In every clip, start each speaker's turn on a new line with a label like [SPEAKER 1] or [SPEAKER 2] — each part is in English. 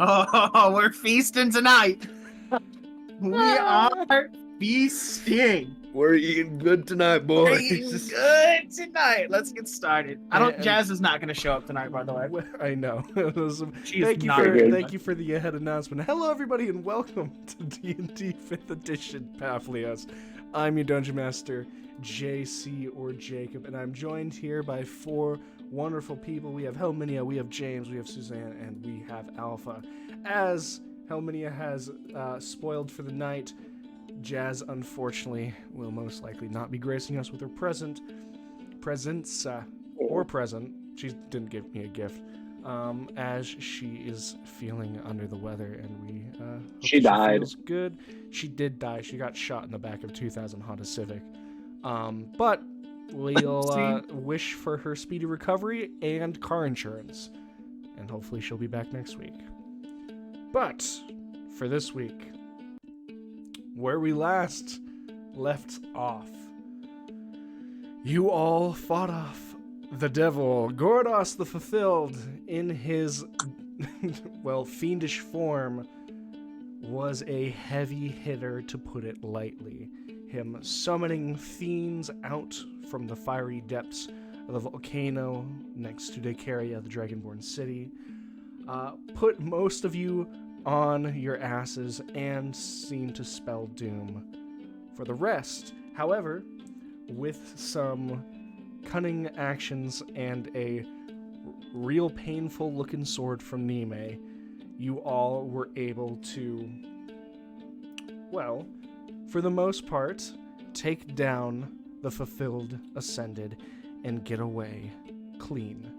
[SPEAKER 1] Oh, we're feasting tonight. We are feasting.
[SPEAKER 2] We're eating good tonight,
[SPEAKER 1] We're
[SPEAKER 2] boys.
[SPEAKER 1] eating good tonight. Let's get started. Jazz is not going to show up tonight, by the way.
[SPEAKER 2] I know.
[SPEAKER 1] She's
[SPEAKER 2] thank you
[SPEAKER 1] not
[SPEAKER 2] for
[SPEAKER 1] good.
[SPEAKER 2] thank you for the ahead announcement. Hello, everybody, and welcome to D&D 5th Edition Papihos. I'm your Dungeon Master, JC or Jacob, and I'm joined here by four wonderful people. We have Helminia, we have James, we have Suzanne, and we have Alpha. As Helminia has spoiled for the night, Jazz, unfortunately, will most likely not be gracing us with her presence. She didn't give me a gift, as she is feeling under the weather, and we hope
[SPEAKER 3] She
[SPEAKER 2] that
[SPEAKER 3] died.
[SPEAKER 2] She feels good. She did die. She got shot in the back of a 2000 Honda Civic. But we'll wish for her speedy recovery and car insurance, and hopefully she'll be back next week. But for this week, where we last left off, you all fought off the devil, Gordos the Fulfilled, in his, fiendish form, was a heavy hitter, to put it lightly. Him summoning fiends out from the fiery depths of the volcano next to Decaria, the Dragonborn city, put most of you on your asses and seemed to spell doom for the rest. However, with some cunning actions and a real painful looking sword from Nime, you all were able to, well, for the most part, take down the Fulfilled Ascended and get away clean.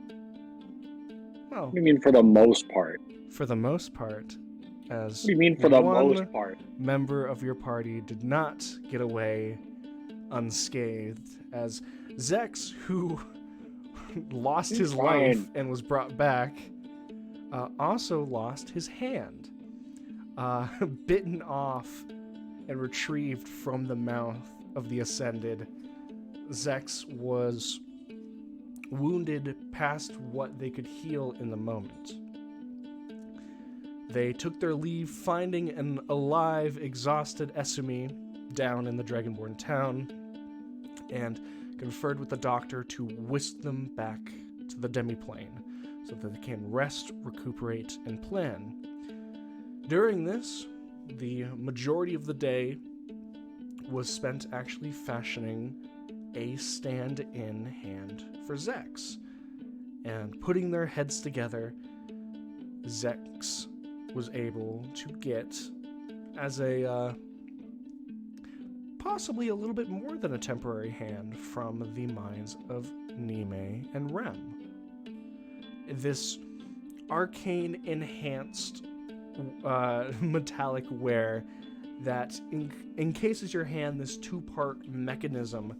[SPEAKER 2] Well,
[SPEAKER 3] What do you mean for the most part?
[SPEAKER 2] for the most part, as
[SPEAKER 3] What do you mean for the
[SPEAKER 2] one
[SPEAKER 3] most part?
[SPEAKER 2] member of your party did not get away unscathed, as Zex, who lost his life and was brought back, also lost his hand, bitten off and retrieved from the mouth of the Ascended. Zex was wounded past what they could heal in the moment. They took their leave, finding an alive, exhausted Esumi down in the Dragonborn town, and conferred with the doctor to whisk them back to the demiplane so that they can rest, recuperate, and plan. During this, the majority of the day was spent actually fashioning a stand-in hand for Zex, and putting their heads together. Zex was able to get, as a possibly a little bit more than a temporary hand, from the minds of Nime and Rem. This arcane enhanced metallic ware that encases your hand, this two-part mechanism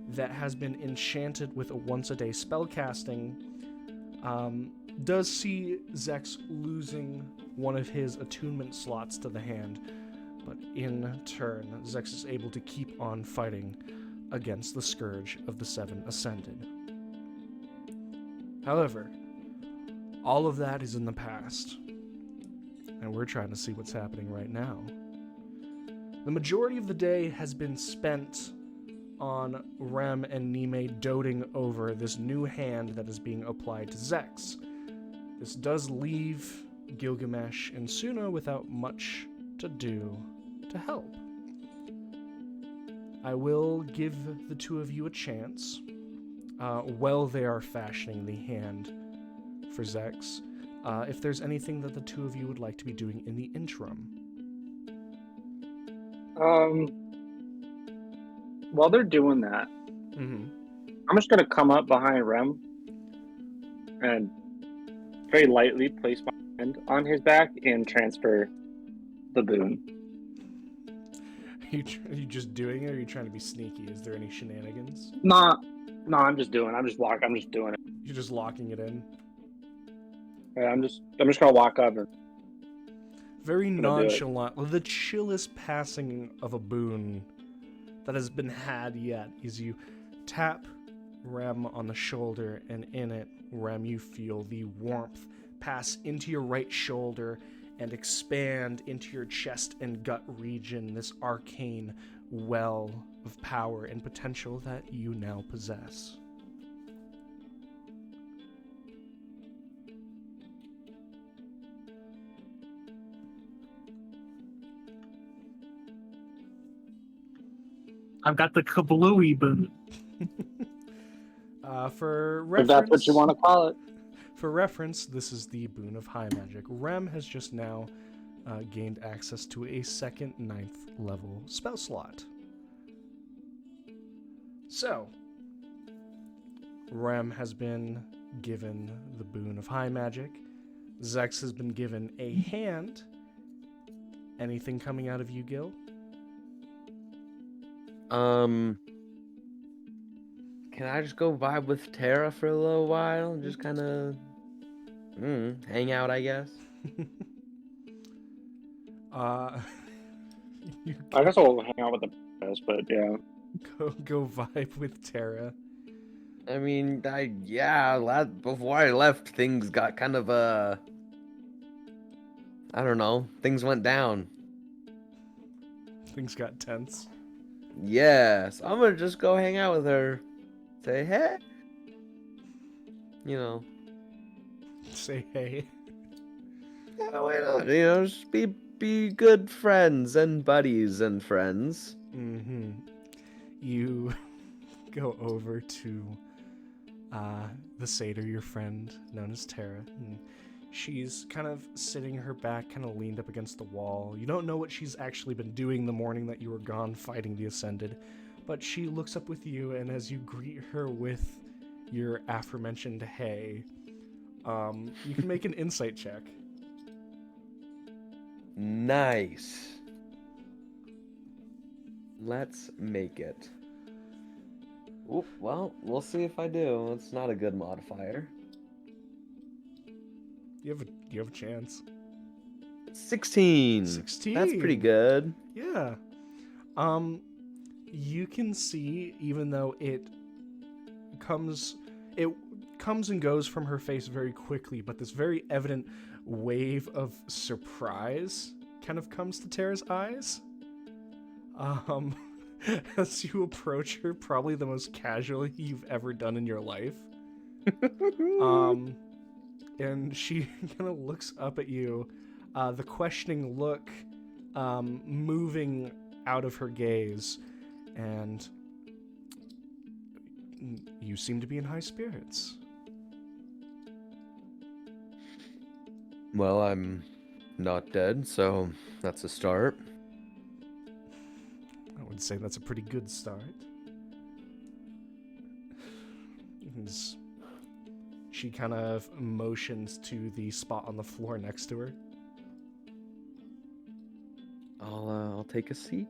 [SPEAKER 2] that has been enchanted with a once-a-day spell casting, does see Zex losing one of his attunement slots to the hand, but in turn, Zex is able to keep on fighting against the scourge of the Seven Ascended. However, all of that is in the past, and we're trying to see what's happening right now. The majority of the day has been spent on Rem and Nime doting over this new hand that is being applied to Zex. This does leave Gilgamesh and Suna without much to do to help. I will give the two of you a chance, while they are fashioning the hand for Zex, if there's anything that the two of you would like to be doing in the interim.
[SPEAKER 3] While they're doing that, I'm just gonna come up behind Rem and very lightly place my hand on his back and transfer the boon.
[SPEAKER 2] Are you just doing it, or are you trying to be sneaky? Is there any shenanigans?
[SPEAKER 3] No, I'm just doing it.
[SPEAKER 2] You're just locking it in?
[SPEAKER 3] Yeah, I'm just gonna walk up and
[SPEAKER 2] very nonchalant, the chillest passing of a boon that has been had yet is you tap Rem on the shoulder, and in it, Rem, you feel the warmth pass into your right shoulder and expand into your chest and gut region, this arcane well of power and potential that you now possess.
[SPEAKER 1] I've got the kablooey boon.
[SPEAKER 2] For
[SPEAKER 3] If
[SPEAKER 2] reference,
[SPEAKER 3] that's what you want to call it.
[SPEAKER 2] For reference, this is the Boon of High Magic. Rem has just now gained access to a second 9th level spell slot. So, Rem has been given the Boon of High Magic. Zex has been given a hand. Anything coming out of you, Gil?
[SPEAKER 4] Can I just go vibe with Tara for a little while and just kind of hang out, I guess?
[SPEAKER 2] You
[SPEAKER 3] I guess I'll hang out with the best, but yeah.
[SPEAKER 2] go vibe with Tara.
[SPEAKER 4] I mean, before I left, things got kind of I don't know, things went down.
[SPEAKER 2] Things got tense.
[SPEAKER 4] Yes, I'm gonna just go hang out with her. Say hey. You know.
[SPEAKER 2] Say hey.
[SPEAKER 4] Yeah, why not? You know, just be good friends and buddies and friends.
[SPEAKER 2] Mm-hmm. You go over to the satyr, your friend, known as Tara. And she's kind of sitting her back, kind of leaned up against the wall. You don't know what she's actually been doing the morning that you were gone fighting the Ascended, but she looks up with you, and as you greet her with your aforementioned hey, you can make an insight check.
[SPEAKER 4] Nice. Let's make it. Oop, well, we'll see if I do. It's not a good modifier.
[SPEAKER 2] You have a chance.
[SPEAKER 4] 16.
[SPEAKER 2] 16.
[SPEAKER 4] That's pretty good.
[SPEAKER 2] Yeah. You can see, even though it comes and goes from her face very quickly, but this very evident wave of surprise kind of comes to Tara's eyes. As you approach her, probably the most casually you've ever done in your life. And she kind of looks up at you, the questioning look moving out of her gaze, and you seem to be in high spirits.
[SPEAKER 4] Well, I'm not dead, so that's a start.
[SPEAKER 2] I would say that's a pretty good start. She kind of motions to the spot on the floor next to her.
[SPEAKER 4] I'll take a seat.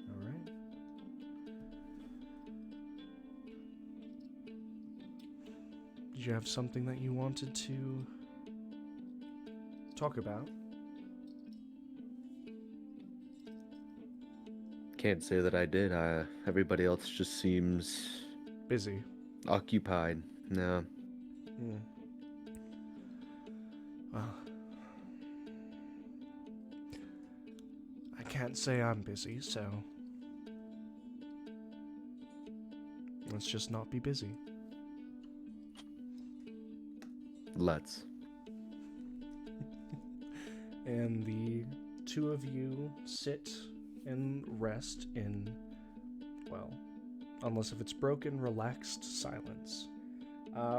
[SPEAKER 2] All right. Did you have something that you wanted to talk about?
[SPEAKER 4] Can't say that I did. Everybody else just seems
[SPEAKER 2] Busy.
[SPEAKER 4] occupied. No.
[SPEAKER 2] Well, I can't say I'm busy, so let's just not be busy.
[SPEAKER 4] Let's.
[SPEAKER 2] And the two of you sit and rest in, well, unless if it's broken, relaxed silence.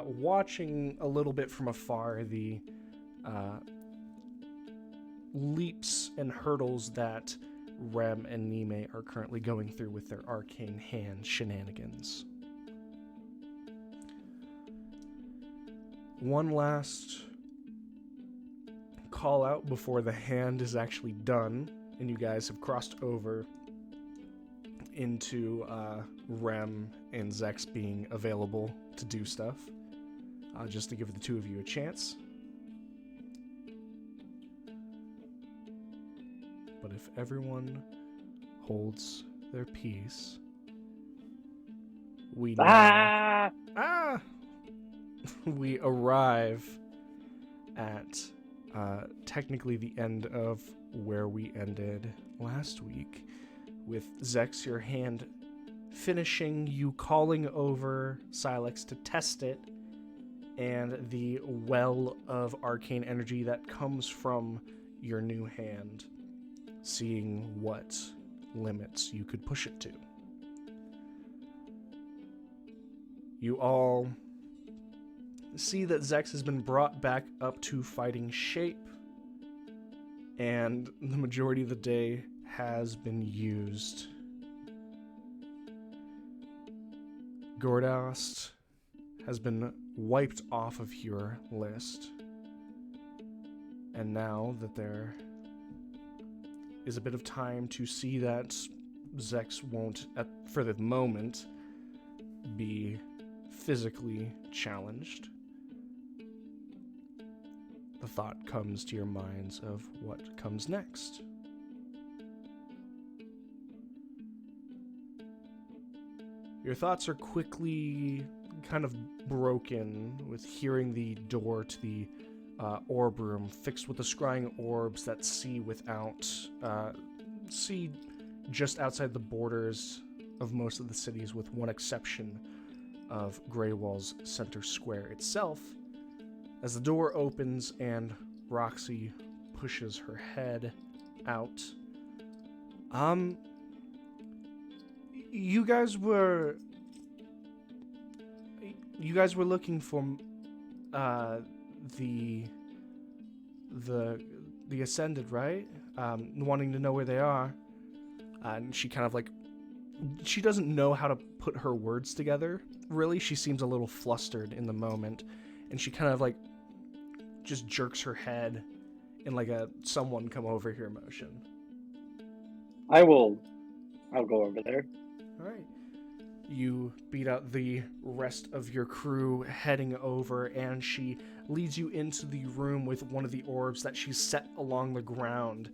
[SPEAKER 2] Watching a little bit from afar the leaps and hurdles that Rem and Nime are currently going through with their arcane hand shenanigans. One last call out before the hand is actually done and you guys have crossed over into Rem and Zex being available to do stuff, just to give the two of you a chance. But if everyone holds their peace, we now, we arrive at technically the end of where we ended last week, with Zex, your hand finishing you calling over Silex to test it, and the well of arcane energy that comes from your new hand, seeing what limits you could push it to. You all see that Zex has been brought back up to fighting shape, and the majority of the day has been used. Gordost has been wiped off of your list, and now that there is a bit of time to see that Zex won't, for the moment, be physically challenged, the thought comes to your minds of what comes next. Your thoughts are quickly kind of broken with hearing the door to the orb room fixed with the scrying orbs that see just outside the borders of most of the cities, with one exception of Greywall's center square itself, as the door opens and Roxy pushes her head out. You guys were looking for the Ascended, right? Wanting to know where they are. And she kind of she doesn't know how to put her words together, really. She seems a little flustered in the moment, and she kind of just jerks her head in a someone come over here motion.
[SPEAKER 3] I'll go over there.
[SPEAKER 2] All right. You beat out the rest of your crew heading over, and she leads you into the room with one of the orbs that she's set along the ground.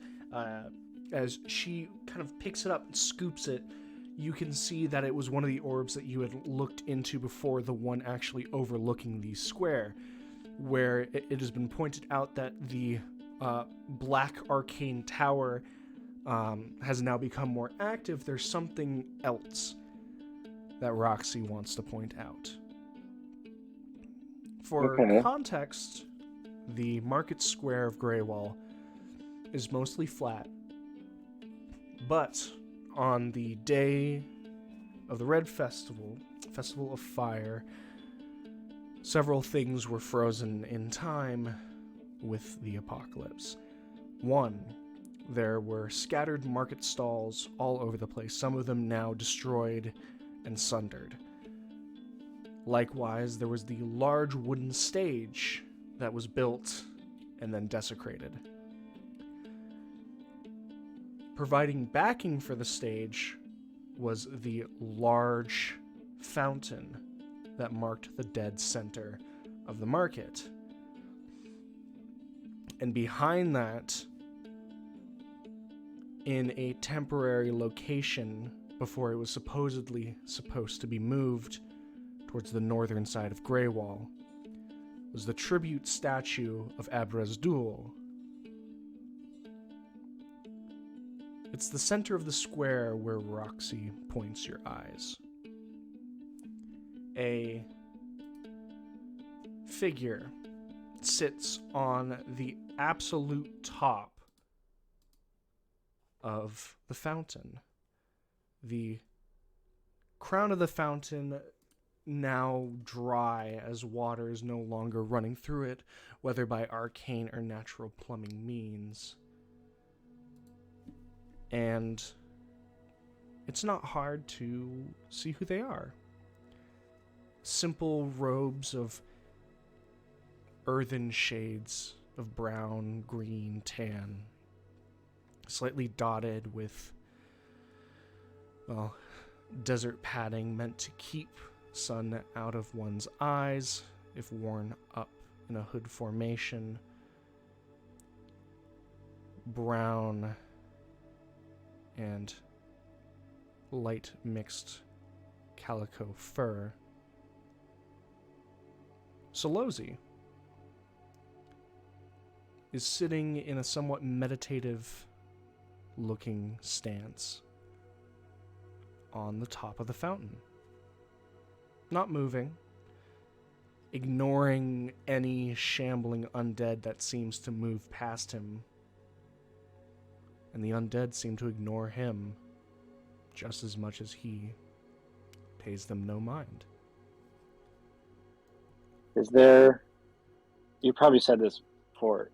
[SPEAKER 2] As she kind of picks it up and scoops it, you can see that it was one of the orbs that you had looked into before, the one actually overlooking the square, where it has been pointed out that the black arcane tower has now become more active. There's something else that Roxy wants to point out. For context, the market square of Greywall is mostly flat, but on the day of the Red Festival of Fire, several things were frozen in time with the apocalypse. One, there were scattered market stalls all over the place, some of them now destroyed and sundered. Likewise, there was the large wooden stage that was built and then desecrated. Providing backing for the stage was the large fountain that marked the dead center of the market. And behind that, in a temporary location before it was supposed to be moved towards the northern side of Greywall, was the tribute statue of Abrazdul. It's the center of the square where Roxy points your eyes. A figure sits on the absolute top of the fountain. The crown of the fountain now dry, as water is no longer running through it, whether by arcane or natural plumbing means. And it's not hard to see who they are. Simple robes of earthen shades of brown, green, tan, slightly dotted with, desert padding meant to keep sun out of one's eyes if worn up in a hood formation. Brown and light mixed calico fur. Solozi. is sitting in a somewhat meditative-looking stance on the top of the fountain. Not moving, ignoring any shambling undead that seems to move past him. And the undead seem to ignore him just as much as he pays them no mind.
[SPEAKER 3] Is there... You probably said this before.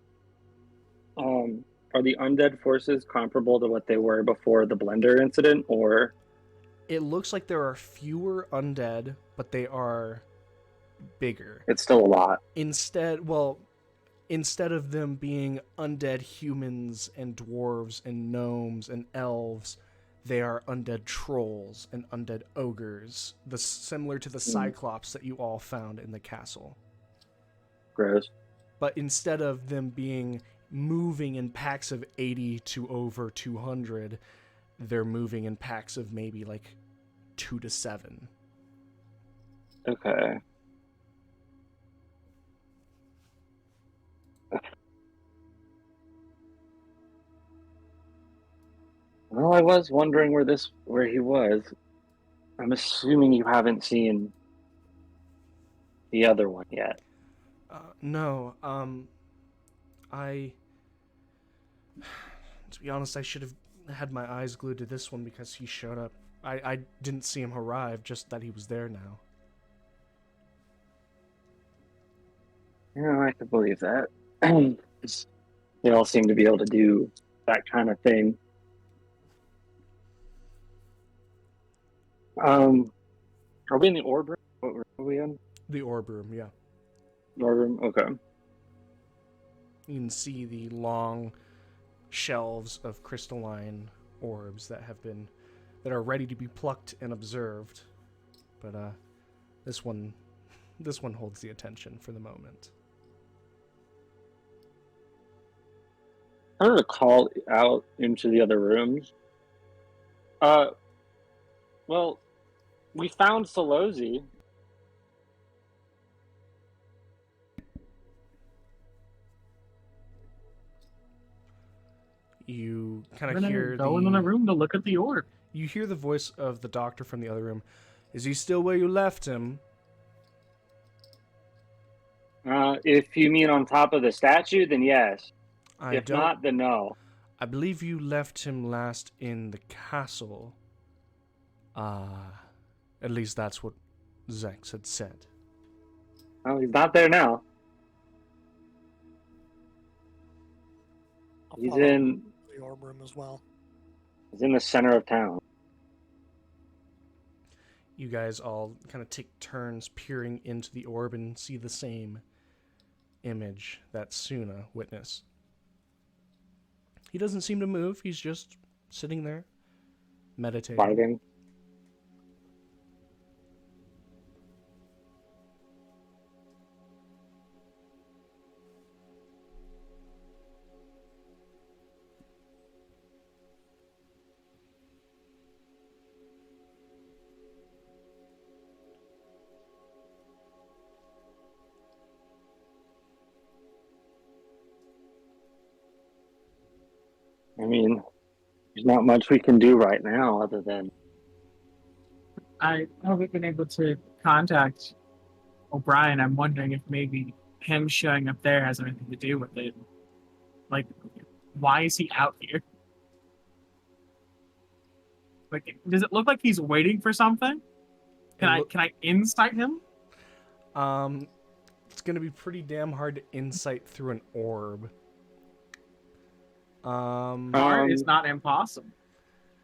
[SPEAKER 3] Are the undead forces comparable to what they were before the blender incident, or...
[SPEAKER 2] It looks like there are fewer undead, but they are bigger.
[SPEAKER 3] It's still a lot.
[SPEAKER 2] Instead of them being undead humans and dwarves and gnomes and elves, they are undead trolls and undead ogres, similar to the cyclops that you all found in the castle.
[SPEAKER 3] Gross.
[SPEAKER 2] But instead of them being moving in packs of 80 to over 200, they're moving in packs of maybe like 2 to 7.
[SPEAKER 3] Okay. Well, I was wondering where he was. I'm assuming you haven't seen the other one yet.
[SPEAKER 2] No, to be honest, I should have had my eyes glued to this one because he showed up. I didn't see him arrive, just that he was there now.
[SPEAKER 3] Yeah, I could believe that. They all seem to be able to do that kind of thing. Are we in the orb room? What room are we in?
[SPEAKER 2] The orb room, yeah.
[SPEAKER 3] Orb room? Okay.
[SPEAKER 2] You can see the long shelves of crystalline orbs that are ready to be plucked and observed. But this one holds the attention for the moment.
[SPEAKER 3] I'm going to call out into the other rooms. Well, we found Solozi.
[SPEAKER 2] You kind of hear
[SPEAKER 1] go in the room to look at the orb.
[SPEAKER 2] You hear the voice of the doctor from the other room. Is he still where you left him?
[SPEAKER 3] If you mean on top of the statue, then yes. If
[SPEAKER 2] don't,
[SPEAKER 3] not, then no.
[SPEAKER 2] I believe you left him last in the castle. At least that's what Zex had said.
[SPEAKER 3] Well, he's not there now. He's in
[SPEAKER 5] the orb room as well.
[SPEAKER 3] He's in the center of town.
[SPEAKER 2] You guys all kind of take turns peering into the orb and see the same image that Suna witnessed. He doesn't seem to move. He's just sitting there, meditating.
[SPEAKER 3] Fighting. I mean, there's not much we can do right now other than...
[SPEAKER 1] I haven't been able to contact O'Brien. I'm wondering if maybe him showing up there has anything to do with it. Like, why is he out here? Like, does it look like he's waiting for something? Can I insight him?
[SPEAKER 2] It's gonna be pretty damn hard to insight through an orb.
[SPEAKER 1] Art is not impossible.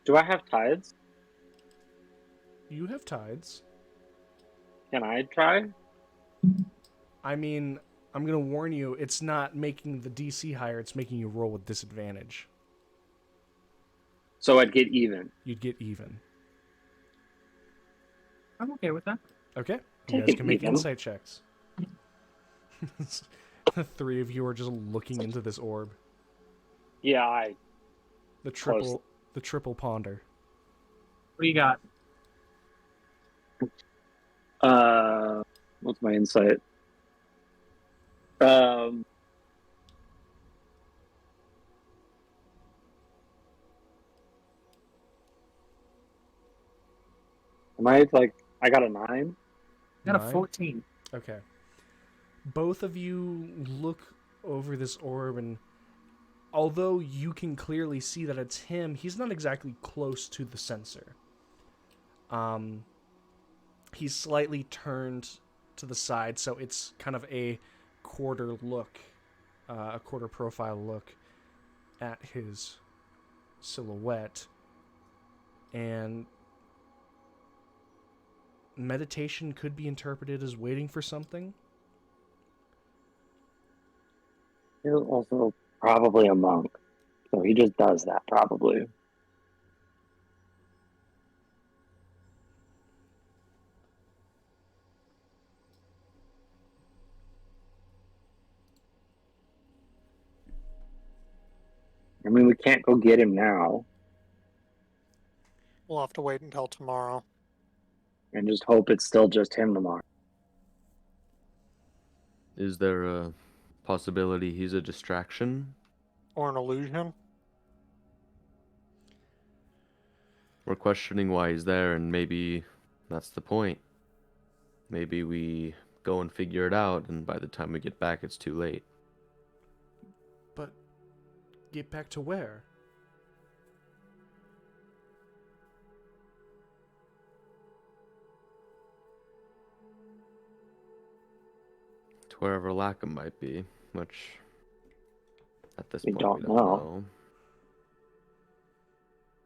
[SPEAKER 3] Do I have tides?
[SPEAKER 2] You have tides.
[SPEAKER 3] Can I try?
[SPEAKER 2] I mean, I'm gonna warn you, it's not making the DC higher, it's making you roll with disadvantage.
[SPEAKER 3] So I'd get even.
[SPEAKER 2] You'd get even.
[SPEAKER 1] I'm okay with that.
[SPEAKER 2] Okay. You guys can make insight checks. The three of you are just looking into this orb.
[SPEAKER 3] Yeah,
[SPEAKER 2] The triple ponder.
[SPEAKER 1] What do you got?
[SPEAKER 3] What's my insight? Am I like, I got a 9?
[SPEAKER 1] I got a
[SPEAKER 2] 9?
[SPEAKER 1] 14.
[SPEAKER 2] Okay. Both of you look over this orb, and although you can clearly see that it's him, he's not exactly close to the sensor. He's slightly turned to the side, so it's kind of a quarter look, a quarter profile look at his silhouette. And meditation could be interpreted as waiting for something.
[SPEAKER 3] He's also probably a monk. So he just does that, probably. I mean, we can't go get him now
[SPEAKER 5] We'll have to wait until tomorrow.
[SPEAKER 3] and just hope it's still just him tomorrow.
[SPEAKER 4] Is there a possibility he's a distraction?
[SPEAKER 5] Or an illusion.
[SPEAKER 4] We're questioning why he's there, and maybe that's the point. Maybe we go and figure it out, and by the time we get back, it's too late.
[SPEAKER 2] But get back to where?
[SPEAKER 4] To wherever Lackham might be, which at this
[SPEAKER 3] We
[SPEAKER 4] point
[SPEAKER 3] don't
[SPEAKER 4] we don't
[SPEAKER 3] know.
[SPEAKER 4] know.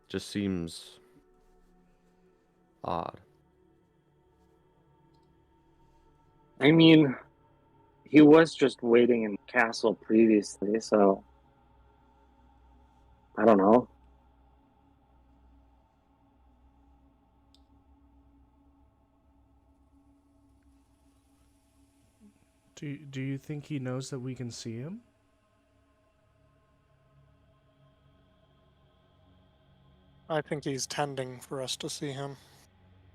[SPEAKER 4] Just seems odd.
[SPEAKER 3] I mean, he was just waiting in the castle previously, so I don't know.
[SPEAKER 2] Do you think he knows that we can see him?
[SPEAKER 5] I think he's tending for us to see him.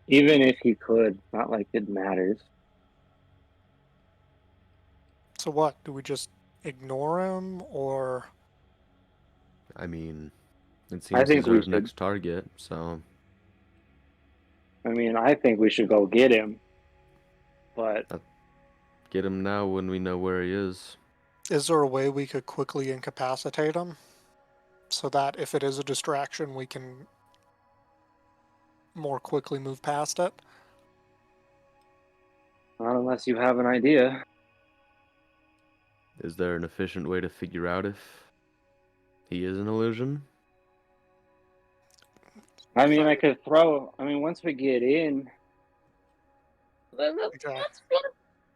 [SPEAKER 3] Even if he could, not like it matters.
[SPEAKER 5] So what? Do we just ignore him, or...
[SPEAKER 4] I mean, it
[SPEAKER 3] I
[SPEAKER 4] seems
[SPEAKER 3] think
[SPEAKER 4] he's
[SPEAKER 3] we
[SPEAKER 4] our
[SPEAKER 3] should.
[SPEAKER 4] next target, so
[SPEAKER 3] I mean, I think we should go get him. But
[SPEAKER 4] get him now when we know where he is.
[SPEAKER 5] Is there a way we could quickly incapacitate him? So that if it is a distraction, we can more quickly move past it?
[SPEAKER 3] not unless you have an idea.
[SPEAKER 4] Is there an efficient way to figure out if he is an illusion?
[SPEAKER 3] I mean, I could throw. I mean, once we get in,
[SPEAKER 5] Okay.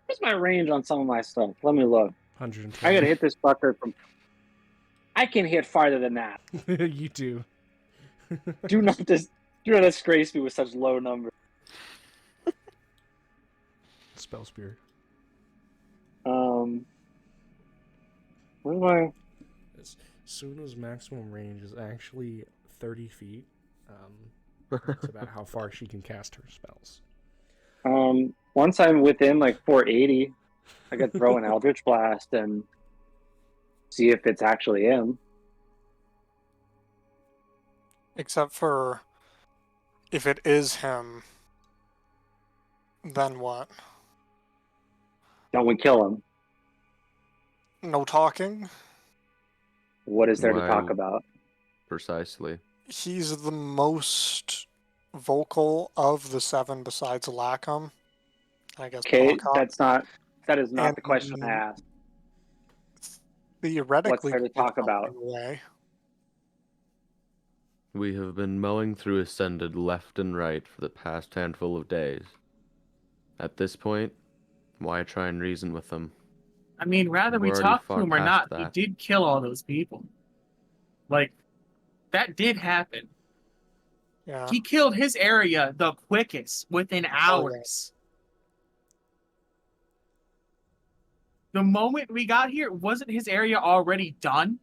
[SPEAKER 3] what's my range on some of my stuff? Let me look.
[SPEAKER 2] 120.
[SPEAKER 3] I gotta hit this fucker from. I can hit farther than that.
[SPEAKER 2] You do.
[SPEAKER 3] Do not disgrace me with such low numbers.
[SPEAKER 2] Spell Spear.
[SPEAKER 3] Where am I?
[SPEAKER 2] Suna's maximum range is actually 30 feet. That's about how far she can cast her spells.
[SPEAKER 3] Once I'm within like 480, I could throw an Eldritch Blast and see if it's actually him.
[SPEAKER 5] Except for if it is him, then what?
[SPEAKER 3] Don't we kill him?
[SPEAKER 5] No talking?
[SPEAKER 3] What is there to
[SPEAKER 4] Why-
[SPEAKER 3] talk about?
[SPEAKER 4] Precisely.
[SPEAKER 5] He's the most vocal of the 7 besides Lackham. I guess
[SPEAKER 3] Okay,
[SPEAKER 5] Blackhawk.
[SPEAKER 3] that is not
[SPEAKER 5] And-
[SPEAKER 3] the question I asked.
[SPEAKER 5] Theoretically,
[SPEAKER 3] What's there to
[SPEAKER 5] we could
[SPEAKER 3] talk about?
[SPEAKER 5] something away.
[SPEAKER 4] We have been mulling through Ascended left and right for the past handful of days. At this point, why try and reason with them?
[SPEAKER 1] I mean, rather we
[SPEAKER 4] We're already
[SPEAKER 1] talk to
[SPEAKER 4] far
[SPEAKER 1] him or
[SPEAKER 4] past
[SPEAKER 1] not,
[SPEAKER 4] that.
[SPEAKER 1] he did kill all those people. Like, that did happen.
[SPEAKER 5] Yeah.
[SPEAKER 1] He killed his area the quickest, within
[SPEAKER 5] Oh,
[SPEAKER 1] hours. The moment we got here, wasn't his area already done?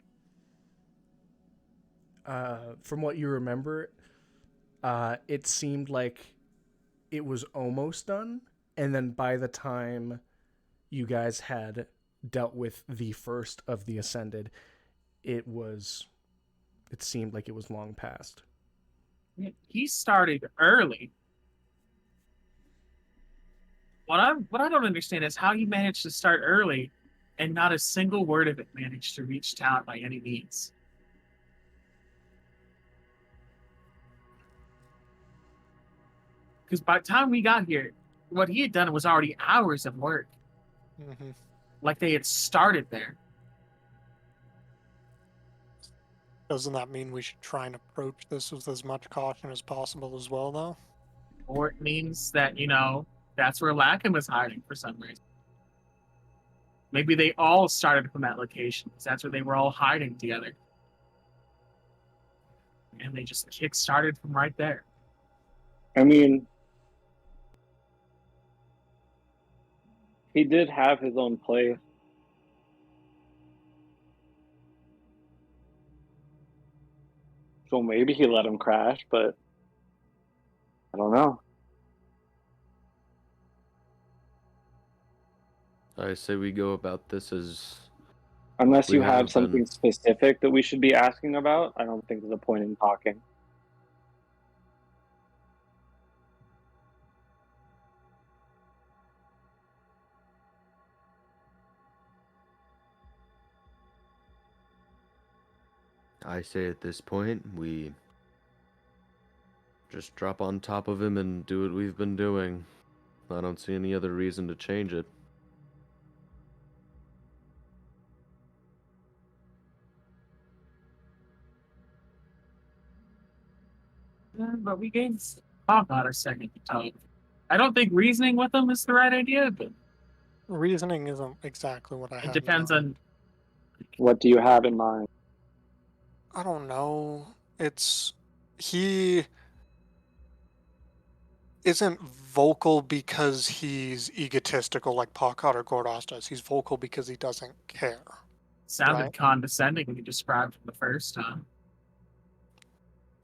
[SPEAKER 2] From what you remember, it seemed like it was almost done, and then by the time you guys had dealt with the first of the Ascended, it seemed like it was long past.
[SPEAKER 1] He started early. what I don't understand is how you managed to start early and not a single word of it managed to reach town by any means. Because by the time we got here, what he had done was already hours of work.
[SPEAKER 5] Mm-hmm.
[SPEAKER 1] Like they had started there.
[SPEAKER 5] Doesn't that mean we should try and approach this with as much caution as possible as well, though?
[SPEAKER 1] Or it means that, that's where Lackham was hiding for some reason. Maybe they all started from that location because that's where they were all hiding together. And they just kick-started from right there.
[SPEAKER 3] I mean, he did have his own place. So maybe he let him crash, but I don't know.
[SPEAKER 4] I say we go about this as
[SPEAKER 3] Unless
[SPEAKER 4] we
[SPEAKER 3] you have
[SPEAKER 4] have
[SPEAKER 3] something
[SPEAKER 4] been.
[SPEAKER 3] specific that we should be asking about, I don't think there's a point in talking.
[SPEAKER 4] I say at this point we just drop on top of him and do what we've been doing. I don't see any other reason to change it.
[SPEAKER 1] Yeah, but we gave Papa a second to talk. I don't think reasoning with them is the right idea, but
[SPEAKER 5] Reasoning isn't exactly what I
[SPEAKER 1] it
[SPEAKER 5] had.
[SPEAKER 1] depends
[SPEAKER 5] in mind.
[SPEAKER 1] on.
[SPEAKER 3] What do you have in mind?
[SPEAKER 5] I don't know. He isn't vocal because he's egotistical like Pakat or Gordos does. He's vocal because he doesn't care.
[SPEAKER 1] Sounded
[SPEAKER 5] Right.
[SPEAKER 1] condescending when you described it the first time.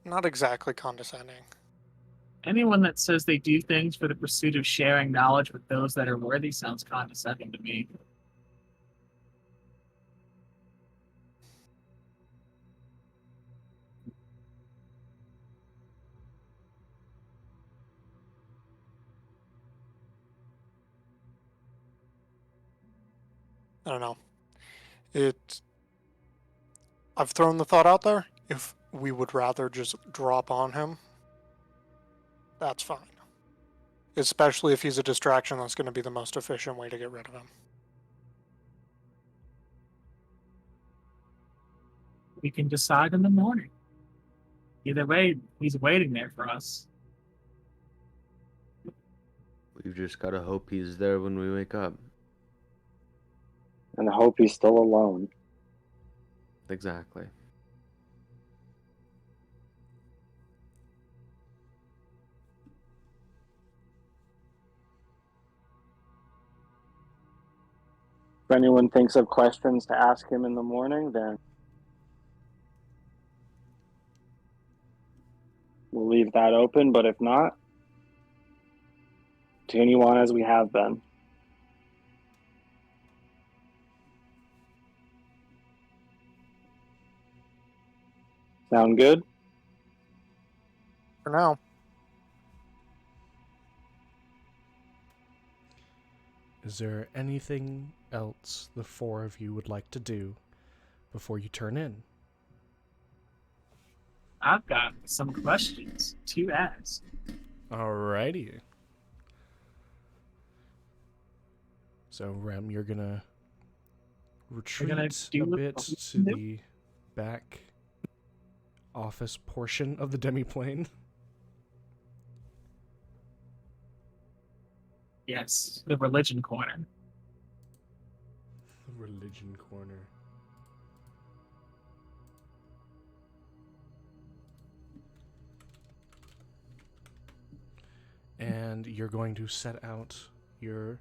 [SPEAKER 5] Not exactly condescending.
[SPEAKER 1] Anyone that says they do things for the pursuit of sharing knowledge with those that are worthy sounds condescending to me.
[SPEAKER 5] I don't know. I've thrown the thought out there. If we would rather just drop on him, that's fine. Especially if he's a distraction, that's going to be the most efficient way to get rid of him.
[SPEAKER 1] We can decide in the morning. Either way, he's waiting there for us.
[SPEAKER 4] We've just gotta hope he's there when we wake up.
[SPEAKER 3] And I hope he's still alone.
[SPEAKER 4] Exactly.
[SPEAKER 3] If anyone thinks of questions to ask him in the morning, then we'll leave that open. But if not, continue on as we have been. Sound good?
[SPEAKER 5] For now.
[SPEAKER 2] Is there anything else the four of you would like to do before you turn in?
[SPEAKER 1] I've got some questions to ask.
[SPEAKER 2] Alrighty. So, Rem, you're gonna retreat a bit to the back office portion of the demiplane.
[SPEAKER 1] Yes, the religion corner.
[SPEAKER 2] The religion corner. And you're going to set out your,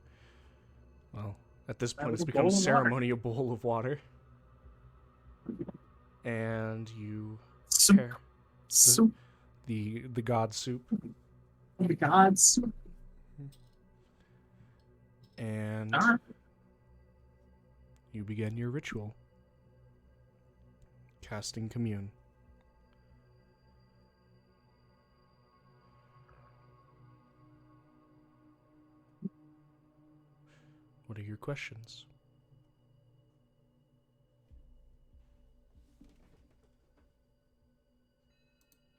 [SPEAKER 2] well, at this point it's become ceremonial bowl of water. And you prepare
[SPEAKER 1] Soup.
[SPEAKER 2] the god soup.
[SPEAKER 1] The god soup.
[SPEAKER 2] And you begin your ritual. Casting commune. What are your questions?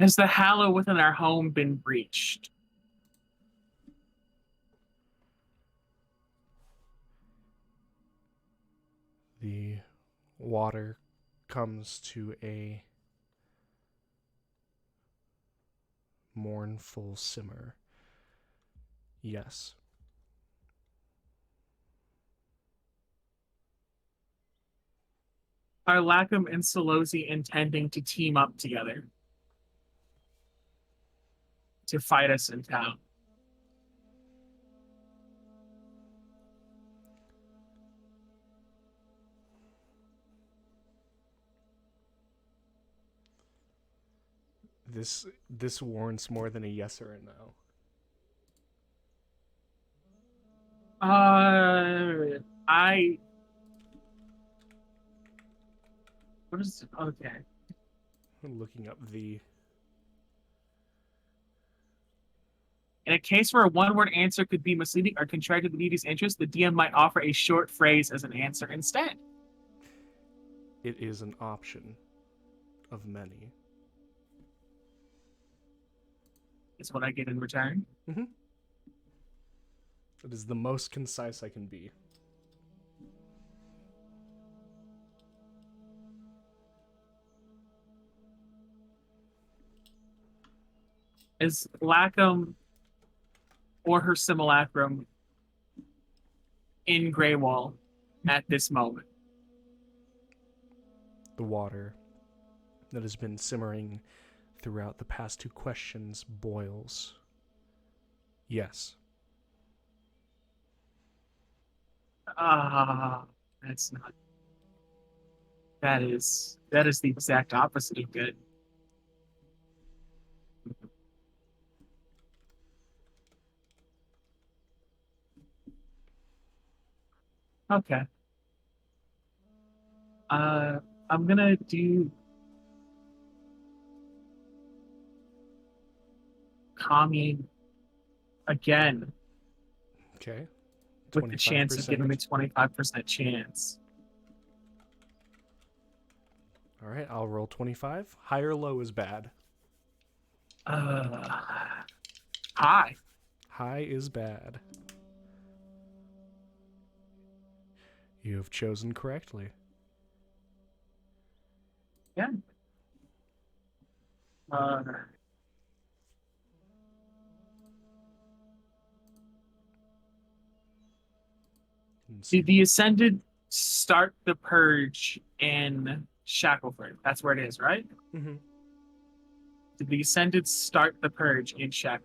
[SPEAKER 1] Has the hallow within our home been breached?
[SPEAKER 2] The water comes to a mournful simmer. Yes.
[SPEAKER 1] Are Lackham and Solosi intending to team up together to fight us in town?
[SPEAKER 2] This warrants more than a yes or a no.
[SPEAKER 1] What is okay?
[SPEAKER 2] I'm looking up the.
[SPEAKER 1] In a case where a one-word answer could be misleading or contrary to the needy's interest, the DM might offer a short phrase as an answer instead.
[SPEAKER 2] It is an option of many.
[SPEAKER 1] Is what I get in return.
[SPEAKER 2] Mm-hmm. It is the most concise I can be.
[SPEAKER 1] Is Lackham or her simulacrum in Greywall at this moment?
[SPEAKER 2] The water that has been simmering throughout the past 2 questions boils. Yes.
[SPEAKER 1] That's not. That is the exact opposite of good. Okay. I'm gonna do calming again
[SPEAKER 2] Okay.
[SPEAKER 1] with the chance of giving me
[SPEAKER 2] 25%.
[SPEAKER 1] 25% chance.
[SPEAKER 2] All right, I'll roll 25. High or low is bad.
[SPEAKER 1] High.
[SPEAKER 2] High is bad. You have chosen correctly.
[SPEAKER 1] Yeah. Did the Ascended start the purge in Shackleford? That's where it is, right?
[SPEAKER 2] Mm-hmm.
[SPEAKER 1] Did the Ascended start the purge in Shackleford?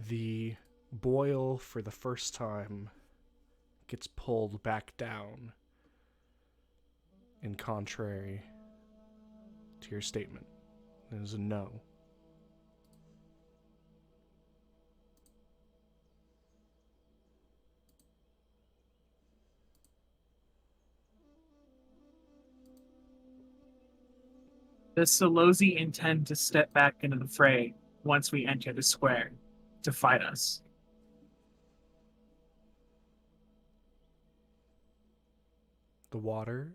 [SPEAKER 2] The boil for the first time gets pulled back down, in contrary to your statement. It is a no.
[SPEAKER 1] Does Solosi intend to step back into the fray once we enter the square to fight us?
[SPEAKER 2] The water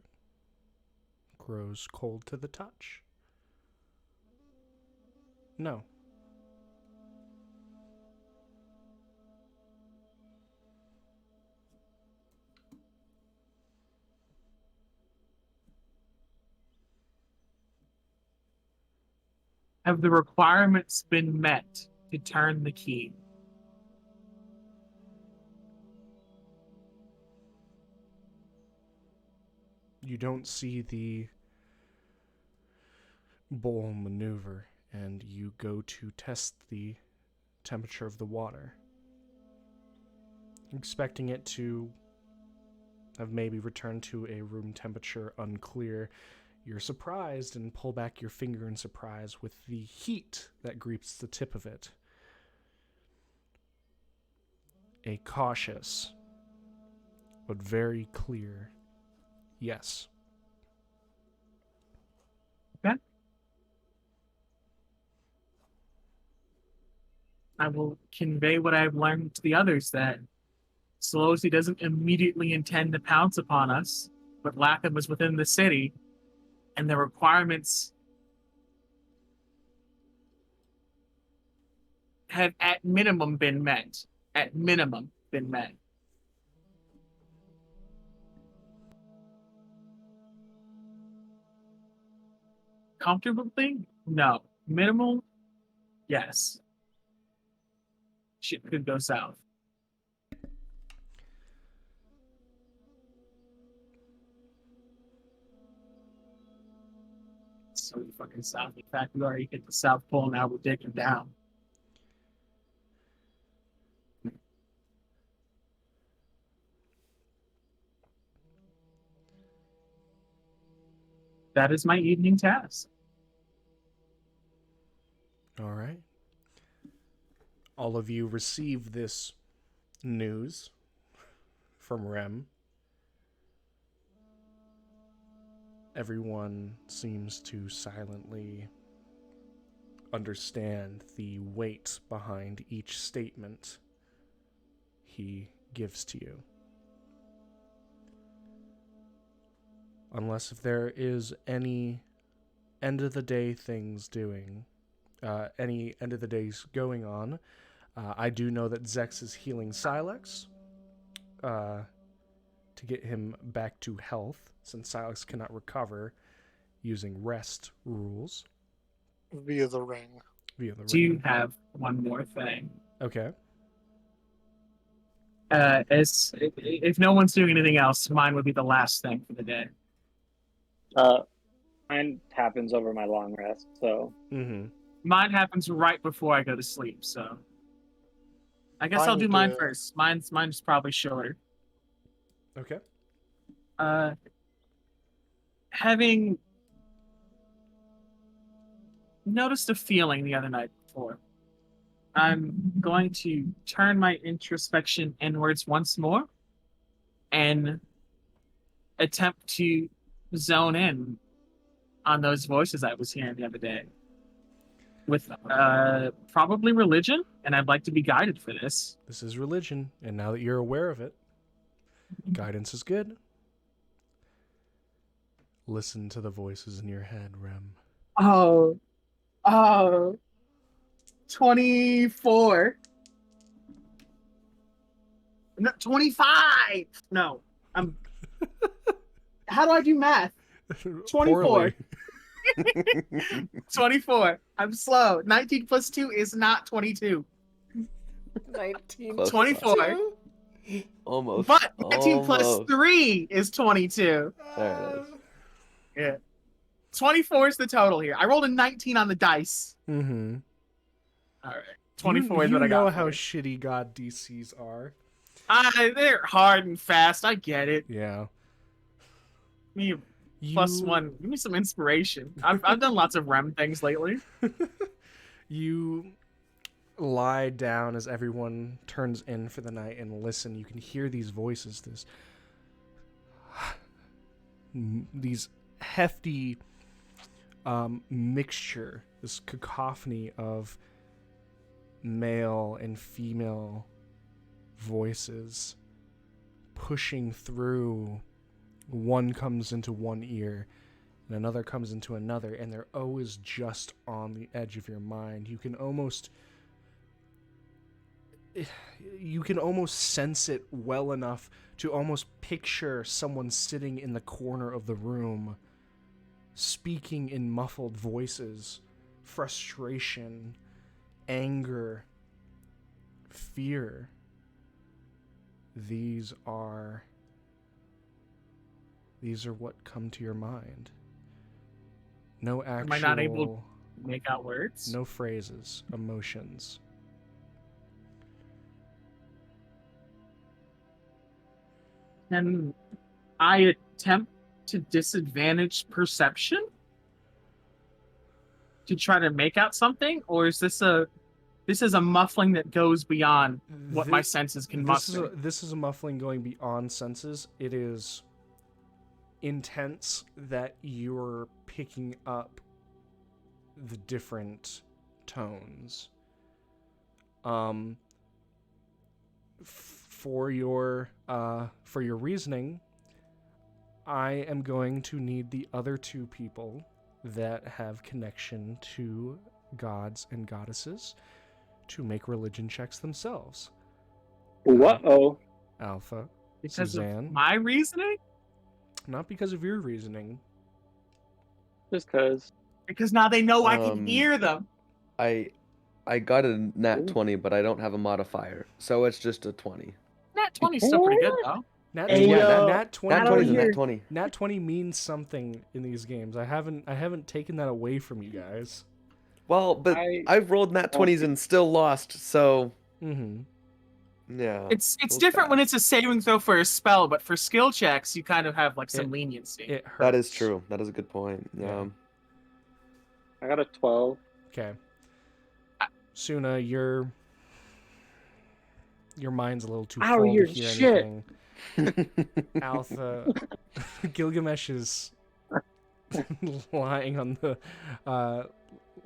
[SPEAKER 2] grows cold to the touch. No.
[SPEAKER 1] Have the requirements been met to turn the key?
[SPEAKER 2] You don't see the bowl maneuver, and you go to test the temperature of the water, expecting it to have maybe returned to a room temperature. Unclear. You're surprised and pull back your finger in surprise with the heat that greets the tip of it. A cautious but very clear yes.
[SPEAKER 1] Okay. I will convey what I've learned to the others, that so long as he doesn't immediately intend to pounce upon us, but Latham was within the city, and the requirements have at minimum been met. At minimum been met. Comfortably? No. Minimal? Yes. Shit could go south. So fucking south. In fact, we already hit the South Pole, now we're digging down. That is my evening task.
[SPEAKER 2] All right. All of you receive this news from Rem. Everyone seems to silently understand the weight behind each statement he gives to you. Unless if there is any end of the day things doing, any end of the days going on, I do know that Zex is healing Silex to get him back to health, since Silex cannot recover using rest rules.
[SPEAKER 5] Via the ring.
[SPEAKER 1] Do you have one more thing?
[SPEAKER 2] Okay.
[SPEAKER 1] If no one's doing anything else, mine would be the last thing for the day.
[SPEAKER 3] Mine happens over my long rest, so.
[SPEAKER 1] Mine happens right before I go to sleep, so I guess I'll do mine first. Mine's probably shorter.
[SPEAKER 2] Okay.
[SPEAKER 1] Having noticed a feeling the other night before, I'm going to turn my introspection inwards once more and attempt to zone in on those voices I was hearing the other day with probably religion, and I'd like to be guided for this.
[SPEAKER 2] This is religion, and now that you're aware of it, guidance is good. Listen to the voices in your head, Rem.
[SPEAKER 1] Oh, 24. No, 25. No, how do I do math? 24. 24. I'm slow. 19 plus 2 is not 22.
[SPEAKER 2] 19.
[SPEAKER 1] 24.
[SPEAKER 4] Almost.
[SPEAKER 1] But 19 plus 3 is 22.
[SPEAKER 4] There it is.
[SPEAKER 1] Yeah. 24 is the total here. I rolled a 19 on the dice.
[SPEAKER 2] Mm-hmm.
[SPEAKER 1] All right. 24 is what I got.
[SPEAKER 2] You know how shitty God DCs are.
[SPEAKER 1] They're hard and fast. I get it.
[SPEAKER 2] Yeah.
[SPEAKER 1] Me plus 1. Give me some inspiration. I've done lots of REM things lately.
[SPEAKER 2] You lie down as everyone turns in for the night and listen. You can hear these voices, these hefty mixture, this cacophony of male and female voices pushing through. One comes into one ear and another comes into another, and they're always just on the edge of your mind. You can almost sense it well enough to almost picture someone sitting in the corner of the room speaking in muffled voices, frustration, anger, fear. These are what come to your mind. No actual...
[SPEAKER 1] Am I not able to make out words?
[SPEAKER 2] No phrases, emotions.
[SPEAKER 1] Can I attempt to disadvantage perception to try to make out something, or is this a muffling that goes beyond what my senses can muster?
[SPEAKER 2] This is a muffling going beyond senses. It is intense that you're picking up the different tones. for your reasoning, I am going to need the other two people that have connection to gods and goddesses to make religion checks themselves.
[SPEAKER 3] Uh-oh.
[SPEAKER 2] Alpha,
[SPEAKER 1] Because
[SPEAKER 2] Suzanne.
[SPEAKER 1] of my reasoning?
[SPEAKER 2] Not because of your reasoning.
[SPEAKER 3] Just because.
[SPEAKER 1] Because now they know I can hear them.
[SPEAKER 4] I got a nat
[SPEAKER 3] Ooh.
[SPEAKER 4] 20, but I don't have a modifier, so it's just a 20.
[SPEAKER 1] Nat 20's still pretty good, though.
[SPEAKER 2] Nat
[SPEAKER 3] Hey,
[SPEAKER 2] 20,
[SPEAKER 3] yo,
[SPEAKER 2] Nat 20,
[SPEAKER 4] Nat
[SPEAKER 3] I don't
[SPEAKER 4] 20 is a
[SPEAKER 3] hear-
[SPEAKER 4] nat 20.
[SPEAKER 2] Nat 20 means something in these games. I haven't taken that away from you guys.
[SPEAKER 4] Well, but I've rolled nat 20s and still lost, so
[SPEAKER 2] Mm-hmm.
[SPEAKER 4] yeah.
[SPEAKER 1] It's
[SPEAKER 4] feels
[SPEAKER 1] different
[SPEAKER 4] bad.
[SPEAKER 1] when it's a saving throw for a spell, but for skill checks, you kind of have like some leniency.
[SPEAKER 2] It hurts.
[SPEAKER 4] That is true. That is a good point. Yeah.
[SPEAKER 3] I got a 12.
[SPEAKER 2] Okay. Suna, your mind's a little too
[SPEAKER 3] I
[SPEAKER 2] full
[SPEAKER 3] don't
[SPEAKER 2] to
[SPEAKER 3] hear
[SPEAKER 2] hear
[SPEAKER 3] shit.
[SPEAKER 2] anything. Alpha, Gilgamesh is lying on the,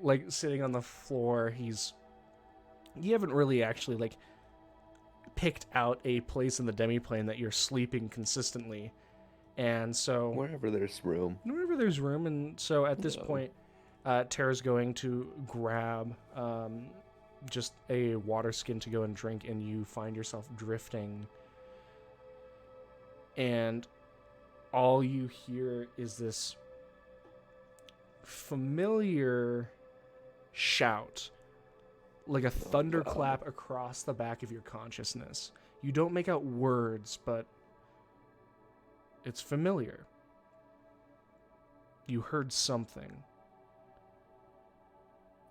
[SPEAKER 2] like sitting on the floor. You haven't really actually like picked out a place in the demiplane that you're sleeping consistently, and so
[SPEAKER 4] Wherever there's room.
[SPEAKER 2] and so at this point, Tara's going to grab just a water skin to go and drink, and you find yourself drifting, and all you hear is this familiar shout, like a thunderclap across the back of your consciousness. You don't make out words, but it's familiar. You heard something.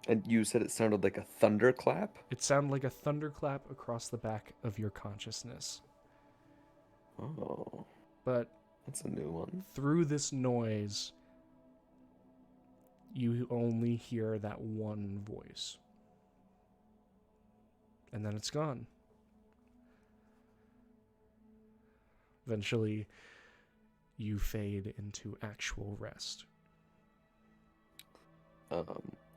[SPEAKER 4] And you said it sounded like a thunderclap?
[SPEAKER 2] It sounded like a thunderclap across the back of your consciousness.
[SPEAKER 4] Oh,
[SPEAKER 2] But
[SPEAKER 4] that's a new one.
[SPEAKER 2] through this noise, you only hear that one voice. And then it's gone. Eventually, you fade into actual rest.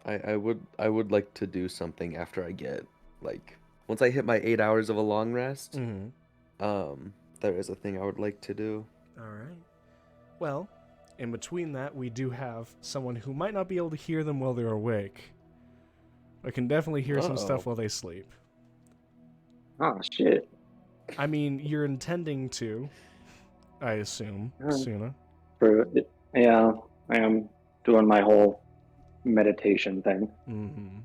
[SPEAKER 4] I would like to do something after I get, like, once I hit my 8 hours of a long rest.
[SPEAKER 2] Mm-hmm.
[SPEAKER 4] There is a thing I would like to do.
[SPEAKER 2] All right. Well, in between that, we do have someone who might not be able to hear them while they're awake, but can definitely hear some stuff while they sleep.
[SPEAKER 3] Oh, shit.
[SPEAKER 2] I mean, you're intending to, I assume, Suna.
[SPEAKER 3] Yeah, I am doing my whole meditation thing.
[SPEAKER 2] Mm-hmm.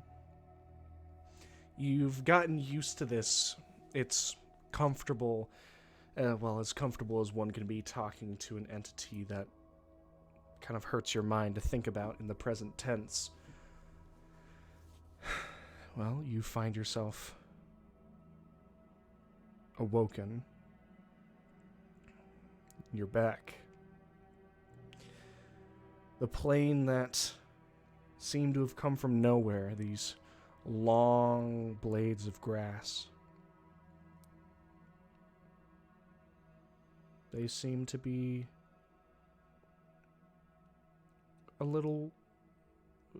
[SPEAKER 2] You've gotten used to this. It's comfortable. Well, as comfortable as one can be talking to an entity that kind of hurts your mind to think about in the present tense. Well, you find yourself awoken. You're back. The plane that seemed to have come from nowhere, these long blades of grass, they seem to be a little...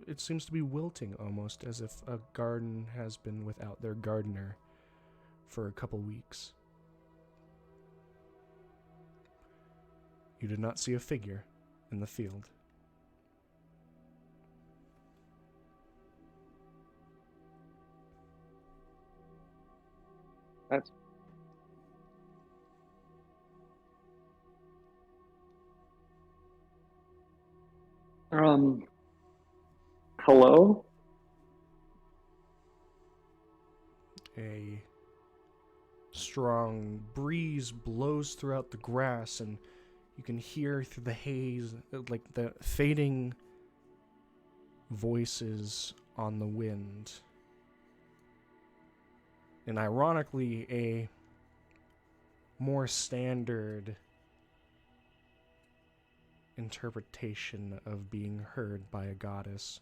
[SPEAKER 2] It seems to be wilting almost, as if a garden has been without their gardener for a couple weeks. You did not see a figure in the field.
[SPEAKER 3] That's hello?
[SPEAKER 2] A strong breeze blows throughout the grass, and you can hear through the haze, like the fading voices on the wind. And ironically, a more standard interpretation of being heard by a goddess.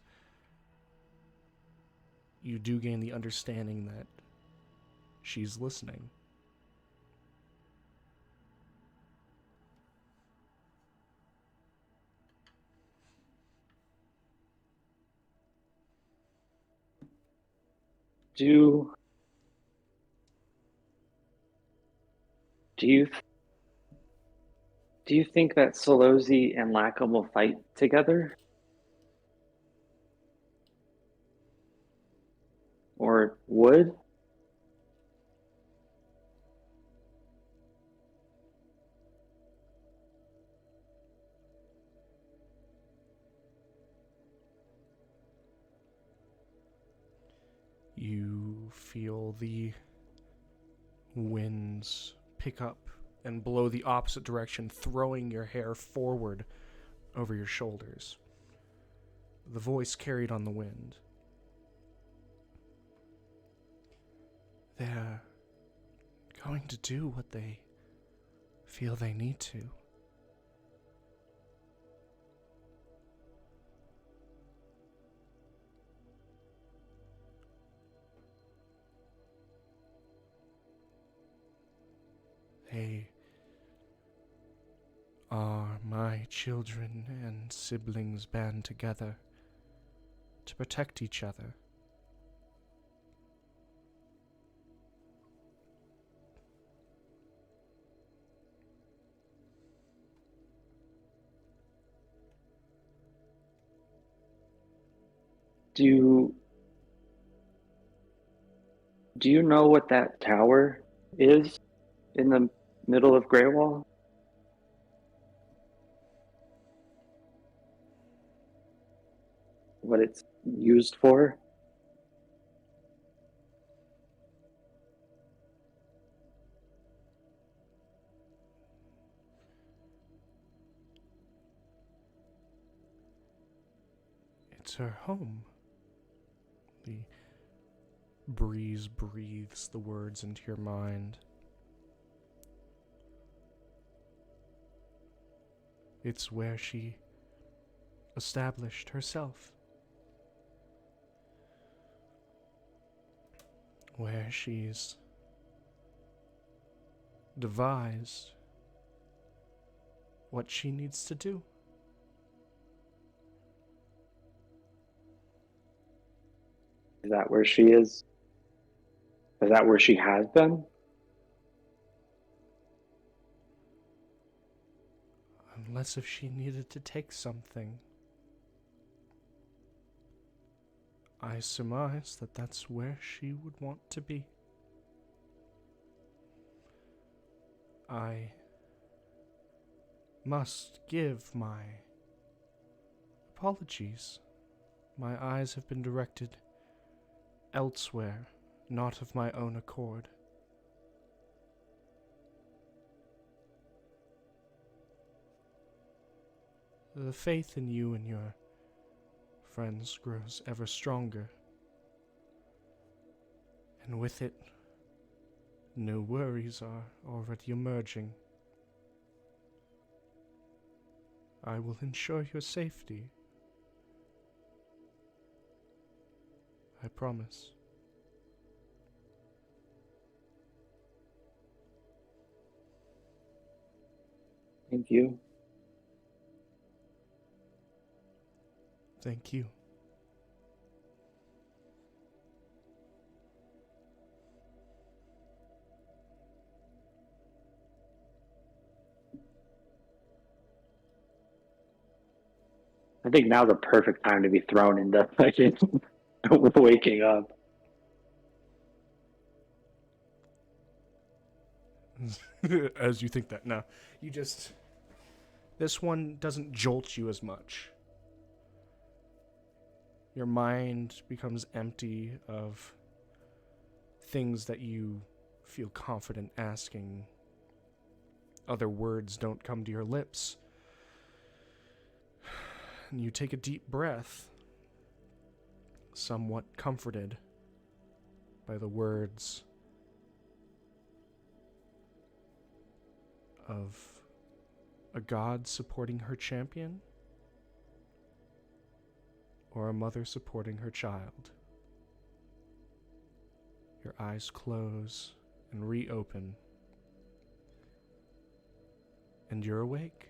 [SPEAKER 2] You do gain the understanding that she's listening.
[SPEAKER 3] Do Do you think that Solozi and Lackham will fight together? Or would?
[SPEAKER 2] You feel the winds pick up and blow the opposite direction, throwing your hair forward over your shoulders. The voice carried on the wind. They're going to do what they feel they need to. They are my children and siblings band together to protect each other.
[SPEAKER 3] Do you know what that tower is in the middle of Greywall? What it's used for?
[SPEAKER 2] It's her home. The breeze breathes the words into your mind. It's where she established herself. Where she's devised what she needs to do.
[SPEAKER 3] Is that where she is? Is that where she has been?
[SPEAKER 2] Unless if she needed to take something. I surmise that that's where she would want to be. I must give my apologies. My eyes have been directed elsewhere, not of my own accord. The faith in you and your friends grows ever stronger, and with it, new worries are already emerging. I will ensure your safety. I promise.
[SPEAKER 3] Thank you.
[SPEAKER 2] Thank you.
[SPEAKER 3] I think now's the perfect time to be thrown into fucking waking up.
[SPEAKER 2] As you think that. No, you just... This one doesn't jolt you as much. Your mind becomes empty of things that you feel confident asking. Other words don't come to your lips. And you take a deep breath, somewhat comforted by the words of a god supporting her champion, or a mother supporting her child. Your eyes close and reopen, and you're awake.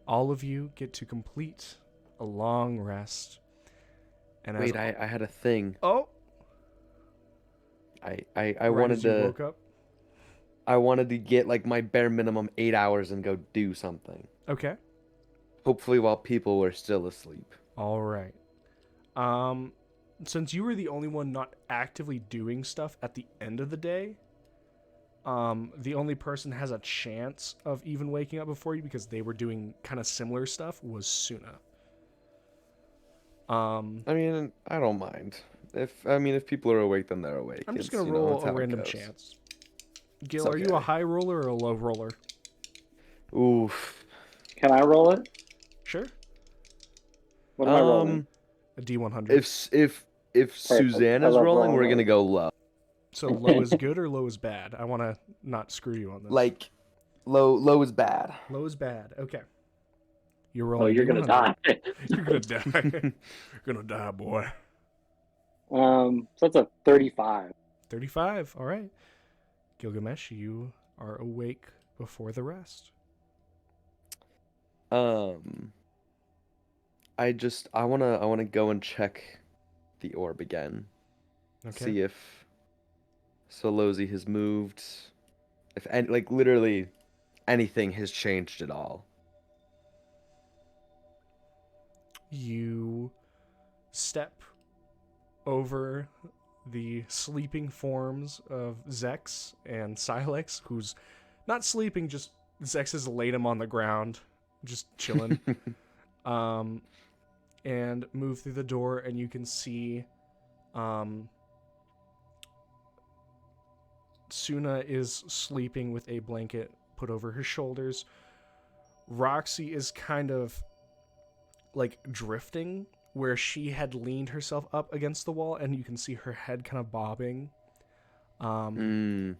[SPEAKER 2] All of you get to complete a long rest. And
[SPEAKER 4] Wait, I had a thing.
[SPEAKER 2] Oh!
[SPEAKER 4] I
[SPEAKER 2] Right
[SPEAKER 4] wanted
[SPEAKER 2] as you
[SPEAKER 4] to
[SPEAKER 2] woke up?
[SPEAKER 4] I wanted to get like my bare minimum 8 hours and go do something.
[SPEAKER 2] Okay.
[SPEAKER 4] Hopefully while people were still asleep.
[SPEAKER 2] All right. Since you were the only one not actively doing stuff at the end of the day, the only person has a chance of even waking up before you because they were doing kind of similar stuff was Suna.
[SPEAKER 4] I mean, I don't mind. If people are awake, then they're awake.
[SPEAKER 2] I'm just
[SPEAKER 4] It's,
[SPEAKER 2] gonna
[SPEAKER 4] it's
[SPEAKER 2] roll a
[SPEAKER 4] how it
[SPEAKER 2] random
[SPEAKER 4] goes.
[SPEAKER 2] chance. Gil,
[SPEAKER 4] It's
[SPEAKER 2] are you a
[SPEAKER 4] okay.
[SPEAKER 2] high roller or a low roller?
[SPEAKER 4] Oof.
[SPEAKER 3] Can I roll it?
[SPEAKER 2] Sure.
[SPEAKER 3] What am I rolling?
[SPEAKER 2] A D100.
[SPEAKER 4] If Suzanne
[SPEAKER 3] I
[SPEAKER 4] is
[SPEAKER 3] love
[SPEAKER 4] rolling,
[SPEAKER 3] rolling
[SPEAKER 4] we're
[SPEAKER 3] low.
[SPEAKER 4] gonna go low.
[SPEAKER 2] So low is good or low is bad? I want to not screw you on this.
[SPEAKER 4] Like, low is bad.
[SPEAKER 2] Low is bad. Okay. You're
[SPEAKER 3] Oh,
[SPEAKER 2] rolling.
[SPEAKER 3] you're gonna die.
[SPEAKER 2] You're gonna die. You're gonna die, boy.
[SPEAKER 3] So that's a 35.
[SPEAKER 2] 35. All right. Gilgamesh, you are awake before the rest.
[SPEAKER 4] I wanna go and check the orb again.
[SPEAKER 2] Okay.
[SPEAKER 4] See if Solozzi has moved. If like literally anything has changed at all.
[SPEAKER 2] You step over the sleeping forms of Zex and Silex, who's not sleeping, just Zex has laid him on the ground, just chilling. And move through the door, and you can see Suna is sleeping with a blanket put over her shoulders. Roxy is kind of like drifting, where she had leaned herself up against the wall, and you can see her head kind of bobbing. And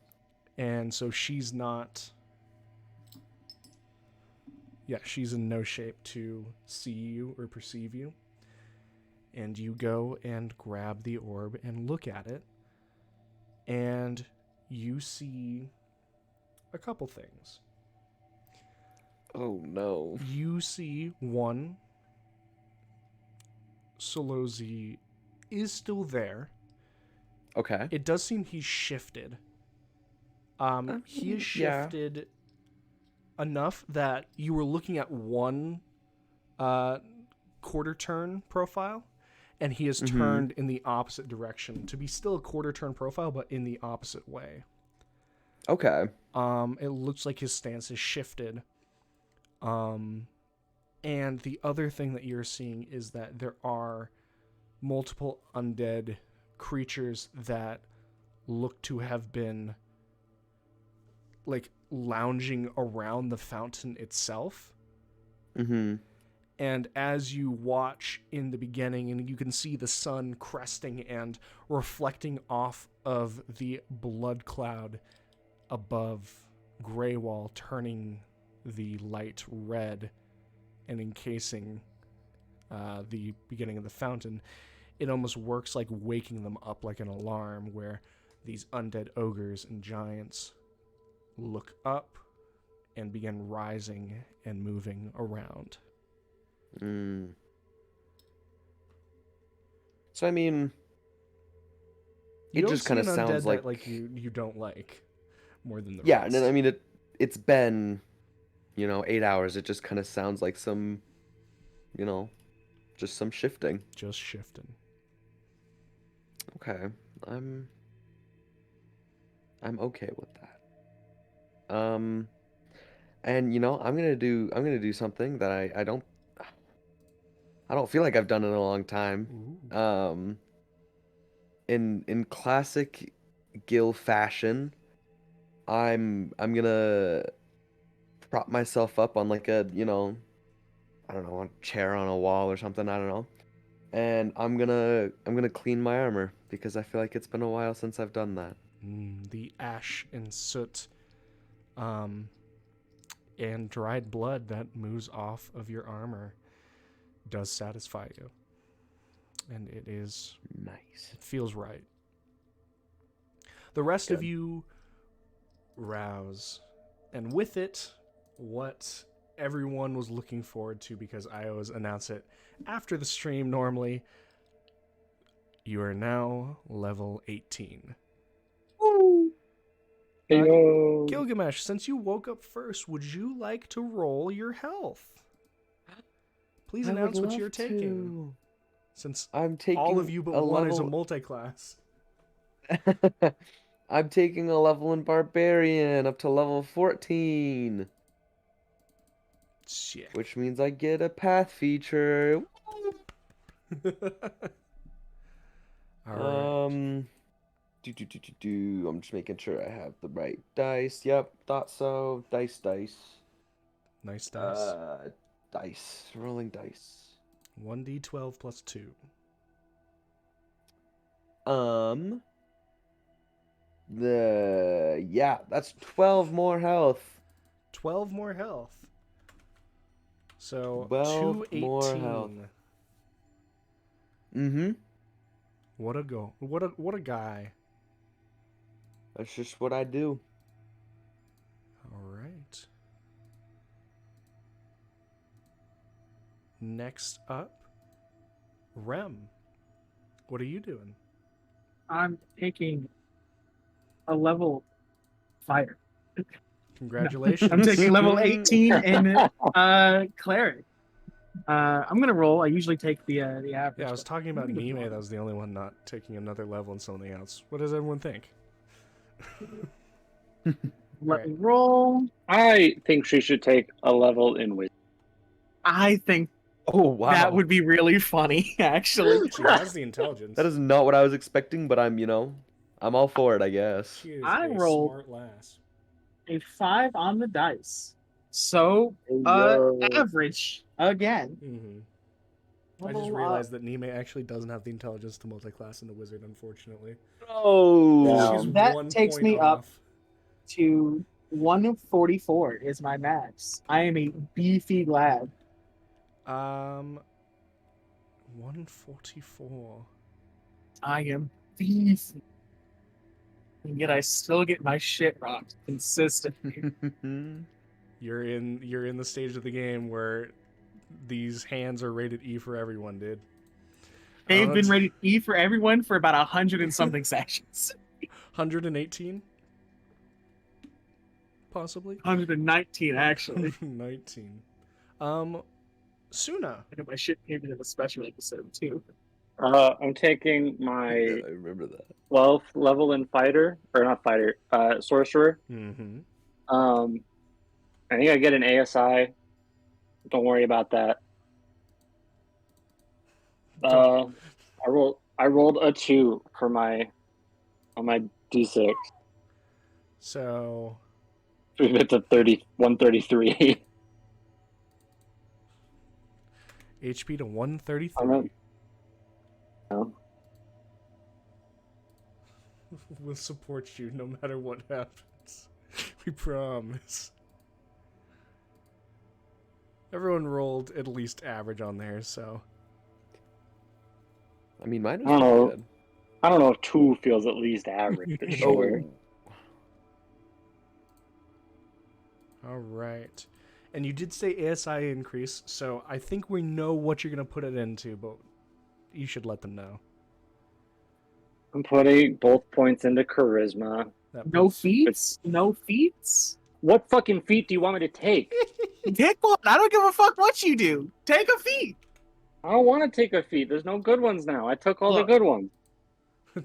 [SPEAKER 2] so she's not... Yeah, she's in no shape to see you or perceive you. And you go and grab the orb and look at it. And you see a couple things.
[SPEAKER 4] Oh no.
[SPEAKER 2] You see, one, Solozzi is still there.
[SPEAKER 4] Okay.
[SPEAKER 2] It does seem he's shifted. He is shifted enough that you were looking at one quarter turn profile, and he has turned in the opposite direction to be still a quarter turn profile, but in the opposite way.
[SPEAKER 4] Okay.
[SPEAKER 2] It looks like his stance is shifted. And the other thing that you're seeing is that there are multiple undead creatures that look to have been like lounging around the fountain itself. And as you watch in the beginning, and you can see the sun cresting and reflecting off of the blood cloud above Greywall, turning the light red and encasing the beginning of the fountain, it almost works like waking them up like an alarm, where these undead ogres and giants look up and begin rising and moving around.
[SPEAKER 4] So I mean,
[SPEAKER 2] You
[SPEAKER 4] it
[SPEAKER 2] don't
[SPEAKER 4] just
[SPEAKER 2] see
[SPEAKER 4] kind of
[SPEAKER 2] an
[SPEAKER 4] sounds
[SPEAKER 2] undead
[SPEAKER 4] like
[SPEAKER 2] that you don't like more than the
[SPEAKER 4] yeah.
[SPEAKER 2] rest.
[SPEAKER 4] And I mean, it's been 8 hours. It just kind of sounds like some just some shifting.
[SPEAKER 2] Just shifting.
[SPEAKER 4] Okay, I'm okay with that. And I'm gonna do something that I don't feel like I've done in a long time.
[SPEAKER 2] Ooh.
[SPEAKER 4] In classic Gil fashion, I'm gonna prop myself up on like a I don't know, a chair on a wall or something. I don't know. And I'm gonna clean my armor because I feel like it's been a while since I've done that.
[SPEAKER 2] The ash and soot and dried blood that moves off of your armor does satisfy you. And it
[SPEAKER 4] Nice.
[SPEAKER 2] feels right. The rest of
[SPEAKER 4] Good.
[SPEAKER 2] you rouse, and with it, what everyone was looking forward to, because I always announce it after the stream normally, you are now level 18.
[SPEAKER 3] Yo.
[SPEAKER 2] Gilgamesh, since you woke up first, would you like to roll your health? Please
[SPEAKER 4] I would
[SPEAKER 2] announce what
[SPEAKER 4] love
[SPEAKER 2] you're taking.
[SPEAKER 4] to.
[SPEAKER 2] Since
[SPEAKER 4] I'm taking
[SPEAKER 2] all of you but one is a
[SPEAKER 4] level.
[SPEAKER 2] multi-class.
[SPEAKER 4] I'm taking a level in Barbarian up to level 14,
[SPEAKER 2] Shit.
[SPEAKER 4] which means I get a path feature.
[SPEAKER 2] All right.
[SPEAKER 4] I'm just making sure I have the right dice. Yep, thought so. Dice.
[SPEAKER 2] Nice dice.
[SPEAKER 4] Dice. Rolling dice.
[SPEAKER 2] 1d12 plus 2.
[SPEAKER 4] That's 12 more health.
[SPEAKER 2] 12 more health. So
[SPEAKER 4] 12
[SPEAKER 2] 218.
[SPEAKER 4] more health. Mm-hmm.
[SPEAKER 2] What a guy.
[SPEAKER 4] That's just what I do.
[SPEAKER 2] All right. Next up, Rem. What are you doing?
[SPEAKER 1] I'm taking a level fire.
[SPEAKER 2] Congratulations.
[SPEAKER 1] I'm taking level 18 in cleric. I'm gonna roll. I usually take the average.
[SPEAKER 2] Yeah, I was talking about Nime. That was the only one not taking another level in something else. What does everyone think?
[SPEAKER 1] Let me roll.
[SPEAKER 3] I think she should take a level in wisdom.
[SPEAKER 1] I think
[SPEAKER 4] Oh, wow.
[SPEAKER 1] that would be really funny, actually.
[SPEAKER 2] She has the intelligence.
[SPEAKER 4] That is not what I was expecting, but I'm all for it, I guess.
[SPEAKER 2] She is
[SPEAKER 1] I
[SPEAKER 2] a
[SPEAKER 1] rolled-
[SPEAKER 2] smart lass.
[SPEAKER 1] A 5 on the dice. So
[SPEAKER 3] Yo.
[SPEAKER 1] average again.
[SPEAKER 2] Mm-hmm. I just realized that Nime actually doesn't have the intelligence to multi-class into wizard, unfortunately.
[SPEAKER 4] Oh.
[SPEAKER 2] She's
[SPEAKER 1] That
[SPEAKER 2] 1
[SPEAKER 1] takes
[SPEAKER 2] point
[SPEAKER 1] me up.
[SPEAKER 2] off.
[SPEAKER 1] To 144 is my max. I am a beefy lad.
[SPEAKER 2] 144.
[SPEAKER 1] I am beefy. And yet I still get my shit rocked consistently.
[SPEAKER 2] You're in the stage of the game where these hands are rated E for everyone, dude.
[SPEAKER 1] They've been rated E for everyone for about 100 and something sessions.
[SPEAKER 2] 118? Possibly?
[SPEAKER 1] 119, actually.
[SPEAKER 2] 19. Suna.
[SPEAKER 1] I know my shit came in a special episode, too.
[SPEAKER 3] I'm taking my
[SPEAKER 4] Yeah, I remember that.
[SPEAKER 3] 12th level in sorcerer.
[SPEAKER 2] Mm-hmm.
[SPEAKER 3] I think I get an ASI. Don't worry about that. I rolled a 2 on my D6.
[SPEAKER 2] So
[SPEAKER 3] We get to 133.
[SPEAKER 2] HP to 133. We'll support you no matter what happens. We promise. Everyone rolled at least average on there, so.
[SPEAKER 4] I mean, mine was
[SPEAKER 3] I don't
[SPEAKER 4] pretty
[SPEAKER 3] know.
[SPEAKER 4] good.
[SPEAKER 3] I don't know if 2 feels at least average, but sure.
[SPEAKER 2] All right. And you did say ASI increase, so I think we know what you're going to put it into, but you should let them know.
[SPEAKER 3] I'm putting both points into charisma.
[SPEAKER 1] No feats? No feats?
[SPEAKER 3] What fucking feat do you want me to take?
[SPEAKER 1] Take one. I don't give a fuck what you do. Take a feat.
[SPEAKER 3] I don't want to take a feat. There's no good ones now. I took all
[SPEAKER 1] Look.
[SPEAKER 3] the good ones.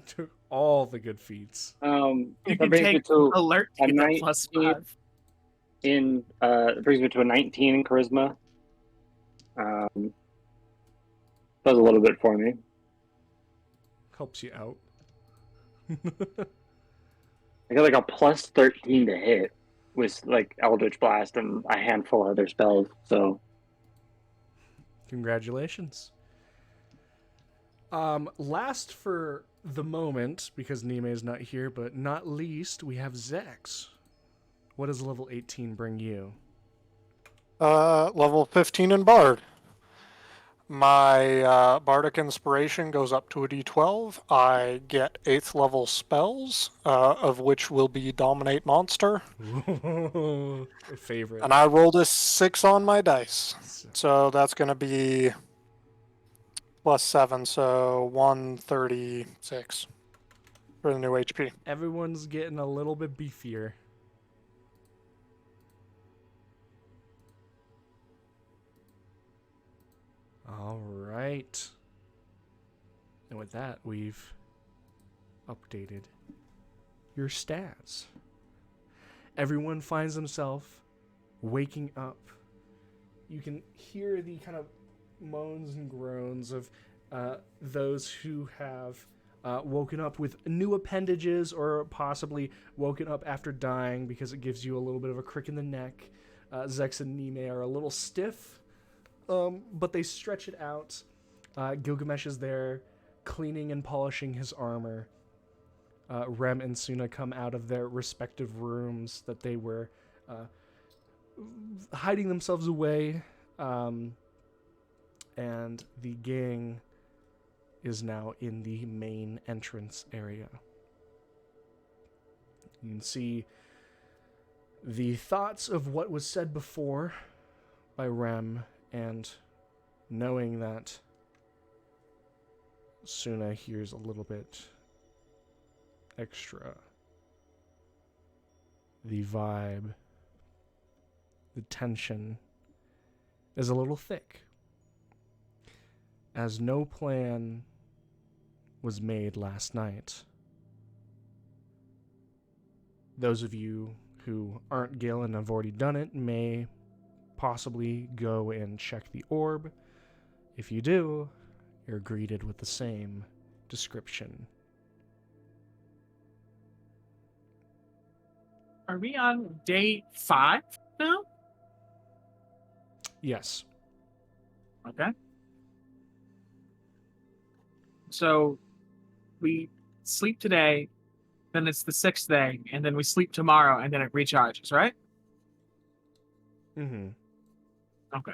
[SPEAKER 2] Took all the good feats.
[SPEAKER 1] You
[SPEAKER 3] That
[SPEAKER 1] can
[SPEAKER 3] brings me
[SPEAKER 1] take
[SPEAKER 3] to
[SPEAKER 1] alert to
[SPEAKER 3] a
[SPEAKER 1] get that
[SPEAKER 3] 19
[SPEAKER 1] +5.
[SPEAKER 3] it brings me to a 19 in charisma. Does a little bit for me.
[SPEAKER 2] Helps you out.
[SPEAKER 3] I got like a +13 to hit with like Eldritch Blast and a handful of other spells. So
[SPEAKER 2] Congratulations. Last for the moment, because Nime is not here, but not least, we have Zex. What does level 18 bring you?
[SPEAKER 5] Level 15 in Bard. My Bardic Inspiration goes up to a D12. I get 8th level spells, of which will be Dominate Monster.
[SPEAKER 2] A favorite.
[SPEAKER 5] And I rolled a 6 on my dice. So that's going to be +7, so 136. for the new HP.
[SPEAKER 2] Everyone's getting a little bit beefier. All right. And with that, we've updated your stats. Everyone finds themselves waking up. You can hear the kind of moans and groans of those who have woken up with new appendages or possibly woken up after dying because it gives you a little bit of a crick in the neck. Zex and Nime are a little stiff, but they stretch it out. Gilgamesh is there cleaning and polishing his armor. Rem and Suna come out of their respective rooms that they were hiding themselves away, and the gang is now in the main entrance area. You can see the thoughts of what was said before by Rem, and knowing that Suna hears a little bit extra. The vibe, the tension is a little thick, as no plan was made last night. Those of you who aren't Gil and have already done it may possibly go and check the orb. If you do, you're greeted with the same description.
[SPEAKER 1] Are we on day 5 now?
[SPEAKER 2] Yes.
[SPEAKER 1] Okay. So we sleep today, then it's the 6th day, and then we sleep tomorrow, and then it recharges, right?
[SPEAKER 2] Mm-hmm.
[SPEAKER 1] Okay.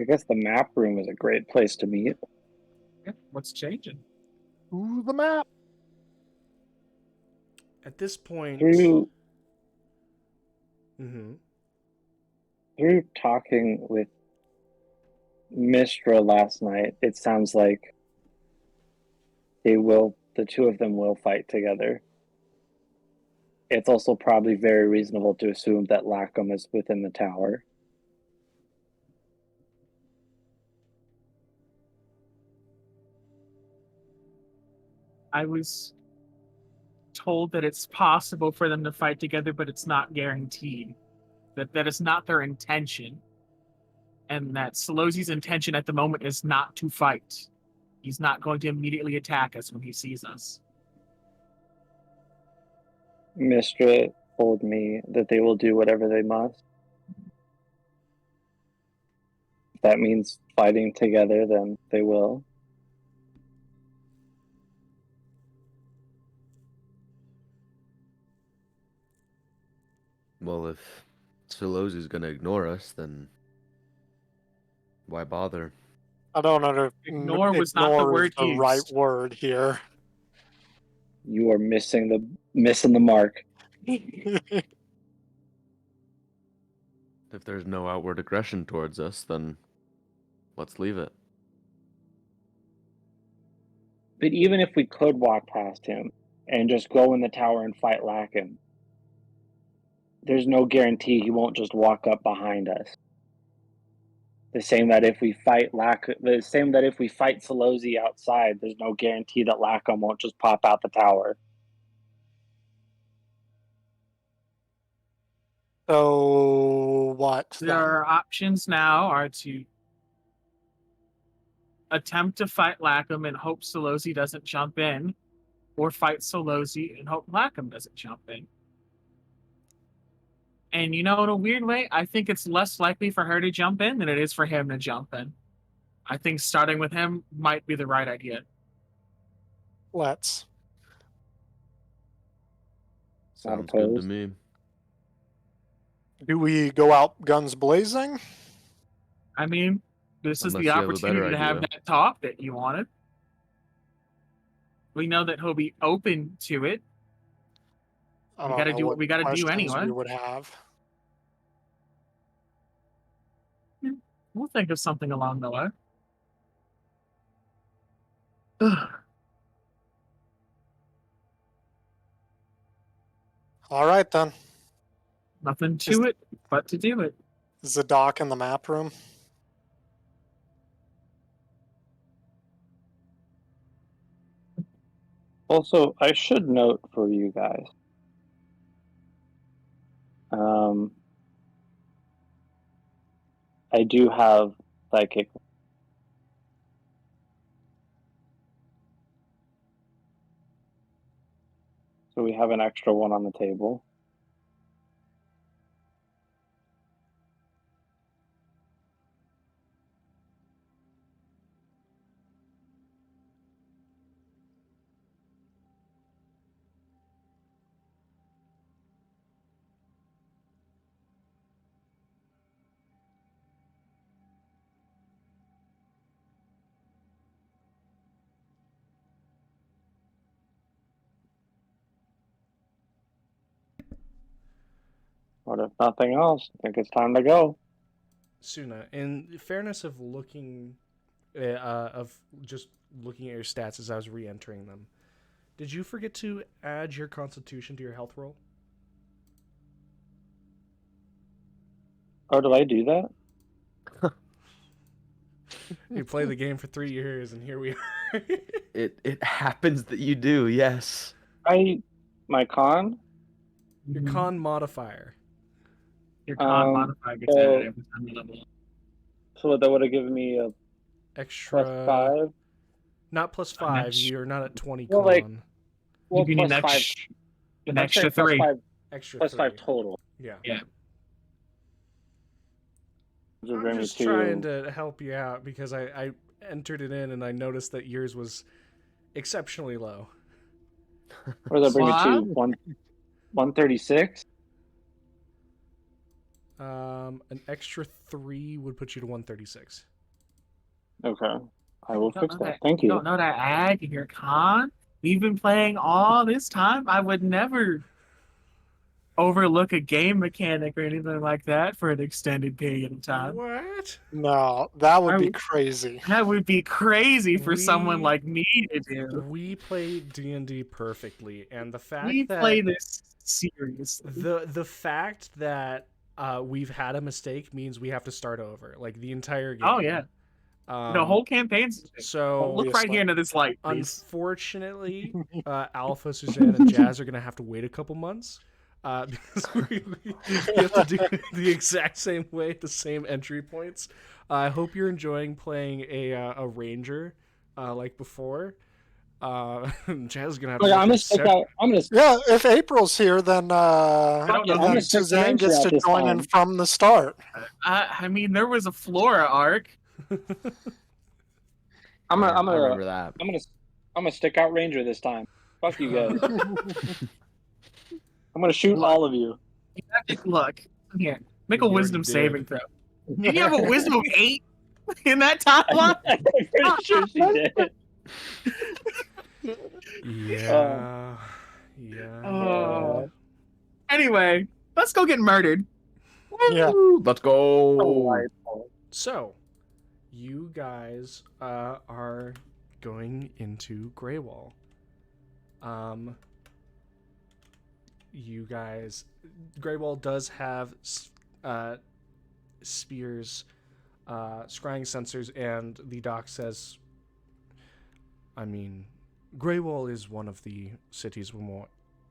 [SPEAKER 3] I guess the map room is a great place to meet.
[SPEAKER 1] Yeah, what's changing?
[SPEAKER 5] Ooh, the map.
[SPEAKER 2] At this point...
[SPEAKER 3] Through
[SPEAKER 2] Mm-hmm.
[SPEAKER 3] through talking with Mistra last night, it sounds like the two of them will fight together. It's also probably very reasonable to assume that Lackham is within the tower.
[SPEAKER 1] I was told that it's possible for them to fight together, but it's not guaranteed. That is not their intention. And that Solosi's intention at the moment is not to fight. He's not going to immediately attack us when he sees us.
[SPEAKER 3] Mistra told me that they will do whatever they must. If that means fighting together, then they will.
[SPEAKER 4] Well, if Solosi's gonna ignore us, then why bother?
[SPEAKER 5] I don't know.
[SPEAKER 1] Ignore was not the word
[SPEAKER 5] the
[SPEAKER 1] used.
[SPEAKER 5] right word here.
[SPEAKER 3] You are missing the mark.
[SPEAKER 4] If there's no outward aggression towards us, then let's leave it.
[SPEAKER 3] But even if we could walk past him and just go in the tower and fight Lackham, there's no guarantee he won't just walk up behind us. The same that if we fight Solosi outside, there's no guarantee that Lackham won't just pop out the tower.
[SPEAKER 5] So what?
[SPEAKER 1] Their options now are to attempt to fight Lackham and hope Solosi doesn't jump in, or fight Solosi and hope Lackham doesn't jump in. And in a weird way, I think it's less likely for her to jump in than it is for him to jump in. I think starting with him might be the right idea.
[SPEAKER 5] Let's.
[SPEAKER 4] Sounds good to me.
[SPEAKER 5] Do we go out guns blazing?
[SPEAKER 1] I mean, this is
[SPEAKER 4] Unless
[SPEAKER 1] the
[SPEAKER 4] you have a better
[SPEAKER 1] opportunity to have
[SPEAKER 4] idea.
[SPEAKER 1] that talk that you wanted. We know that he'll be open to it.
[SPEAKER 5] I
[SPEAKER 1] We
[SPEAKER 5] don't
[SPEAKER 1] gotta
[SPEAKER 5] know
[SPEAKER 1] do what
[SPEAKER 5] what
[SPEAKER 1] we gotta do
[SPEAKER 5] questions
[SPEAKER 1] anyway.
[SPEAKER 5] we would have.
[SPEAKER 1] We'll think of something along the way.
[SPEAKER 5] All right then.
[SPEAKER 1] Nothing to it but to do it.
[SPEAKER 5] Is the dock in the map room?
[SPEAKER 3] Also, I should note for you guys. I do have psychic. So we have an extra one on the table. But if nothing else, I think it's time to go.
[SPEAKER 2] Suna, in fairness of looking, of just looking at your stats as I was re-entering them, did you forget to add your Constitution to your health roll?
[SPEAKER 3] Oh, did I do that?
[SPEAKER 2] You play the game for 3 years, and here we are.
[SPEAKER 4] It happens that you do, yes.
[SPEAKER 3] My con?
[SPEAKER 2] Your con modifier.
[SPEAKER 1] Your con modifier gets
[SPEAKER 3] so-
[SPEAKER 1] added every time you level up.
[SPEAKER 3] So that would have given me a
[SPEAKER 2] Extra.
[SPEAKER 3] +5.
[SPEAKER 2] Not +5. You're not at 20
[SPEAKER 3] Well,
[SPEAKER 2] con.
[SPEAKER 3] like- Well,
[SPEAKER 1] You need
[SPEAKER 3] +5.
[SPEAKER 1] an
[SPEAKER 3] I'm
[SPEAKER 1] extra
[SPEAKER 3] saying
[SPEAKER 1] 3.
[SPEAKER 3] +5,
[SPEAKER 2] Extra
[SPEAKER 3] +5
[SPEAKER 2] 3.
[SPEAKER 3] total.
[SPEAKER 2] Yeah.
[SPEAKER 1] Yeah.
[SPEAKER 3] Which would
[SPEAKER 2] I'm
[SPEAKER 3] bring me
[SPEAKER 2] just
[SPEAKER 3] to-
[SPEAKER 2] trying to help you out because I entered it in and I noticed that yours was exceptionally low.
[SPEAKER 3] What does that bring
[SPEAKER 1] Wow.
[SPEAKER 3] me to? 136?
[SPEAKER 2] An extra 3 would put you to 136.
[SPEAKER 3] Okay. I will
[SPEAKER 1] Don't
[SPEAKER 3] fix
[SPEAKER 1] know
[SPEAKER 3] that. Thank
[SPEAKER 1] You
[SPEAKER 3] you.
[SPEAKER 1] don't know that ag in your con? We've been playing all this time. I would never overlook a game mechanic or anything like that for an extended period of time.
[SPEAKER 2] What?
[SPEAKER 5] No, that would
[SPEAKER 1] I
[SPEAKER 5] be
[SPEAKER 1] would-
[SPEAKER 5] crazy.
[SPEAKER 1] That would be crazy for someone
[SPEAKER 2] We-
[SPEAKER 1] like me to do.
[SPEAKER 2] We play D&D perfectly, and the fact
[SPEAKER 1] We
[SPEAKER 2] that
[SPEAKER 1] play this seriously.
[SPEAKER 2] the fact that we've had a mistake means we have to start over, like the entire game.
[SPEAKER 1] Oh yeah, the whole campaign's.
[SPEAKER 2] So
[SPEAKER 1] Look right here into this light, please.
[SPEAKER 2] unfortunately, Alpha, Suzanne, and Jazz are gonna have to wait a couple months because we have to do it the exact same way, the same entry points. I hope you're enjoying playing a ranger like before. Jazz is gonna have to.
[SPEAKER 3] Look,
[SPEAKER 2] work
[SPEAKER 3] I'm gonna
[SPEAKER 2] her
[SPEAKER 3] stick
[SPEAKER 2] sep-
[SPEAKER 3] out. I'm gonna.
[SPEAKER 5] Yeah, if April's here, then
[SPEAKER 1] don't know
[SPEAKER 3] I'm gonna stick
[SPEAKER 5] Suzanne
[SPEAKER 3] Ranger
[SPEAKER 5] gets
[SPEAKER 3] out
[SPEAKER 5] to
[SPEAKER 3] this
[SPEAKER 5] join in
[SPEAKER 3] time.
[SPEAKER 5] from the start.
[SPEAKER 1] I mean, there was a Flora arc.
[SPEAKER 3] I'm
[SPEAKER 4] I remember
[SPEAKER 3] gonna.
[SPEAKER 4] that.
[SPEAKER 3] I'm gonna stick out Ranger this time. Fuck you guys. I'm gonna shoot all of you.
[SPEAKER 1] You have to look here. Make a
[SPEAKER 2] You
[SPEAKER 1] wisdom
[SPEAKER 2] already did.
[SPEAKER 1] saving throw. Did you have a wisdom of 8 in that timeline?
[SPEAKER 3] I'm pretty sure she did.
[SPEAKER 2] Yeah.
[SPEAKER 1] Oh. Anyway, let's go get murdered.
[SPEAKER 5] Yeah.
[SPEAKER 4] Woo, let's go.
[SPEAKER 2] So, you guys are going into Greywall. You guys, Greywall does have spears, scrying sensors, and the doc says, I mean, Greywall is one of the cities we're more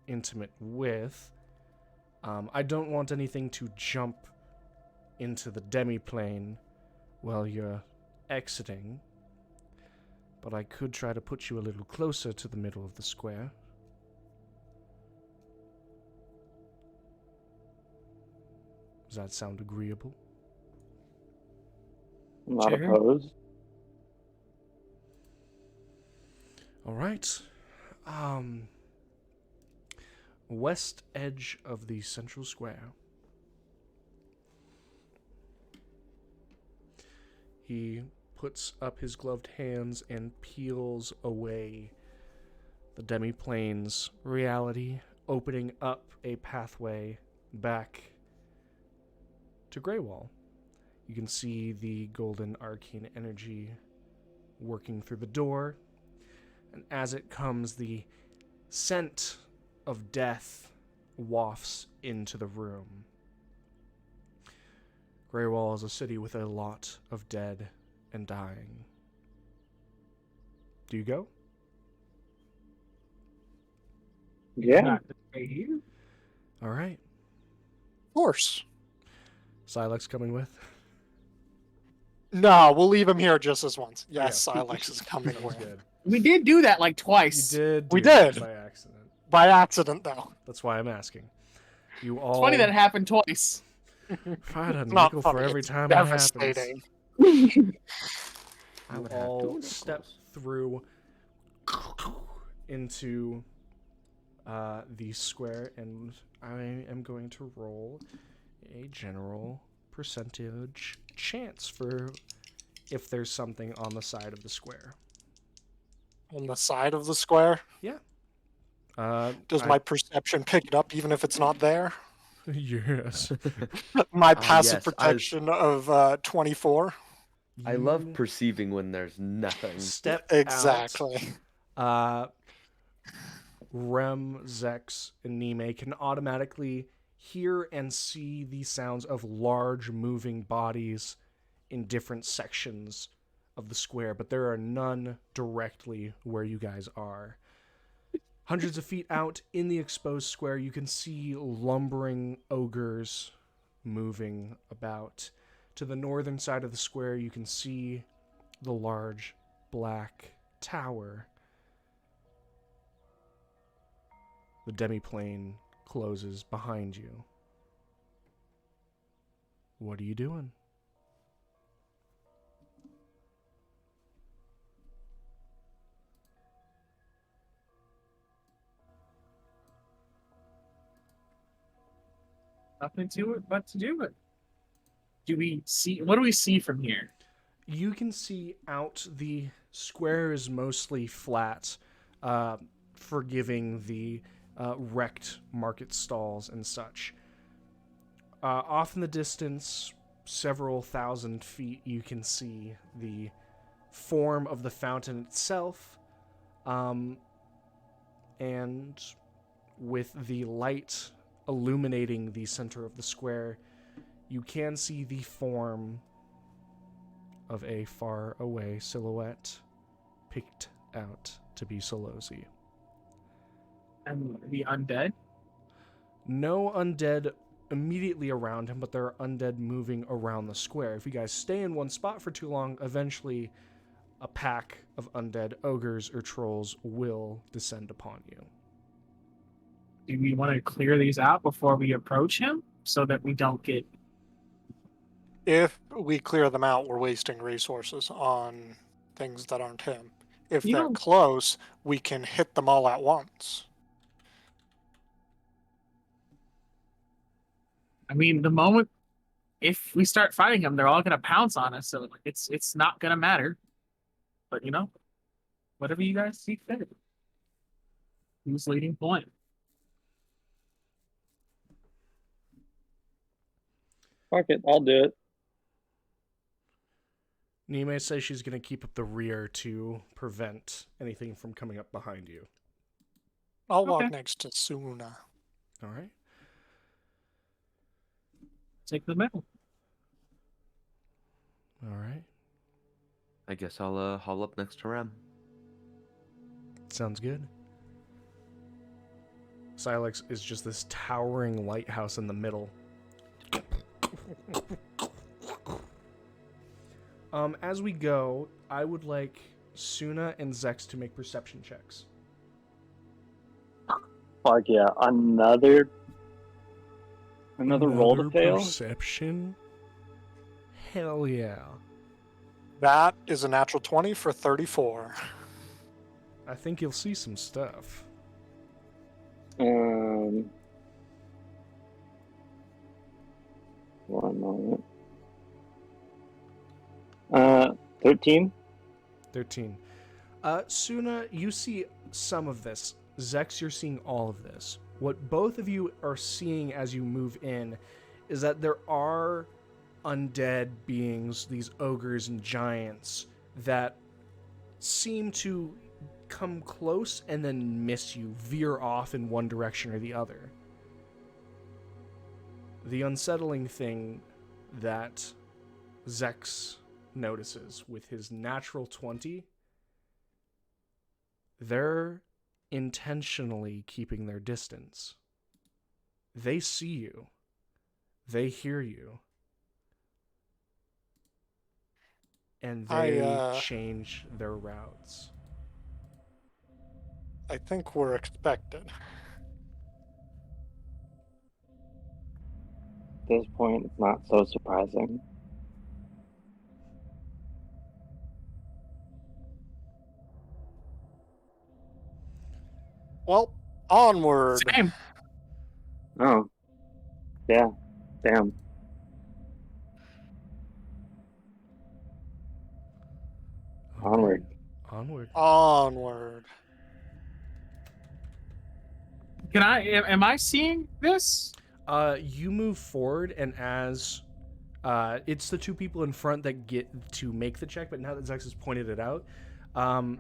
[SPEAKER 2] intimate with. I don't want anything to jump into the demiplane while you're exiting, but I could try to put you a little closer to the middle of the square. Does that sound agreeable?
[SPEAKER 3] I'm not
[SPEAKER 1] Sure.
[SPEAKER 3] opposed.
[SPEAKER 2] All right. West edge of the central square. He puts up his gloved hands and peels away the demiplane's reality opening up a pathway back to Greywall. You can see the golden arcane energy working through the door, and as it comes, the scent of death wafts into the room. Greywall is a city with a lot of dead and dying. Do you go?
[SPEAKER 3] Yeah.
[SPEAKER 1] Not to stay here.
[SPEAKER 2] All right.
[SPEAKER 5] Of course.
[SPEAKER 2] Silex coming with?
[SPEAKER 5] No, we'll leave him here just this once.
[SPEAKER 2] Yeah.
[SPEAKER 5] Yes, Silex is coming
[SPEAKER 2] That was
[SPEAKER 5] with.
[SPEAKER 2] good.
[SPEAKER 1] We did do that like
[SPEAKER 2] You
[SPEAKER 1] twice.
[SPEAKER 2] did.
[SPEAKER 5] We
[SPEAKER 2] do that
[SPEAKER 5] did.
[SPEAKER 2] by accident.
[SPEAKER 5] By accident, though.
[SPEAKER 2] That's why I'm asking. You all.
[SPEAKER 1] It's funny that it happened twice.
[SPEAKER 2] If I had a
[SPEAKER 5] It's not
[SPEAKER 2] nickel for
[SPEAKER 5] funny,
[SPEAKER 2] every
[SPEAKER 5] it's
[SPEAKER 2] time it happens.
[SPEAKER 5] devastating.
[SPEAKER 2] You
[SPEAKER 4] I would have
[SPEAKER 2] all
[SPEAKER 4] to.
[SPEAKER 2] step through into the square, and I am going to roll a general percentage chance for if there's something on the side of the square.
[SPEAKER 5] On the side of the square? Does
[SPEAKER 2] I-
[SPEAKER 5] my perception pick it up even if it's not there?
[SPEAKER 2] Yes.
[SPEAKER 5] My passive
[SPEAKER 4] yes,
[SPEAKER 5] protection of 24?
[SPEAKER 4] I love
[SPEAKER 2] You
[SPEAKER 4] perceiving when there's nothing.
[SPEAKER 2] step
[SPEAKER 5] Exactly.
[SPEAKER 2] out. Rem, Zex, and Nime can automatically hear and see the sounds of large moving bodies in different sections of the square, but there are none directly where you guys are. Hundreds of feet out in the exposed square, you can see lumbering ogres moving about. To the northern side of the square, you can see the large black tower. The demiplane closes behind you. What are you doing?
[SPEAKER 1] Nothing to it but to do it. Do we see? What do we see from here?
[SPEAKER 2] You can see out the square is mostly flat, forgiving the wrecked market stalls and such. Off in the distance, several thousand feet, you can see the form of the fountain itself, and with the light illuminating the center of the square, you can see the form of a far away silhouette picked out to be Solosi.
[SPEAKER 1] And the undead?
[SPEAKER 2] No undead immediately around him, but there are undead moving around the square. If you guys stay in one spot for too long, eventually a pack of undead ogres or trolls will descend upon you.
[SPEAKER 1] Do we want to clear these out before we approach him so that we don't get...
[SPEAKER 5] If we clear them out, we're wasting resources on things that aren't him. If
[SPEAKER 1] You
[SPEAKER 5] they're
[SPEAKER 1] don't-
[SPEAKER 5] close, we can hit them all at once.
[SPEAKER 1] I mean, the moment if we start fighting him, they're all gonna pounce on us. So like, it's not gonna matter. But you know, whatever you guys see fit. Who's leading point?
[SPEAKER 3] Fuck it, I'll do it.
[SPEAKER 2] Nime says she's going to keep up the rear to prevent anything from coming up behind you.
[SPEAKER 5] I'll walk
[SPEAKER 1] Okay.
[SPEAKER 5] next to Suna.
[SPEAKER 2] All right.
[SPEAKER 1] Take the middle.
[SPEAKER 2] All right.
[SPEAKER 4] I guess I'll haul up next to Rem.
[SPEAKER 2] Sounds good. Silex is just this towering lighthouse in the middle. As we go, I would like Suna and Zex to make perception checks.
[SPEAKER 3] Fuck yeah, another roll to fail.
[SPEAKER 2] Perception? Hell yeah.
[SPEAKER 5] That is a natural 20 for 34.
[SPEAKER 2] I think you'll see some stuff.
[SPEAKER 3] 1 moment. 13.
[SPEAKER 2] 13. Suna, you see some of this. Zex, you're seeing all of this. what both of you are seeing as you move in is that there are undead beings, these ogres and giants, that seem to come close and then miss you, veer off in one direction or the other. The unsettling thing that Zex notices with his natural 20, they're intentionally keeping their distance. They see you. They hear you. And they change their routes.
[SPEAKER 5] I think we're expected.
[SPEAKER 3] At this point, it's not so surprising.
[SPEAKER 5] Well, onward.
[SPEAKER 1] Same.
[SPEAKER 3] Oh, yeah, damn. Onward.
[SPEAKER 2] Onward.
[SPEAKER 5] Onward.
[SPEAKER 1] Am I seeing this?
[SPEAKER 2] You move forward, and as it's the two people in front that get to make the check, but now that Zex has pointed it out, you're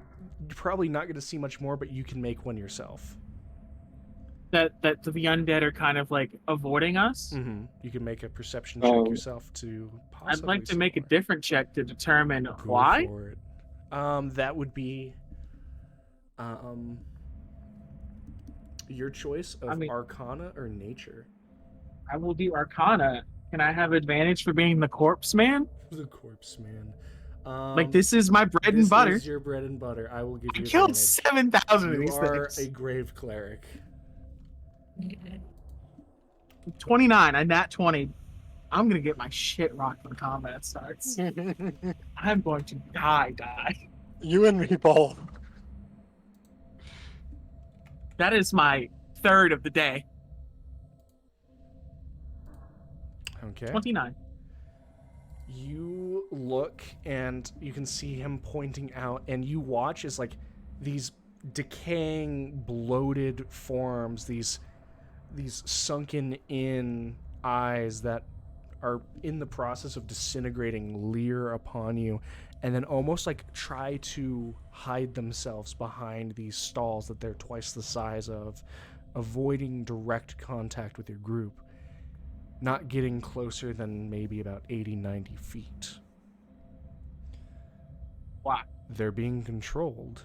[SPEAKER 2] probably not going to see much more, but you can make one yourself.
[SPEAKER 1] That the undead are kind of like avoiding us?
[SPEAKER 2] Mm-hmm. You can make a perception check yourself to possibly
[SPEAKER 1] I'd like to
[SPEAKER 2] see
[SPEAKER 1] make a
[SPEAKER 2] more.
[SPEAKER 1] different check to determine
[SPEAKER 2] Go
[SPEAKER 1] why.
[SPEAKER 2] for it. That would be your choice of Arcana or Nature.
[SPEAKER 1] I will do Arcana. Can I have advantage for being the corpse man?
[SPEAKER 2] The corpse man.
[SPEAKER 1] Like, this is my bread and butter.
[SPEAKER 2] This is your bread and butter. I will give you
[SPEAKER 1] I killed
[SPEAKER 2] advantage.
[SPEAKER 1] 7,000 of
[SPEAKER 2] You
[SPEAKER 1] these
[SPEAKER 2] are
[SPEAKER 1] things.
[SPEAKER 2] a grave cleric.
[SPEAKER 1] 29. I nat 20. I'm going to get my shit rocked when combat starts. I'm going to die.
[SPEAKER 5] You and me both.
[SPEAKER 1] That is my third of the day.
[SPEAKER 2] Okay.
[SPEAKER 1] 29.
[SPEAKER 2] You look and you can see him pointing out, and you watch as like these decaying, bloated forms, these sunken in eyes that are in the process of disintegrating leer upon you, and then almost like try to hide themselves behind these stalls that they're twice the size of, avoiding direct contact with your group, not getting closer than maybe about 80-90 feet.
[SPEAKER 1] Wow.
[SPEAKER 2] They're being controlled.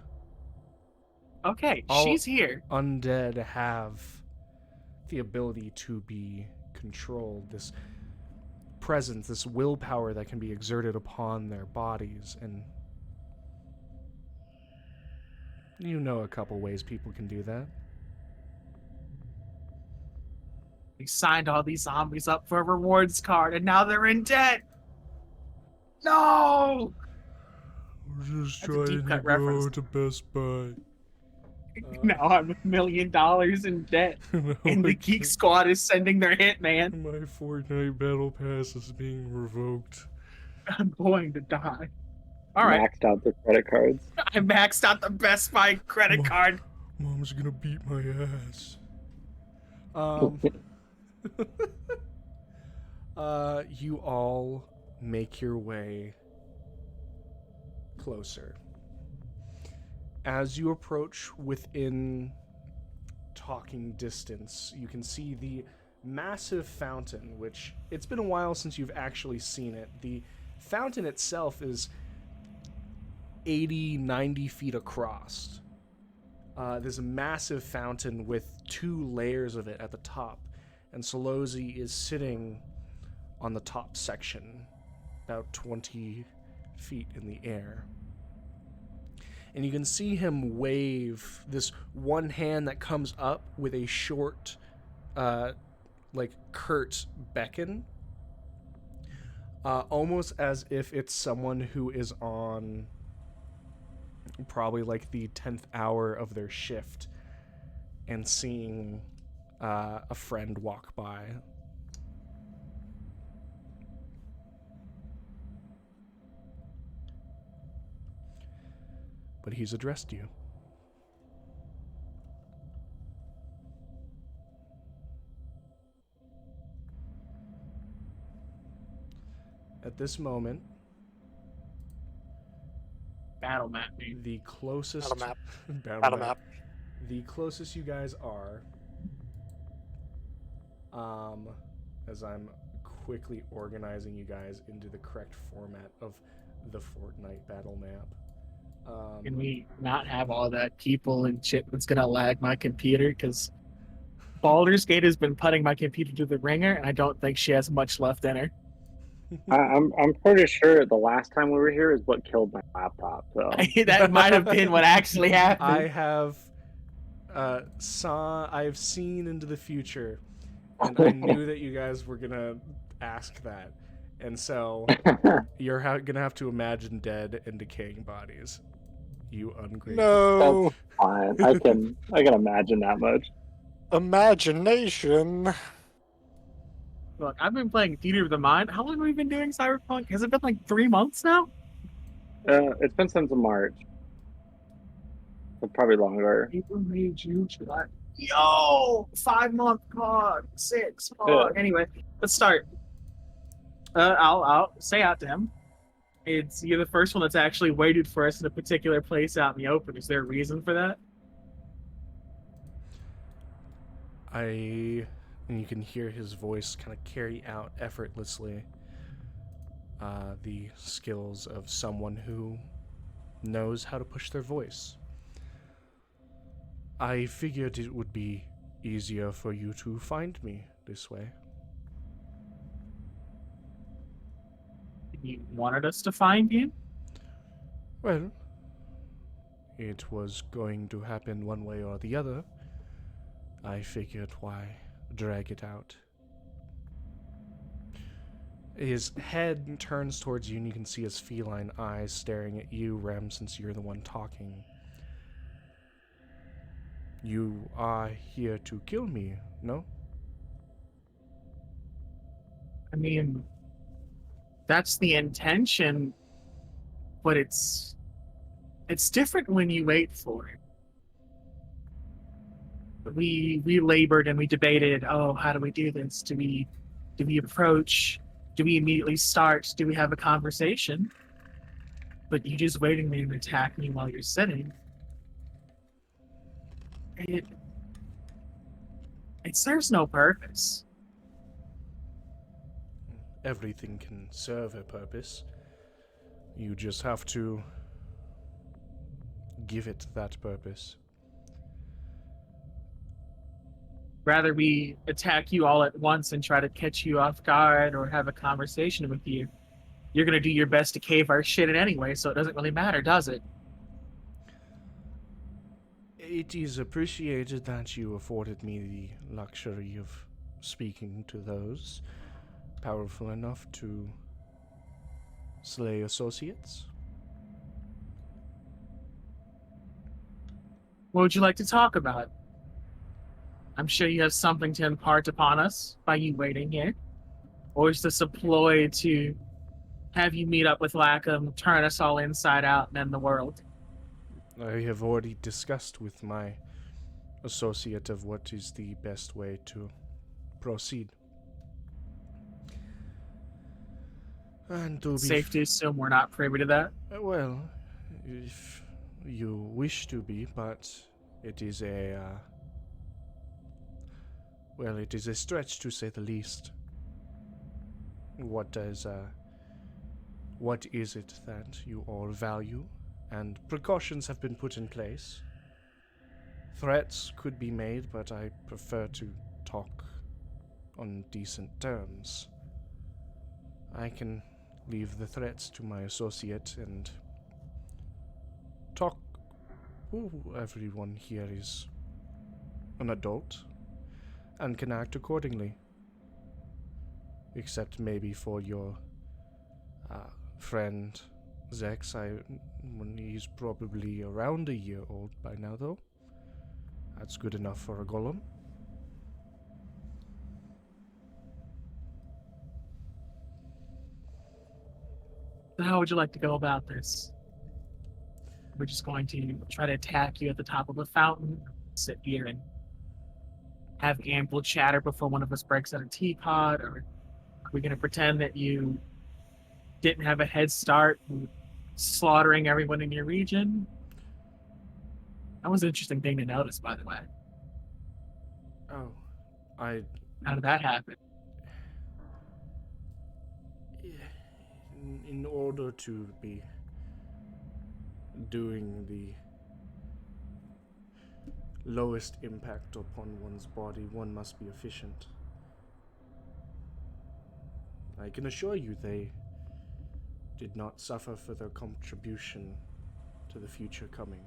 [SPEAKER 1] Okay,
[SPEAKER 2] All
[SPEAKER 1] she's here.
[SPEAKER 2] Undead have the ability to be controlled, this presence, this willpower that can be exerted upon their bodies, and you know a couple ways people can do that.
[SPEAKER 1] We signed all these zombies up for a rewards card, and now they're in debt. No!
[SPEAKER 2] We're just
[SPEAKER 1] That's a
[SPEAKER 2] trying
[SPEAKER 1] deep
[SPEAKER 2] to
[SPEAKER 1] cut
[SPEAKER 2] go
[SPEAKER 1] reference.
[SPEAKER 2] to Best Buy.
[SPEAKER 1] Now I'm $1 million in debt, and the Geek Squad is sending their hitman.
[SPEAKER 2] My Fortnite Battle Pass is being revoked.
[SPEAKER 1] I'm going to die. All right.
[SPEAKER 3] Maxed out the credit cards.
[SPEAKER 1] I maxed out the Best Buy credit card.
[SPEAKER 2] Mom's gonna beat my ass. You all make your way closer. As you approach within talking distance, you can see the massive fountain, which it's been a while since you've actually seen it. The fountain itself is 80-90 feet across. There's a massive fountain with 2 layers of it at the top, and Solozi is sitting on the top section, about 20 feet in the air. And you can see him wave this one hand that comes up with a short, curt beckon, almost as if it's someone who is on probably like the 10th hour of their shift and seeing a friend walk by. But he's addressed you. at this moment,
[SPEAKER 1] Battle map, dude.
[SPEAKER 2] the closest
[SPEAKER 5] Battle map.
[SPEAKER 2] battle
[SPEAKER 5] Map.
[SPEAKER 2] the closest you guys are, as I'm quickly organizing you guys into the correct format of the Fortnite battle map.
[SPEAKER 1] Can we not have all that people and shit that's gonna lag my computer? Because Baldur's Gate has been putting my computer to the ringer, and I don't think she has much left in her.
[SPEAKER 3] I'm pretty sure the last time we were here is what killed my laptop. So
[SPEAKER 1] That might have been what actually happened.
[SPEAKER 2] I have I've seen into the future, and I knew that you guys were gonna ask that, and so you're gonna have to imagine dead and decaying bodies. You ungrateful.
[SPEAKER 5] No
[SPEAKER 3] fine. I can imagine that much.
[SPEAKER 5] imagination.
[SPEAKER 1] Look, I've been playing Theater of the Mind. How long have we been doing Cyberpunk? Has it been like 3 months now?
[SPEAKER 3] It's been since March. So probably longer.
[SPEAKER 1] April, May, June, July. Yo, 5-month pod, 6 pod.
[SPEAKER 3] Yeah.
[SPEAKER 1] Anyway, let's start. I'll say out to him. You're the first one that's actually waited for us in a particular place out in the open. Is there a reason for that?
[SPEAKER 2] And you can hear his voice kind of carry out effortlessly the skills of someone who knows how to push their voice. I figured it would be easier for you to find me this way.
[SPEAKER 1] You wanted us to find you?
[SPEAKER 2] Well, it was going to happen one way or the other. I figured why drag it out. His head turns towards you and you can see his feline eyes staring at you, Rem, since you're the one talking. You are here to kill me, no?
[SPEAKER 1] I mean, that's the intention, but it's different when you wait for it. We labored and we debated, oh, how do we do this? Do we approach? Do we immediately start? Do we have a conversation? But you just waiting there to attack me while you're sitting. It serves no purpose.
[SPEAKER 2] Everything can serve a purpose. You just have to give it that purpose.
[SPEAKER 1] Rather we attack you all at once and try to catch you off guard or have a conversation with you. You're gonna do your best to cave our shit in anyway, so it doesn't really matter, does it?
[SPEAKER 2] It is appreciated that you afforded me the luxury of speaking to those powerful enough to slay associates.
[SPEAKER 1] What would you like to talk about? I'm sure you have something to impart upon us by you waiting here. Or is this a ploy to have you meet up with Lackham, turn us all inside out, and end the world?
[SPEAKER 2] I have already discussed with my associate of what is the best way to proceed. And to be
[SPEAKER 1] Safe to assume we're not privy to that?
[SPEAKER 2] well, if you wish to be, but it is it is a stretch to say the least. What is it that you all value? And precautions have been put in place. Threats could be made, but I prefer to talk on decent terms. I can leave the threats to my associate and talk. Everyone here is an adult and can act accordingly. Except maybe for your friend Zex. He's probably around a year old by now, though. That's good enough for a golem.
[SPEAKER 1] So how would you like to go about this? We're just going to try to attack you at the top of the fountain, sit here and have ample chatter before one of us breaks out a teapot, or are we going to pretend that you didn't have a head start in slaughtering everyone in your region? That was an interesting thing to notice, by the way.
[SPEAKER 2] Oh,
[SPEAKER 1] How did that happen?
[SPEAKER 2] in order to be doing the lowest impact upon one's body, one must be efficient. I can assure you they did not suffer for their contribution to the future coming.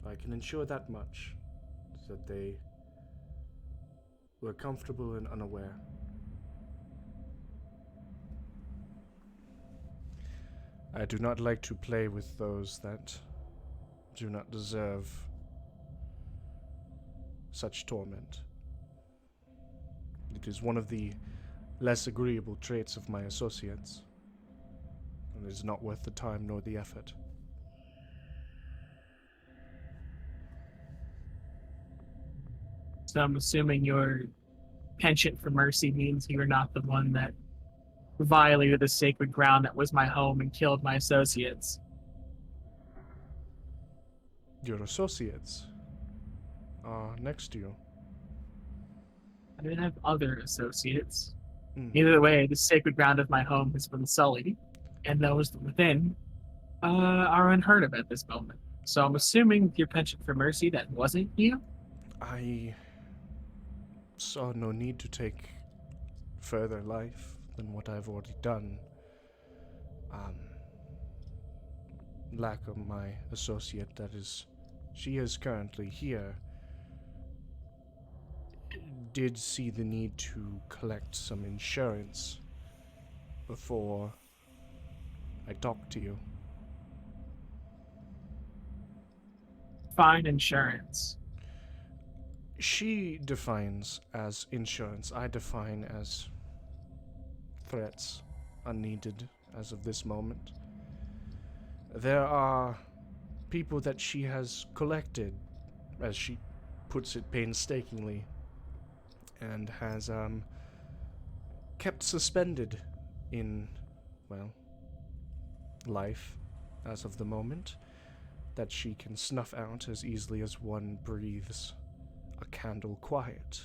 [SPEAKER 2] I can ensure that much, that they were comfortable and unaware. I do not like to play with those that do not deserve such torment. It is one of the less agreeable traits of my associates, and it is not worth the time nor the effort.
[SPEAKER 1] So I'm assuming your penchant for mercy means you're not the one that violated the sacred ground that was my home and killed my associates.
[SPEAKER 2] Your associates are next to you.
[SPEAKER 1] I didn't have other associates.
[SPEAKER 2] Mm.
[SPEAKER 1] Either way, the sacred ground of my home has been sullied, and those within are unheard of at this moment. So I'm assuming with your penchant for mercy, that wasn't you?
[SPEAKER 2] I saw no need to take further life than what I've already done. Lack of my associate, she is currently here, did see the need to collect some insurance before I talked to you.
[SPEAKER 1] Fine insurance.
[SPEAKER 2] She defines as insurance. I define as threats, unneeded as of this moment. There are people that she has collected, as she puts it painstakingly, and has kept suspended in, well, life as of the moment, that she can snuff out as easily as one breathes a candle quiet,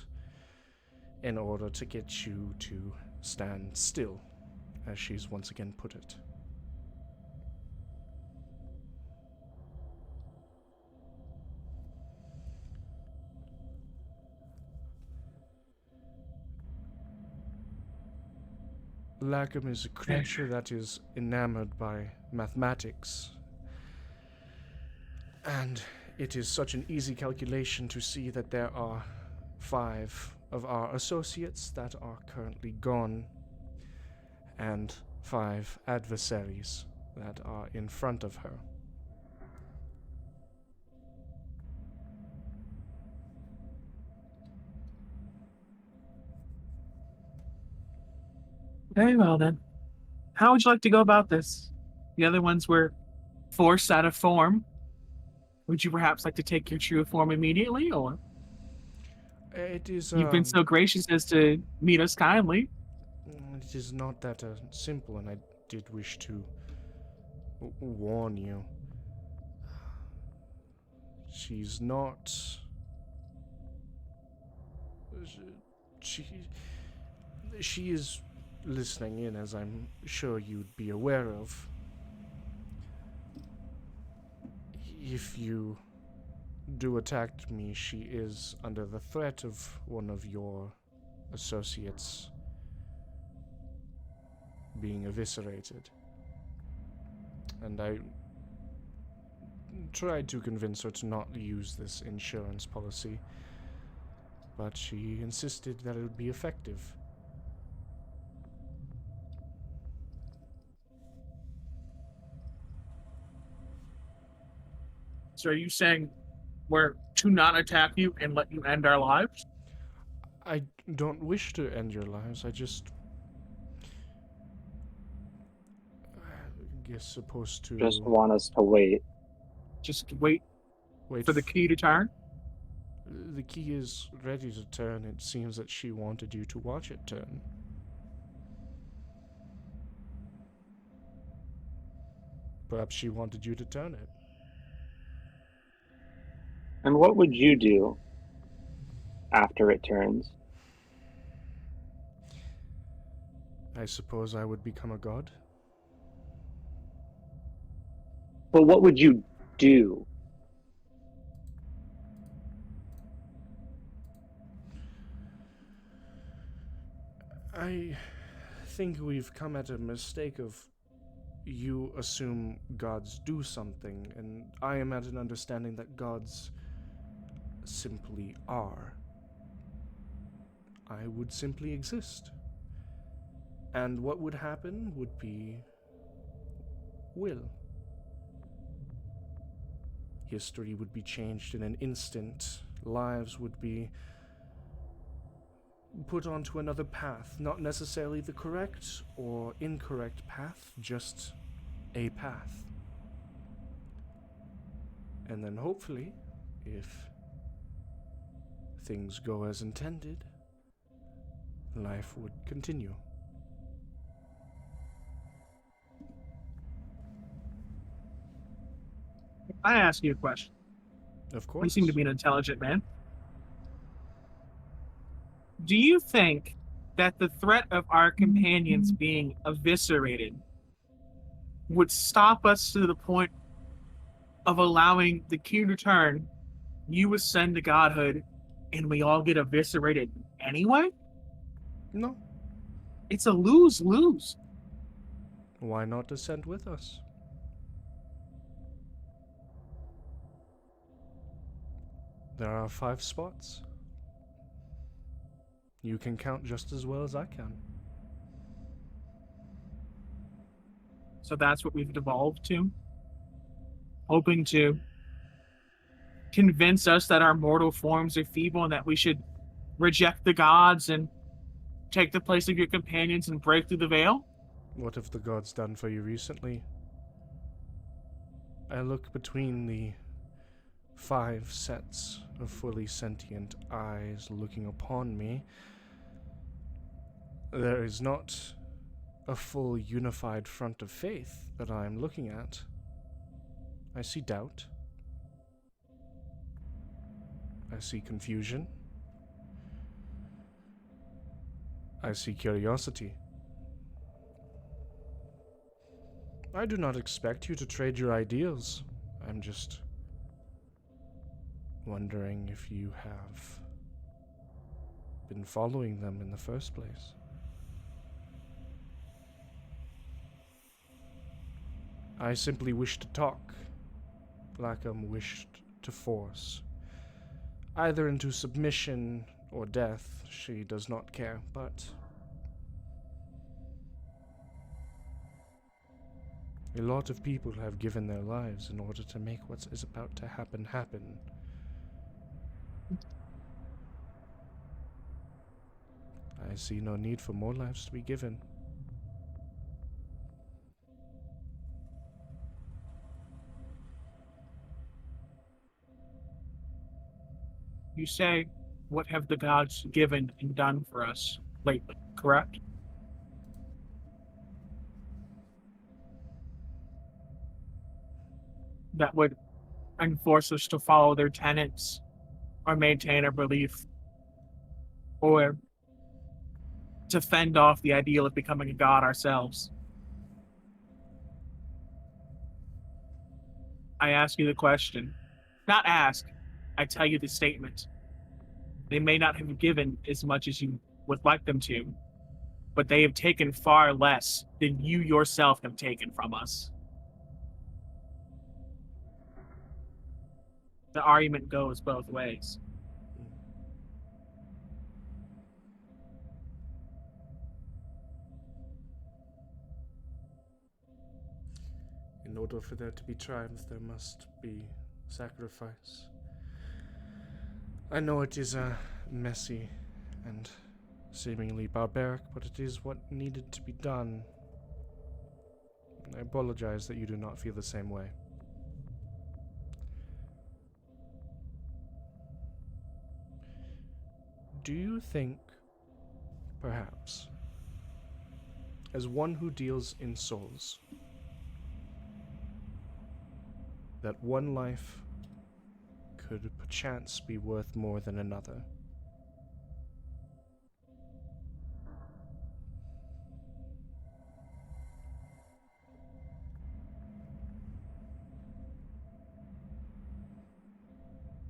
[SPEAKER 2] in order to get you to stand still, as she's once again put it. Lackham is a creature that is enamored by mathematics, and it is such an easy calculation to see that there are 5 of our associates that are currently gone, and 5 adversaries that are in front of her.
[SPEAKER 1] Very well, then. How would you like to go about this? The other ones were forced out of form. Would you perhaps like to take your true form immediately, or
[SPEAKER 2] It is.
[SPEAKER 1] you've been so gracious as to meet us kindly?
[SPEAKER 2] It is not that simple, and I did wish to warn you. She's not. She is listening in, as I'm sure you'd be aware of. If you do attack me, she is under the threat of one of your associates being eviscerated. And I tried to convince her to not use this insurance policy, but she insisted that it would be effective.
[SPEAKER 1] So are you saying we're to not attack you and let you end our lives?
[SPEAKER 2] I don't wish to end your lives, I just... I guess supposed to...
[SPEAKER 3] Just want us to wait.
[SPEAKER 1] Just wait
[SPEAKER 2] wait
[SPEAKER 1] for the key to turn?
[SPEAKER 2] The key is ready to turn. It seems that she wanted you to watch it turn. Perhaps she wanted you to turn it.
[SPEAKER 3] And what would you do after it turns?
[SPEAKER 2] I suppose I would become a god.
[SPEAKER 3] But what would you do?
[SPEAKER 2] I think we've come at a mistake of you assume gods do something, and I am at an understanding that gods simply are. I would simply exist. And what would happen would be will. History would be changed in an instant. Lives would be put onto another path, not necessarily the correct or incorrect path, just a path. And then hopefully, if things go as intended, life would continue.
[SPEAKER 1] I ask you a question.
[SPEAKER 2] Of course.
[SPEAKER 1] You seem to be an intelligent man. Do you think that the threat of our companions being eviscerated would stop us to the point of allowing the key to turn, you ascend to godhood, and we all get eviscerated anyway?
[SPEAKER 2] No.
[SPEAKER 1] It's a lose-lose.
[SPEAKER 2] Why not descend with us? There are 5 spots. You can count just as well as I can.
[SPEAKER 1] So that's what we've devolved to? Hoping to convince us that our mortal forms are feeble and that we should reject the gods and take the place of your companions and break through the veil?
[SPEAKER 2] What have the gods done for you recently? I look between the 5 sets of fully sentient eyes looking upon me. There is not a full unified front of faith that I am looking at. I see doubt. I see confusion. I see curiosity. I do not expect you to trade your ideals. I'm just wondering if you have been following them in the first place. I simply wish to talk. Lackham wished to force. Either into submission or death, she does not care, but a lot of people have given their lives in order to make what is about to happen happen. I see no need for more lives to be given.
[SPEAKER 1] You say, what have the gods given and done for us lately, correct? That would enforce us to follow their tenets or maintain a belief or to fend off the ideal of becoming a god ourselves. I ask you the question. Not ask, I tell you the statement. They may not have given as much as you would like them to, but they have taken far less than you yourself have taken from us. The argument goes both ways.
[SPEAKER 2] In order for there to be triumph, there must be sacrifice. I know it is messy and seemingly barbaric, but it is what needed to be done. I apologize that you do not feel the same way. Do you think, perhaps, as one who deals in souls, that one life could perchance be worth more than another.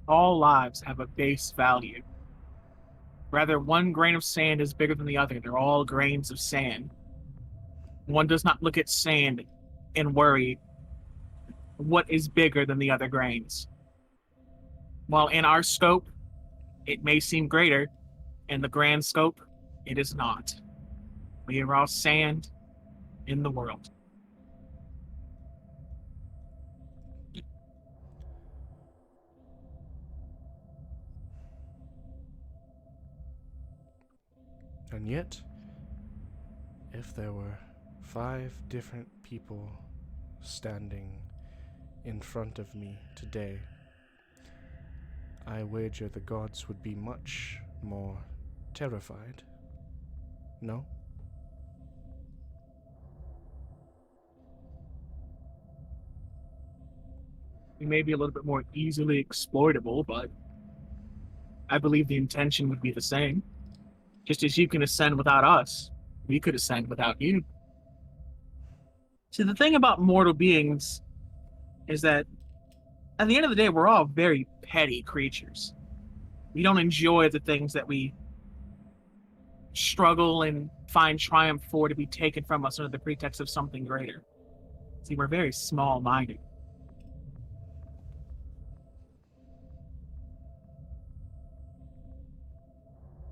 [SPEAKER 1] All lives have a base value. Rather, one grain of sand is bigger than the other. They're all grains of sand. One does not look at sand and worry what is bigger than the other grains. While in our scope, it may seem greater, in the grand scope, it is not. We are all sand in the world.
[SPEAKER 2] And yet, if there were 5 different people standing in front of me today, I wager the gods would be much more terrified. No?
[SPEAKER 1] We may be a little bit more easily exploitable, but I believe the intention would be the same. Just as you can ascend without us, we could ascend without you. See, the thing about mortal beings is that at the end of the day, we're all very petty creatures. We don't enjoy the things that we struggle and find triumph for to be taken from us under the pretext of something greater. See, we're very small-minded.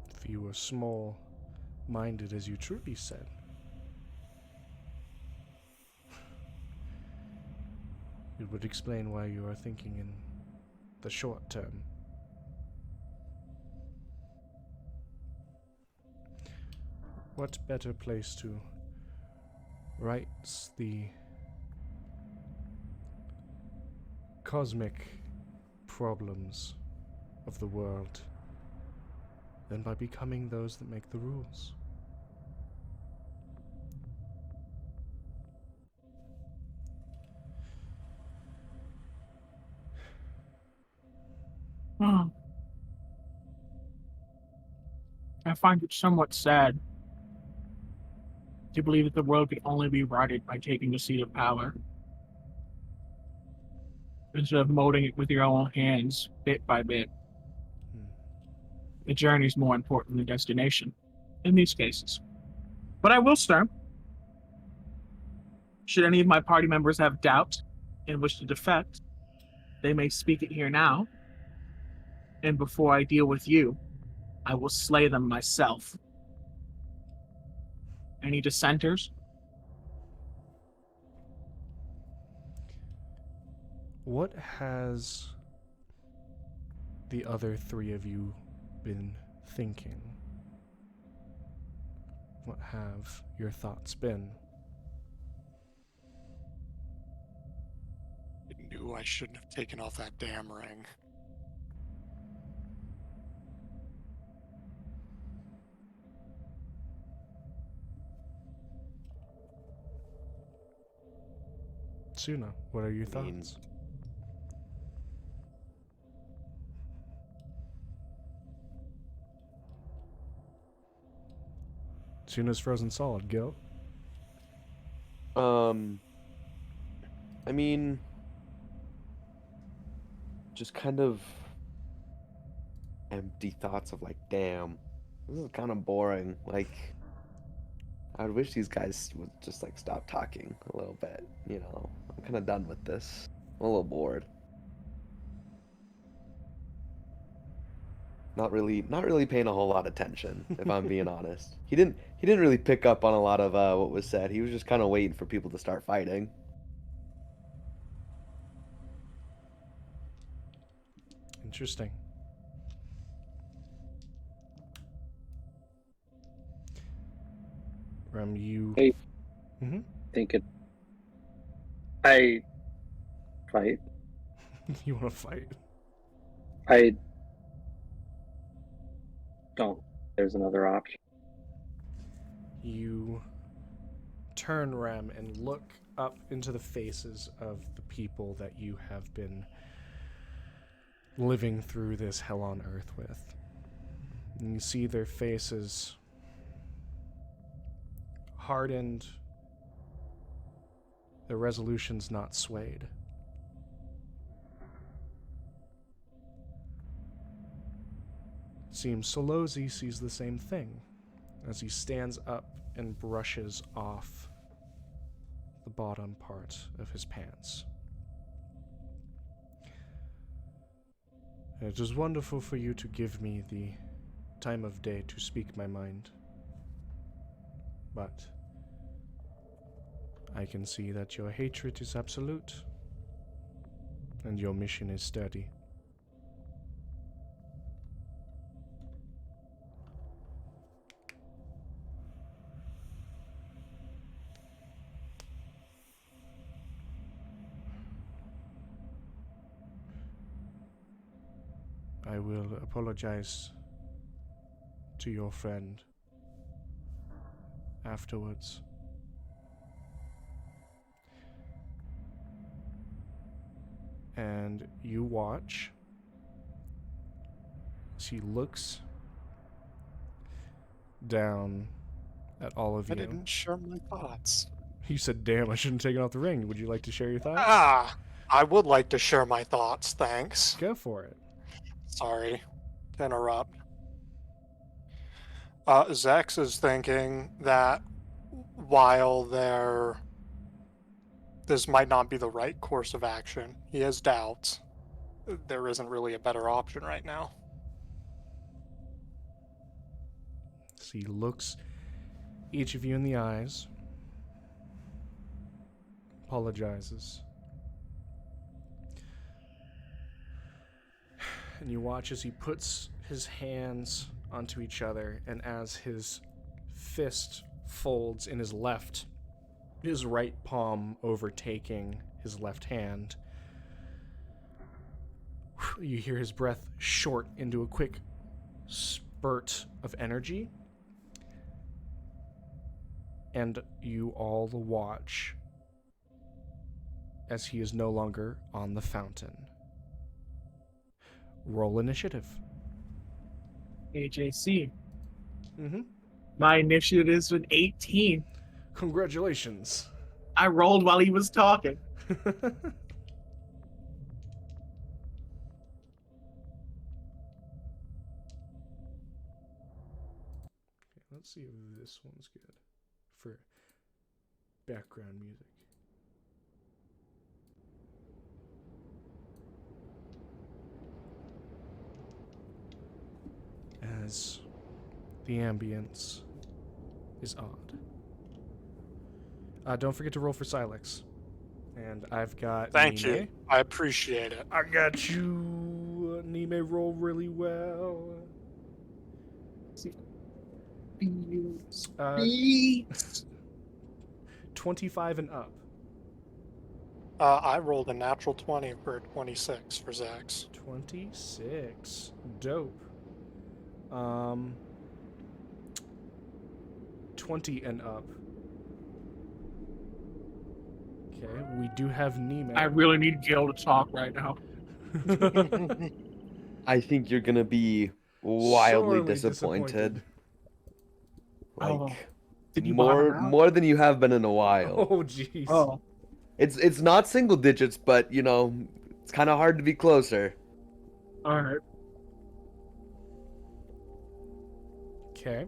[SPEAKER 2] If you were small-minded as you truly said, it would explain why you are thinking in the short term. What better place to right the cosmic problems of the world than by becoming those that make the rules?
[SPEAKER 1] Hmm. I find it somewhat sad to believe that the world could only be righted by taking the seat of power, instead of molding it with your own hands, bit by bit. The journey is more important than the destination, in these cases. But I will start. Should any of my party members have doubt and wish to defect, they may speak it here now, and before I deal with you, I will slay them myself. Any dissenters?
[SPEAKER 2] What has the other 3 of you been thinking? What have your thoughts been?
[SPEAKER 5] I knew I shouldn't have taken off that damn ring.
[SPEAKER 2] Suna, what are your
[SPEAKER 4] I mean,
[SPEAKER 2] thoughts? Suna's frozen solid, Gil.
[SPEAKER 4] I mean, just kind of empty thoughts of like, damn, this is kind of boring. Like, I would wish these guys would just like stop talking a little bit. You know, I'm kind of done with this. I'm a little bored. Not really paying a whole lot of attention, if I'm being honest. He didn't really pick up on a lot of what was said. He was just kind of waiting for people to start fighting.
[SPEAKER 2] Interesting. Rem, you...
[SPEAKER 3] Hey.
[SPEAKER 2] Mm-hmm.
[SPEAKER 3] I fight.
[SPEAKER 2] You want to fight?
[SPEAKER 3] I don't. There's another option.
[SPEAKER 2] You turn, Rem, and look up into the faces of the people that you have been living through this hell on earth with. And you see their faces hardened, their resolutions not swayed. Seems Solozzi sees the same thing as he stands up and brushes off the bottom part of his pants. It is wonderful for you to give me the time of day to speak my mind, but I can see that your hatred is absolute, and your mission is sturdy. I will apologize to your friend afterwards. And you watch as he looks down at all of
[SPEAKER 5] I
[SPEAKER 2] you.
[SPEAKER 5] didn't share my thoughts.
[SPEAKER 2] You said, damn, I shouldn't take off the ring. Would you like to share your thoughts?
[SPEAKER 5] I would like to share my thoughts, thanks.
[SPEAKER 2] Go for it.
[SPEAKER 5] Sorry to interrupt. Zex is thinking that while this might not be the right course of action, he has doubts. There isn't really a better option right now.
[SPEAKER 2] So he looks each of you in the eyes, apologizes, and you watch as he puts his hands onto each other, and as his fist folds in his right palm overtaking his left hand, you hear his breath short into a quick spurt of energy, and you all watch as he is no longer on the fountain. Roll initiative.
[SPEAKER 1] AJC.
[SPEAKER 2] Mm-hmm.
[SPEAKER 1] My initiative is an 18.
[SPEAKER 2] Congratulations.
[SPEAKER 1] I rolled while he was talking.
[SPEAKER 2] Okay, let's see if this one's good for background music. As the ambience is odd. Don't forget to roll for Silex. And I've got
[SPEAKER 5] Thank
[SPEAKER 2] Nime.
[SPEAKER 5] you. I appreciate it.
[SPEAKER 2] I got you. Nime roll really well. 25 and up.
[SPEAKER 5] I rolled a natural 20 for 26 for Zax.
[SPEAKER 2] 26. Dope. 20 and up. Okay, we do have Nime.
[SPEAKER 1] I really need Gil to talk right now.
[SPEAKER 4] I think you're gonna be wildly
[SPEAKER 2] Sorely
[SPEAKER 4] disappointed.
[SPEAKER 1] Oh.
[SPEAKER 4] Like
[SPEAKER 1] Did you bottom out?
[SPEAKER 4] more than you have been in a while.
[SPEAKER 2] Oh, jeez.
[SPEAKER 1] Oh.
[SPEAKER 4] It's not single digits, but you know, it's kind of hard to be closer.
[SPEAKER 1] Alright.
[SPEAKER 2] Okay.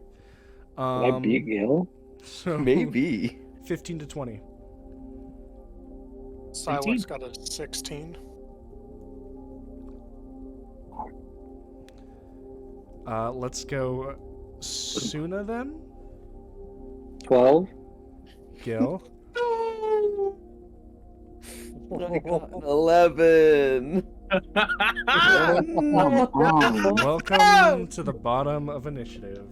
[SPEAKER 3] Did I beat Gil?
[SPEAKER 2] So
[SPEAKER 4] Maybe.
[SPEAKER 2] 15 to 20.
[SPEAKER 5] Silex got a 16.
[SPEAKER 2] Let's go Suna then.
[SPEAKER 3] 12?
[SPEAKER 2] Gil.
[SPEAKER 4] I got an 11.
[SPEAKER 2] Welcome to the bottom of initiative.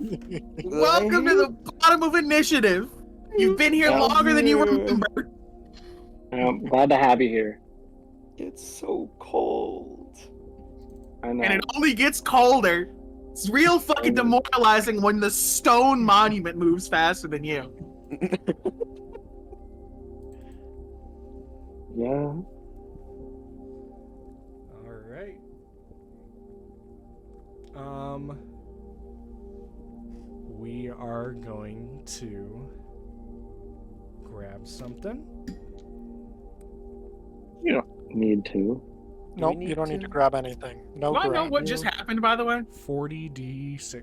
[SPEAKER 1] Welcome to the bottom of initiative. You've been here longer than you remember.
[SPEAKER 3] I'm glad to have you here.
[SPEAKER 4] It's so cold.
[SPEAKER 3] I know.
[SPEAKER 1] And it only gets colder. It's real fucking demoralizing when the stone monument moves faster than you.
[SPEAKER 3] Yeah.
[SPEAKER 2] All right. We are going to grab something.
[SPEAKER 3] You don't need to.
[SPEAKER 5] Nope,
[SPEAKER 2] need
[SPEAKER 5] you don't need
[SPEAKER 2] to?
[SPEAKER 5] to grab anything. No
[SPEAKER 1] Do I know
[SPEAKER 5] grab.
[SPEAKER 1] what just happened, by the way?
[SPEAKER 2] 40d6.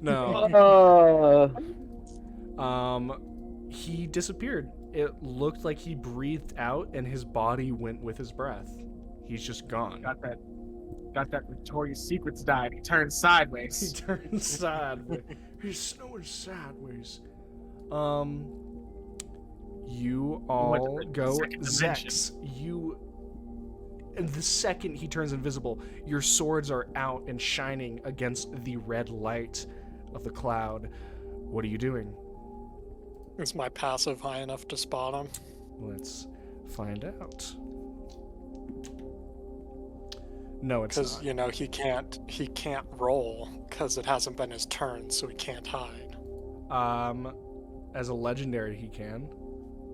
[SPEAKER 2] No. He disappeared. It looked like he breathed out and his body went with his breath. He's just gone.
[SPEAKER 1] Got that Victoria's Secrets died. He turned
[SPEAKER 2] He
[SPEAKER 1] sideways.
[SPEAKER 2] turned sideways. He's snowing sideways. You all
[SPEAKER 1] What, the
[SPEAKER 2] go.
[SPEAKER 1] second dimension?
[SPEAKER 2] Zex, you. And the second he turns invisible, your swords are out and shining against the red light of the cloud. What are you doing?
[SPEAKER 5] Is my passive high enough to spot him?
[SPEAKER 2] Let's find out. No, it's
[SPEAKER 5] Because
[SPEAKER 2] not.
[SPEAKER 5] you know he can't roll because it hasn't been his turn, so he can't hide.
[SPEAKER 2] As a legendary, he can.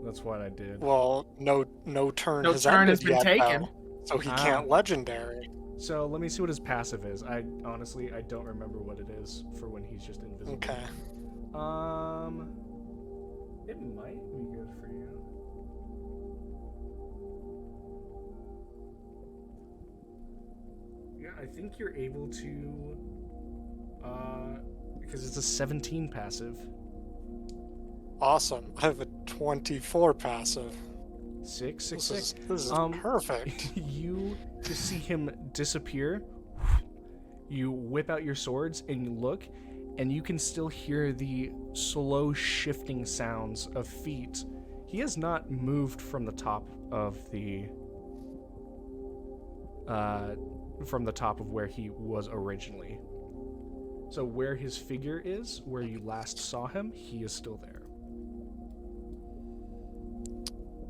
[SPEAKER 2] That's what I did.
[SPEAKER 5] Well, no turn
[SPEAKER 1] No
[SPEAKER 5] has
[SPEAKER 1] turn
[SPEAKER 5] ended
[SPEAKER 1] has been
[SPEAKER 5] yet,
[SPEAKER 1] taken.
[SPEAKER 5] though, so he can't legendary.
[SPEAKER 2] So let me see what his passive is. I don't remember what it is for when he's just invisible.
[SPEAKER 5] Okay.
[SPEAKER 2] It might be good for you. Yeah, I think you're able to, because it's a 17 passive.
[SPEAKER 5] Awesome. I have a 24 passive.
[SPEAKER 2] 6.
[SPEAKER 5] This is perfect.
[SPEAKER 2] You just see him disappear. You whip out your swords and you look, and you can still hear the slow shifting sounds of feet. He has not moved from the top of where he was originally. So where his figure is, where you last saw him, he is still there.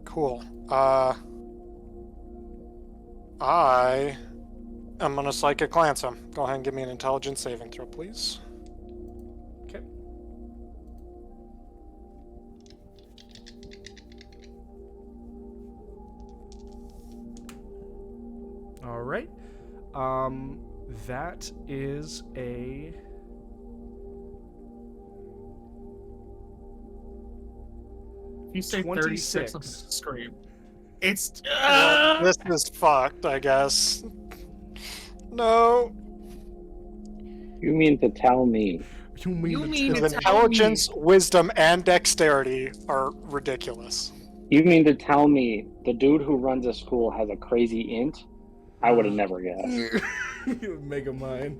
[SPEAKER 5] Cool. I am gonna psychic glance him. Go ahead and give me an intelligence saving throw, please.
[SPEAKER 2] Okay. All right. That is a...
[SPEAKER 1] If you say 36,
[SPEAKER 2] 26.
[SPEAKER 1] I'm gonna scream. It's
[SPEAKER 5] Well, this is fucked, I guess. No.
[SPEAKER 3] You mean to tell me?
[SPEAKER 2] You mean
[SPEAKER 5] His
[SPEAKER 1] to tell
[SPEAKER 5] intelligence, wisdom, and dexterity are ridiculous.
[SPEAKER 3] You mean to tell me the dude who runs a school has a crazy int? I would have never guessed.
[SPEAKER 2] Mega Mind.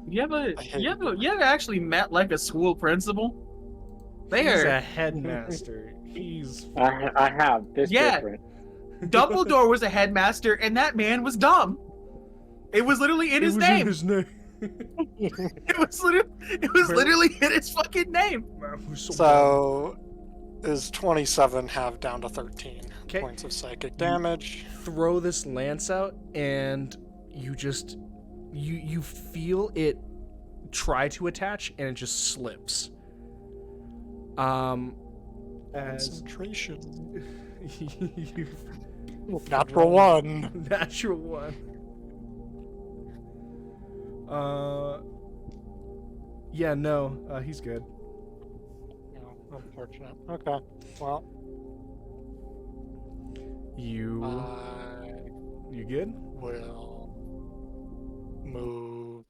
[SPEAKER 1] You ever actually met like a school principal?
[SPEAKER 2] He's
[SPEAKER 1] There.
[SPEAKER 2] a headmaster. He's...
[SPEAKER 3] I have. This different.
[SPEAKER 1] Dumbledore was a headmaster, and that man was dumb. It was literally in his name. It was literally in his fucking name.
[SPEAKER 5] So, is 27 have down to 13
[SPEAKER 2] Okay.
[SPEAKER 5] points of psychic damage?
[SPEAKER 2] Throw this lance out, and you just you feel it try to attach, and it just slips. As
[SPEAKER 5] Concentration.
[SPEAKER 2] you
[SPEAKER 5] Natural one.
[SPEAKER 2] Natural one. Yeah, no, he's good.
[SPEAKER 5] Oh, unfortunate. Okay. Well,
[SPEAKER 2] You
[SPEAKER 5] I
[SPEAKER 2] good?
[SPEAKER 5] will move.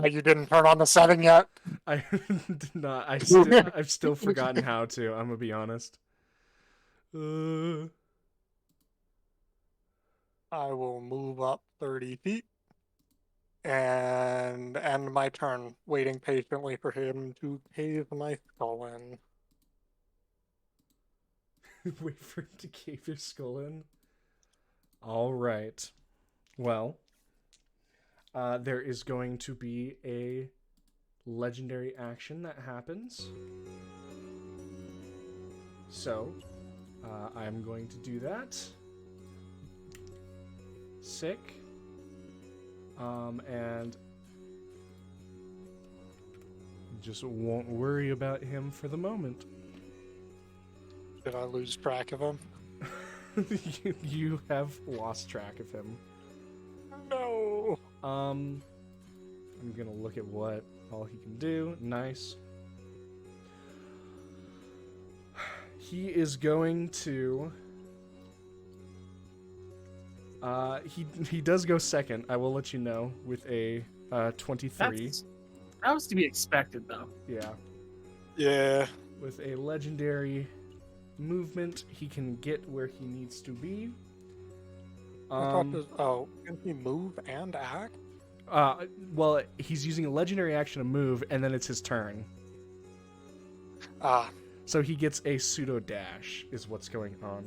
[SPEAKER 5] You didn't turn on the setting yet.
[SPEAKER 2] I did not. I've still forgotten how to. I'm gonna be honest.
[SPEAKER 5] I will move up 30 feet and end my turn, waiting patiently for him to cave my skull in.
[SPEAKER 2] Wait for him to cave your skull in. All right. Well, there is going to be a legendary action that happens. So, I'm going to do that. Sick. And just won't worry about him for the moment.
[SPEAKER 5] Did I lose track of him?
[SPEAKER 2] You have lost track of him.
[SPEAKER 5] No.
[SPEAKER 2] I'm gonna look at what all he can do. Nice. He is going to. He does go second. I will let you know with a 23.
[SPEAKER 1] That was to be expected, though.
[SPEAKER 2] Yeah.
[SPEAKER 5] Yeah.
[SPEAKER 2] With a legendary movement, he can get where he needs to be.
[SPEAKER 5] Can he move and act?
[SPEAKER 2] Well, he's using a legendary action to move, and then it's his turn.
[SPEAKER 5] Ah.
[SPEAKER 2] So he gets a pseudo dash, is what's going on.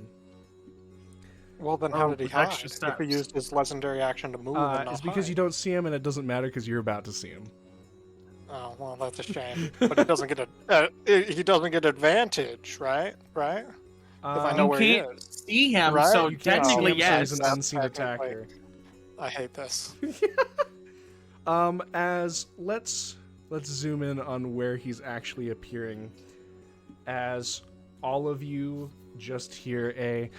[SPEAKER 5] Well, then how did he
[SPEAKER 1] with
[SPEAKER 5] hide?
[SPEAKER 1] extra
[SPEAKER 5] If
[SPEAKER 1] steps.
[SPEAKER 5] he used his legendary action to move and not
[SPEAKER 2] It's because
[SPEAKER 5] hide?
[SPEAKER 2] you don't see him, and it doesn't matter because you're about to see him.
[SPEAKER 5] Oh well, that's a shame. But he doesn't get he doesn't get advantage, right? Right? If I know
[SPEAKER 1] You
[SPEAKER 5] where he
[SPEAKER 1] can't
[SPEAKER 5] is.
[SPEAKER 1] see him,
[SPEAKER 5] Right?
[SPEAKER 1] so
[SPEAKER 2] You can't
[SPEAKER 1] technically,
[SPEAKER 2] see him, so
[SPEAKER 1] yes.
[SPEAKER 2] he's an
[SPEAKER 5] That's
[SPEAKER 2] unseen
[SPEAKER 5] technically-
[SPEAKER 2] attacker.
[SPEAKER 5] I hate this.
[SPEAKER 2] As let's zoom in on where he's actually appearing. As all of you just hear a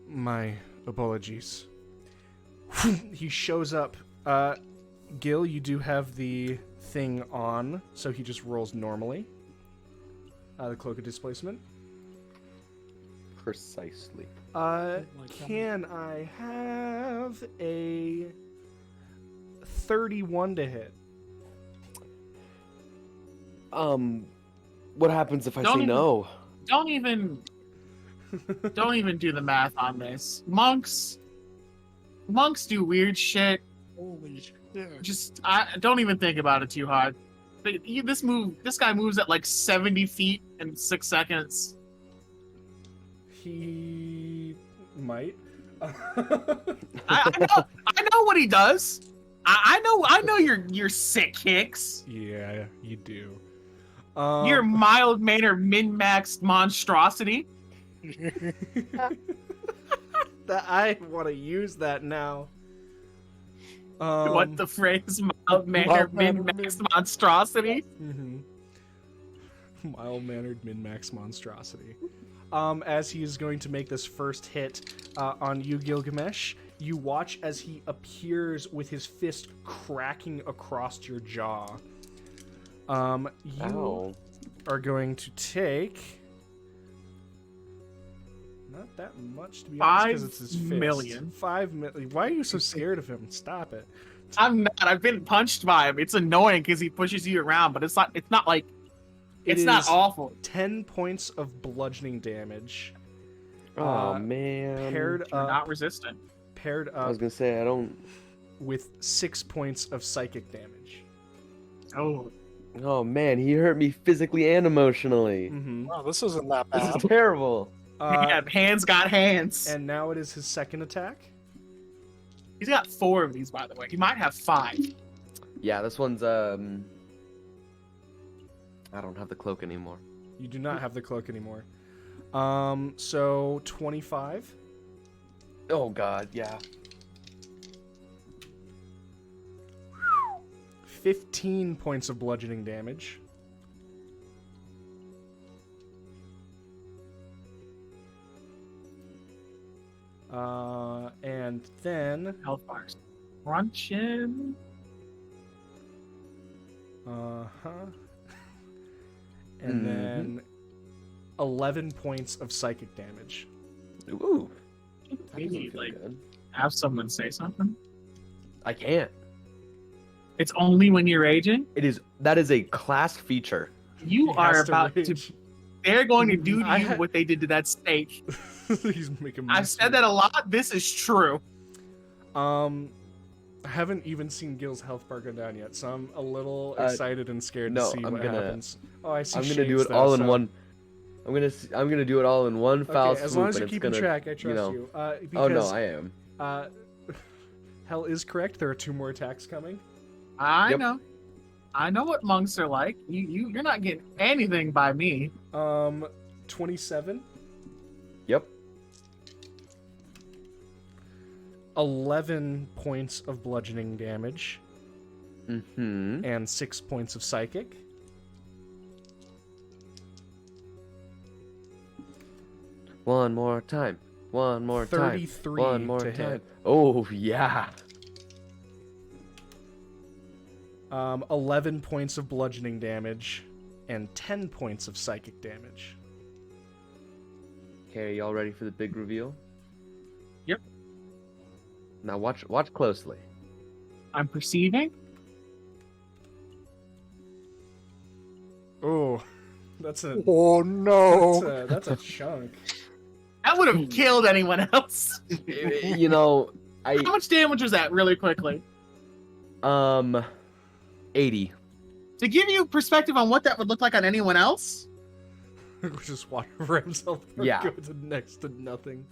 [SPEAKER 2] my apologies. He shows up. Gil, you do have the thing on, so he just rolls normally. The cloak of displacement.
[SPEAKER 4] Precisely.
[SPEAKER 2] Can I have a 31 to hit?
[SPEAKER 4] What happens if I
[SPEAKER 1] Don't
[SPEAKER 4] say
[SPEAKER 1] even-
[SPEAKER 4] no?
[SPEAKER 1] Don't even do the math on this. Monks do weird shit.
[SPEAKER 5] Holy shit.
[SPEAKER 1] Just don't even think about it too hard. This guy moves at like 70 feet in 6 seconds.
[SPEAKER 2] He might.
[SPEAKER 1] I know what he does. I know your sick kicks.
[SPEAKER 2] Yeah, you do.
[SPEAKER 1] Your mild mannered min-maxed monstrosity.
[SPEAKER 2] I want to use that now.
[SPEAKER 1] What the phrase mild mannered min-maxed monstrosity?
[SPEAKER 2] Mild-mannered min-max monstrosity. As he is going to make this first hit on you, Gilgamesh, you watch as he appears with his fist cracking across your jaw. You
[SPEAKER 4] Ow.
[SPEAKER 2] are going to take not that much to be honest, because it's his fist.
[SPEAKER 1] 5 million.
[SPEAKER 2] 5 million. Why are you so scared of him? Stop it.
[SPEAKER 1] I'm not. I've been punched by him. It's annoying because he pushes you around, but it's not like
[SPEAKER 2] It
[SPEAKER 1] it's not
[SPEAKER 2] is
[SPEAKER 1] awful.
[SPEAKER 2] 10 points of bludgeoning damage.
[SPEAKER 4] Oh man.
[SPEAKER 2] Paired
[SPEAKER 1] You're
[SPEAKER 2] up,
[SPEAKER 1] not resistant.
[SPEAKER 2] paired
[SPEAKER 4] I was
[SPEAKER 2] up
[SPEAKER 4] gonna say I don't.
[SPEAKER 2] with 6 points of psychic damage.
[SPEAKER 1] Oh,
[SPEAKER 4] Oh man, he hurt me physically and emotionally.
[SPEAKER 2] Mm-hmm.
[SPEAKER 5] Wow, this isn't that
[SPEAKER 4] This
[SPEAKER 5] bad.
[SPEAKER 4] is terrible.
[SPEAKER 1] yeah, hands got hands.
[SPEAKER 2] And now it is his second attack.
[SPEAKER 1] He's got 4 of these, by the way. He might have 5.
[SPEAKER 4] Yeah, this one's I don't have the cloak anymore.
[SPEAKER 2] You do not have the cloak anymore. So 25.
[SPEAKER 4] Oh god, yeah.
[SPEAKER 2] 15 points of bludgeoning damage. And then
[SPEAKER 1] Health bars. Crunching.
[SPEAKER 2] and then 11 points of psychic damage.
[SPEAKER 4] Ooh. That
[SPEAKER 1] Maybe,
[SPEAKER 4] doesn't feel
[SPEAKER 1] like-
[SPEAKER 4] good.
[SPEAKER 1] Have someone say something.
[SPEAKER 4] I can't.
[SPEAKER 1] It's only when you're raging.
[SPEAKER 4] That is a class feature.
[SPEAKER 1] You
[SPEAKER 2] He
[SPEAKER 1] are
[SPEAKER 2] has
[SPEAKER 1] about to.
[SPEAKER 2] rage.
[SPEAKER 1] They're going to do to
[SPEAKER 2] I
[SPEAKER 1] you
[SPEAKER 2] had-
[SPEAKER 1] what they did to that steak.
[SPEAKER 2] He's making.
[SPEAKER 1] I've said that a lot. This is true.
[SPEAKER 2] I haven't even seen Gil's health bar go down yet, so I'm a little excited and scared
[SPEAKER 4] no,
[SPEAKER 2] to see
[SPEAKER 4] I'm
[SPEAKER 2] what
[SPEAKER 4] gonna-
[SPEAKER 2] happens. Oh, I see.
[SPEAKER 4] I'm gonna do
[SPEAKER 2] shades,
[SPEAKER 4] it all
[SPEAKER 2] though,
[SPEAKER 4] in
[SPEAKER 2] so-
[SPEAKER 4] one. I'm gonna do it all in one foul
[SPEAKER 2] Okay,
[SPEAKER 4] swoop.
[SPEAKER 2] as long as
[SPEAKER 4] and
[SPEAKER 2] you're
[SPEAKER 4] it's
[SPEAKER 2] keeping
[SPEAKER 4] gonna,
[SPEAKER 2] track, I trust
[SPEAKER 4] know-
[SPEAKER 2] you.
[SPEAKER 4] Oh no,
[SPEAKER 2] Because,
[SPEAKER 4] I am.
[SPEAKER 2] Hell is correct. There are 2 more attacks coming.
[SPEAKER 1] I
[SPEAKER 4] Yep.
[SPEAKER 1] know. I know what monks are like. You're not getting anything by me.
[SPEAKER 2] 27,
[SPEAKER 4] Yep.
[SPEAKER 2] 11 points of bludgeoning damage,
[SPEAKER 4] Mm-hmm.
[SPEAKER 2] and 6 points of psychic.
[SPEAKER 4] One more time. One more time.
[SPEAKER 2] 33
[SPEAKER 4] One more
[SPEAKER 2] to
[SPEAKER 4] time.
[SPEAKER 2] hit.
[SPEAKER 4] Oh, yeah.
[SPEAKER 2] 11 points of bludgeoning damage and 10 points of psychic damage.
[SPEAKER 4] Okay, y'all ready for the big reveal?
[SPEAKER 1] Yep.
[SPEAKER 4] Now watch closely.
[SPEAKER 1] I'm perceiving.
[SPEAKER 2] Oh, that's a
[SPEAKER 5] Oh no!
[SPEAKER 2] that's a chunk.
[SPEAKER 1] That would have killed anyone else.
[SPEAKER 4] You know,
[SPEAKER 1] How much damage was that, really quickly?
[SPEAKER 4] 80.
[SPEAKER 1] To give you perspective on what that would look like on anyone else,
[SPEAKER 2] Just water for himself.
[SPEAKER 4] Yeah.
[SPEAKER 2] Go to next to nothing.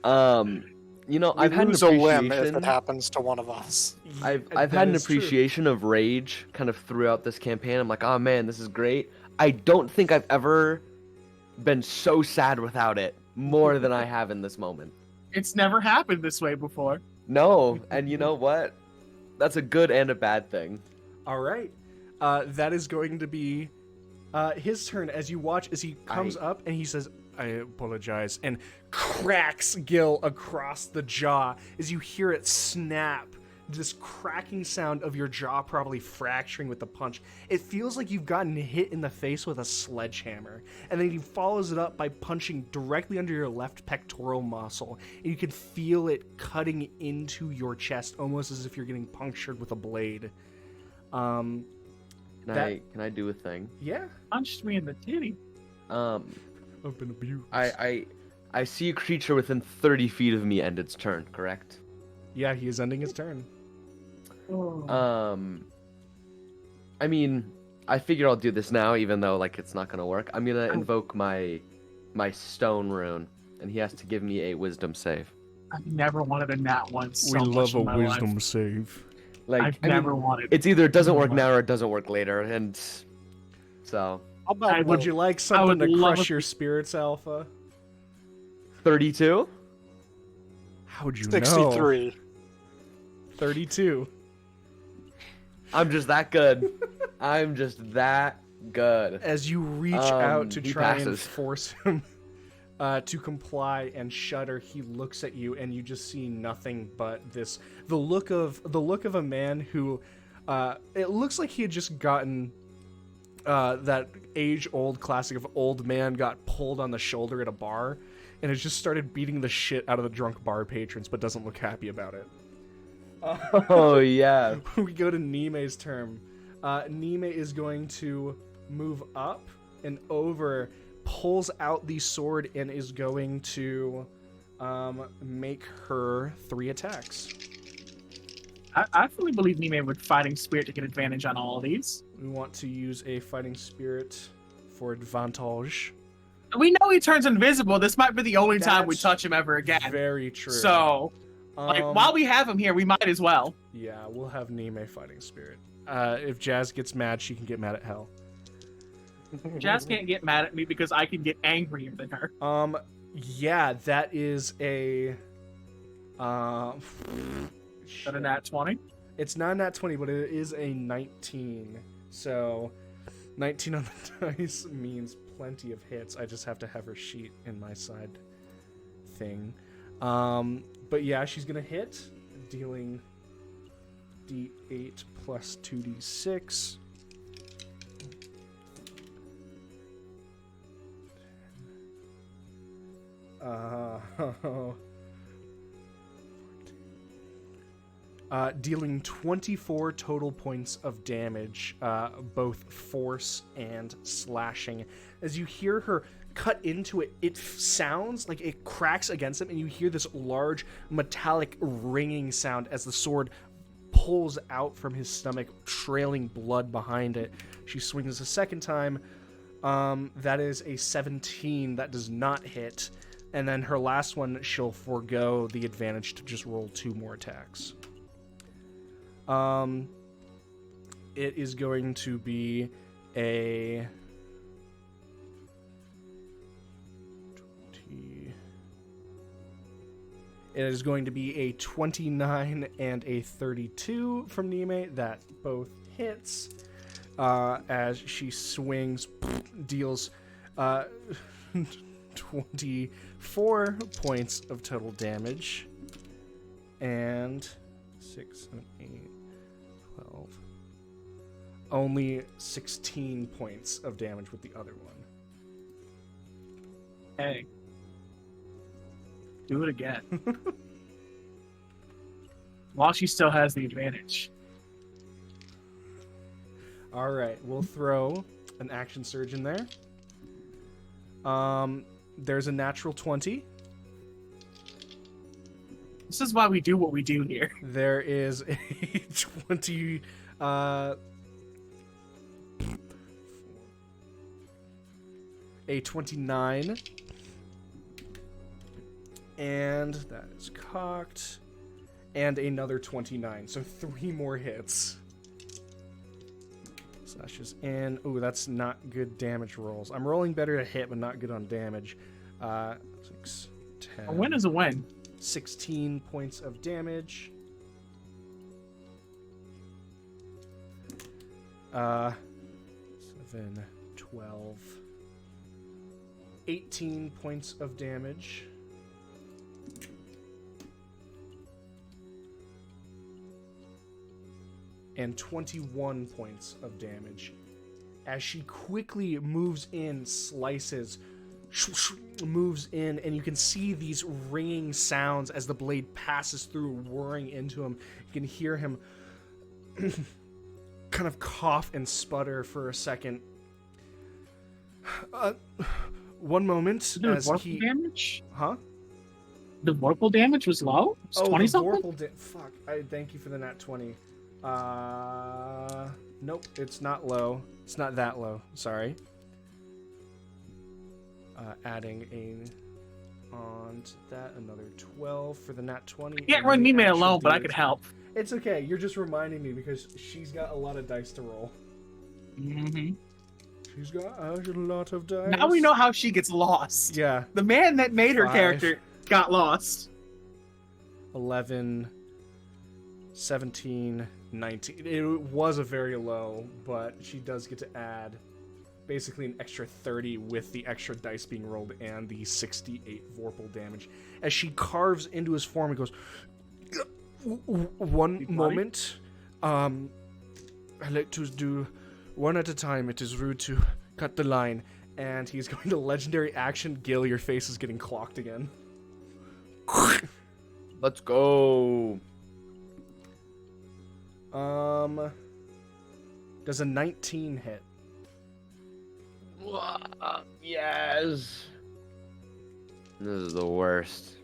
[SPEAKER 4] You know,
[SPEAKER 5] We
[SPEAKER 4] I've had an
[SPEAKER 5] lose a limb if
[SPEAKER 4] appreciation.
[SPEAKER 5] it happens to one of us.
[SPEAKER 4] I've
[SPEAKER 2] That
[SPEAKER 4] had an
[SPEAKER 2] is true.
[SPEAKER 4] appreciation of rage kind of throughout this campaign. I'm like, oh man, this is great. I don't think I've ever been so sad without it more than I have in this moment.
[SPEAKER 1] it's never happened this way before.
[SPEAKER 4] No, and you know what? That's a good and a bad thing.
[SPEAKER 2] All right. That is going to be his turn as you watch as he comes up and he says, I apologize, and cracks Gil across the jaw as you hear it snap. This cracking sound of your jaw probably fracturing with the punch. It feels like you've gotten hit in the face with a sledgehammer. And then he follows it up by punching directly under your left pectoral muscle. And you can feel it cutting into your chest, almost as if you're getting punctured with a blade.
[SPEAKER 4] Can
[SPEAKER 2] That-
[SPEAKER 4] I do a thing?
[SPEAKER 2] Yeah.
[SPEAKER 1] Punched me in the titty.
[SPEAKER 2] I've been abused.
[SPEAKER 4] I see a creature within 30 feet of me end its turn, correct?
[SPEAKER 2] Yeah, he is ending his turn.
[SPEAKER 4] I mean, I figure I'll do this now, even though like it's not gonna work. I'm gonna invoke my stone rune, and he has to give me a wisdom save.
[SPEAKER 1] I've never wanted a nat one so much in my life.
[SPEAKER 2] save.
[SPEAKER 4] Like
[SPEAKER 1] I've
[SPEAKER 4] I mean,
[SPEAKER 1] never wanted.
[SPEAKER 4] it's either it doesn't work now or it doesn't work later, and so
[SPEAKER 5] How about
[SPEAKER 2] Would you like something
[SPEAKER 1] would
[SPEAKER 2] to
[SPEAKER 1] love
[SPEAKER 2] crush
[SPEAKER 1] it-
[SPEAKER 2] your spirits, Alpha?
[SPEAKER 4] 32.
[SPEAKER 2] How would you know?
[SPEAKER 5] 63?
[SPEAKER 2] 32.
[SPEAKER 4] I'm just that good. I'm just that good.
[SPEAKER 2] As you reach out to
[SPEAKER 4] he
[SPEAKER 2] try and
[SPEAKER 4] passes.
[SPEAKER 2] force him to comply and shudder, he looks at you, and you just see nothing but this. The look of a man who, it looks like he had just gotten that age-old classic of old man got pulled on the shoulder at a bar, and has just started beating the shit out of the drunk bar patrons, but doesn't look happy about it.
[SPEAKER 4] Oh yeah.
[SPEAKER 2] We go to Nime's turn. Nime is going to move up and over, pulls out the sword, and is going to make her 3 attacks.
[SPEAKER 1] I fully believe Nime would fighting spirit to get advantage on all of these.
[SPEAKER 2] We want to use a fighting spirit for advantage.
[SPEAKER 1] We know he turns invisible. This might be the only time we
[SPEAKER 2] That's
[SPEAKER 1] touch him ever again.
[SPEAKER 2] Very true.
[SPEAKER 1] So, like, while we have him here, we might as well.
[SPEAKER 2] Yeah, we'll have Nime fighting spirit. If Jazz gets mad, she can get mad at Hell.
[SPEAKER 1] Jazz can't get mad at me because I can get angrier than her.
[SPEAKER 2] Yeah, that is a
[SPEAKER 1] Is that a nat 20?
[SPEAKER 2] It's not a nat 20, but it is a 19. So 19 on the dice means plenty of hits. I just have to have her sheet in my side thing. But yeah, she's gonna hit, dealing d8 plus 2d6. Dealing 24 total points of damage, both force and slashing. As you hear her cut into it, it sounds like it cracks against him, and you hear this large metallic ringing sound as the sword pulls out from his stomach, trailing blood behind it. She swings a second time. That is a 17. That does not hit. And then her last one, she'll forego the advantage to just roll 2 more attacks. It is going to be a 20. It is going to be a 29 and a 32 from Nime. That both hits. As she swings, deals 24 points of total damage. And 6, 7, 8, 12. Only 16 points of damage with the other one.
[SPEAKER 1] Hey. Do it again. While she still has the advantage.
[SPEAKER 2] All right, we'll throw an action surge in there. There's a natural 20.
[SPEAKER 1] This is why we do what we do here.
[SPEAKER 2] There is a 20. A 29. And that is cocked. And another 29. So 3 more hits. Slashes in. Ooh, that's not good damage rolls. I'm rolling better to hit, but not good on damage. 6, 10.
[SPEAKER 1] A win is a win.
[SPEAKER 2] 16 points of damage. 7, 12. 18 points of damage. And 21 points of damage. As she quickly moves in, slices, moves in, and you can see these ringing sounds as the blade passes through, whirring into him. You can hear him kind of cough and sputter for a second. One moment
[SPEAKER 1] The
[SPEAKER 2] as
[SPEAKER 1] vorpal
[SPEAKER 2] he...
[SPEAKER 1] damage?
[SPEAKER 2] Huh?
[SPEAKER 1] The vorpal damage was low? It's 20 something?
[SPEAKER 2] Fuck. I thank you for the nat 20. Nope, it's not low. It's not that low. Sorry. Adding on to that another 12 for the nat 20.
[SPEAKER 1] Can't run Nime alone, but I could help.
[SPEAKER 2] It's okay. You're just reminding me because she's got a lot of dice to roll.
[SPEAKER 1] Mm-hmm.
[SPEAKER 2] She's got a lot of dice.
[SPEAKER 1] Now we know how she gets lost.
[SPEAKER 2] Yeah.
[SPEAKER 1] The man that made her
[SPEAKER 2] 5.
[SPEAKER 1] character got lost.
[SPEAKER 2] 11, 17, 19. It was a very low, but she does get to add basically an extra 30 with the extra dice being rolled and the 68 vorpal damage. As she carves into his form and goes, one moment. I like to do one at a time. It is rude to cut the line. And he's going to legendary action. Gil, your face is getting clocked again.
[SPEAKER 4] Let's go.
[SPEAKER 2] Does a 19 hit?
[SPEAKER 4] Yes. This is the worst.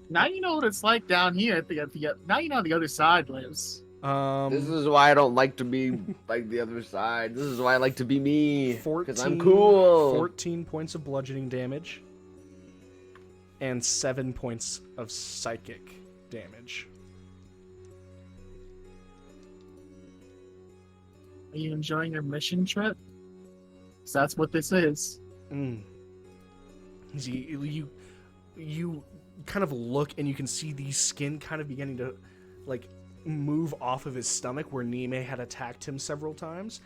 [SPEAKER 1] Now you know what it's like down here at the now you know how the other side lives.
[SPEAKER 4] This is why I don't like to be like the other side. This is why I like to be me.
[SPEAKER 2] 14,
[SPEAKER 4] I'm cool.
[SPEAKER 2] 14 points of bludgeoning damage. And 7 points of psychic damage.
[SPEAKER 1] Are you enjoying your mission trip? 'Cause that's what this is.
[SPEAKER 2] You kind of look and you can see the skin kind of beginning to like move off of his stomach where Nime had attacked him several times,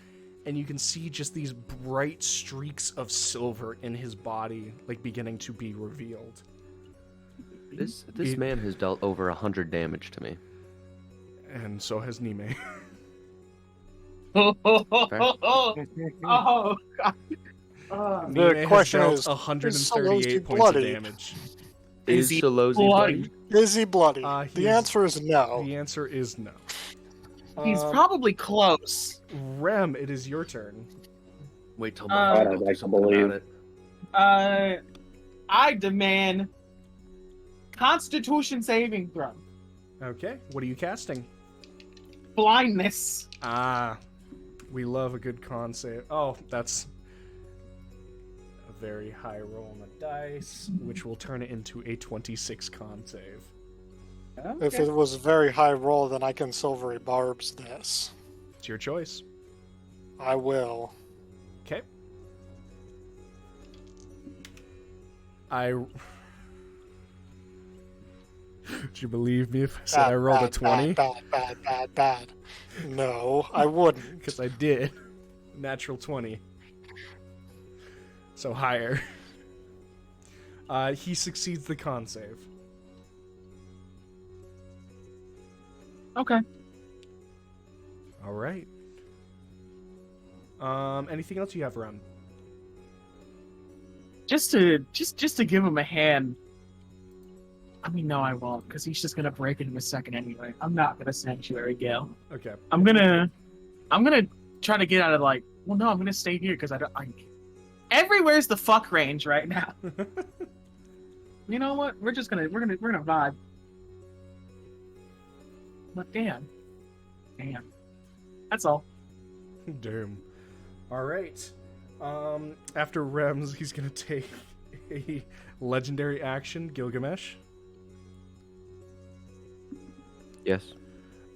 [SPEAKER 2] and you can see just these bright streaks of silver in his body like beginning to be revealed.
[SPEAKER 4] This man has dealt over 100 damage to me.
[SPEAKER 2] And so has Nime.
[SPEAKER 1] Oh, God.
[SPEAKER 5] The question is,
[SPEAKER 2] 138 points of damage.
[SPEAKER 1] Is he
[SPEAKER 4] Solozzi
[SPEAKER 1] bloody?
[SPEAKER 5] is he bloody?
[SPEAKER 2] He's-
[SPEAKER 5] The answer is no.
[SPEAKER 2] The answer is no.
[SPEAKER 1] He's probably close.
[SPEAKER 2] Rem, it is your turn.
[SPEAKER 4] Wait till
[SPEAKER 1] I
[SPEAKER 3] don't
[SPEAKER 4] do
[SPEAKER 3] like to
[SPEAKER 4] something
[SPEAKER 3] believe.
[SPEAKER 4] about it.
[SPEAKER 1] I demand Constitution saving throw.
[SPEAKER 2] Okay, what are you casting?
[SPEAKER 1] Blindness.
[SPEAKER 2] We love a good con save. Oh, that's a very high roll on the dice, which will turn it into a 26 con save.
[SPEAKER 5] If it was a very high roll, then I can silvery barbs this.
[SPEAKER 2] It's your choice.
[SPEAKER 5] I will.
[SPEAKER 2] Okay. Would you believe me if I said I rolled a 20?
[SPEAKER 5] Bad. No, I wouldn't.
[SPEAKER 2] Because I did. Natural 20. So higher. He succeeds the con save.
[SPEAKER 1] Okay.
[SPEAKER 2] All right. Anything else you have, Rem?
[SPEAKER 1] Just to give him a hand. I mean, no, I won't, because he's just gonna break it in a second anyway. I'm not gonna sanctuary Gale.
[SPEAKER 2] Okay.
[SPEAKER 1] I'm gonna try to get out of like. Well, no, I'm gonna stay here because I don't. Everywhere's the fuck range right now. You know what? We're gonna vibe. But damn. That's all.
[SPEAKER 2] Damn. All right. After Rems, he's gonna take a legendary action, Gilgamesh.
[SPEAKER 4] Yes.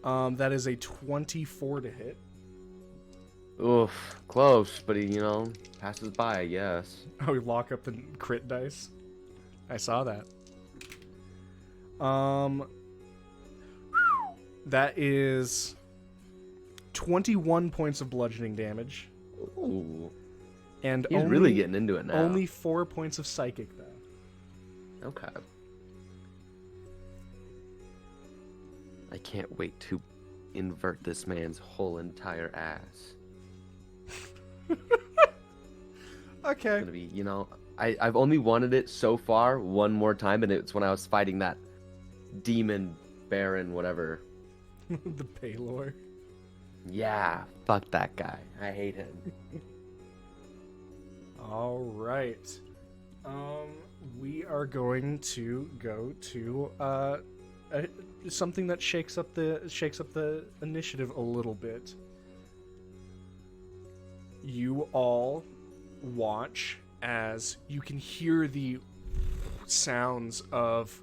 [SPEAKER 2] That is a 24 to hit.
[SPEAKER 4] Oof, close, but he, passes by, I guess.
[SPEAKER 2] Oh, we lock up the crit dice. I saw that. That is 21 points of bludgeoning damage.
[SPEAKER 4] Ooh.
[SPEAKER 2] And
[SPEAKER 4] He's really getting into it now.
[SPEAKER 2] Only 4 points of psychic, though.
[SPEAKER 4] Okay. I can't wait to invert this man's whole entire ass.
[SPEAKER 2] Okay.
[SPEAKER 4] It's gonna be, I've only wanted it so far one more time, and it's when I was fighting that demon baron, whatever.
[SPEAKER 2] The Paylor.
[SPEAKER 4] Yeah, fuck that guy. I hate him.
[SPEAKER 2] All right. We are going to go to something that shakes up the initiative a little bit. You all watch as you can hear the sounds of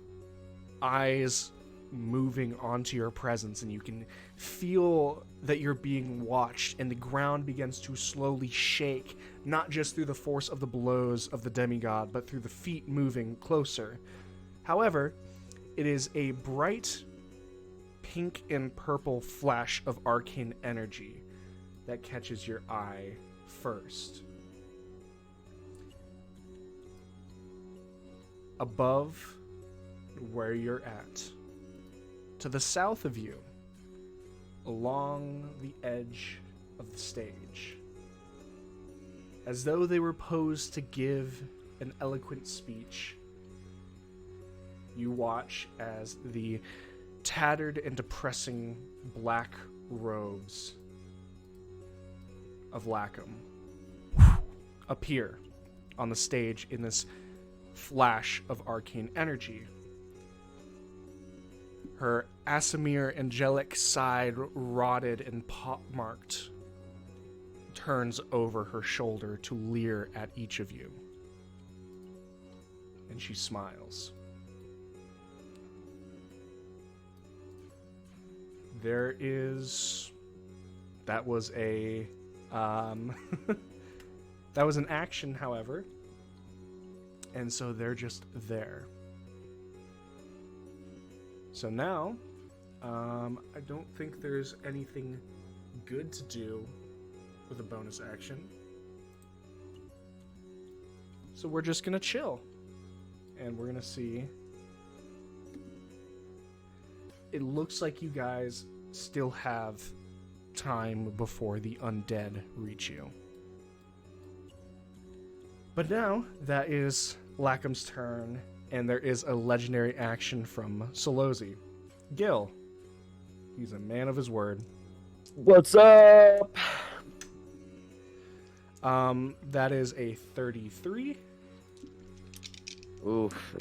[SPEAKER 2] eyes moving onto your presence, and you can feel that you're being watched, and the ground begins to slowly shake, not just through the force of the blows of the demigod, but through the feet moving closer. However, it is a bright pink and purple flash of arcane energy that catches your eye first. Above where you're at, to the south of you, along the edge of the stage, as though they were posed to give an eloquent speech, you watch as the tattered and depressing black robes of Lackham appear on the stage in this flash of arcane energy. Her Asimir angelic side, rotted and pockmarked, turns over her shoulder to leer at each of you. And she smiles. That was a that was an action, however, and so they're just there. So now, I don't think there's anything good to do with a bonus action, so we're just gonna chill, and we're gonna see. It looks like you guys still have time before the undead reach you. But now, that is Lackham's turn, and there is a legendary action from Solozi. Gil. He's a man of his word.
[SPEAKER 4] What's up?
[SPEAKER 2] That is a 33.
[SPEAKER 4] Oof.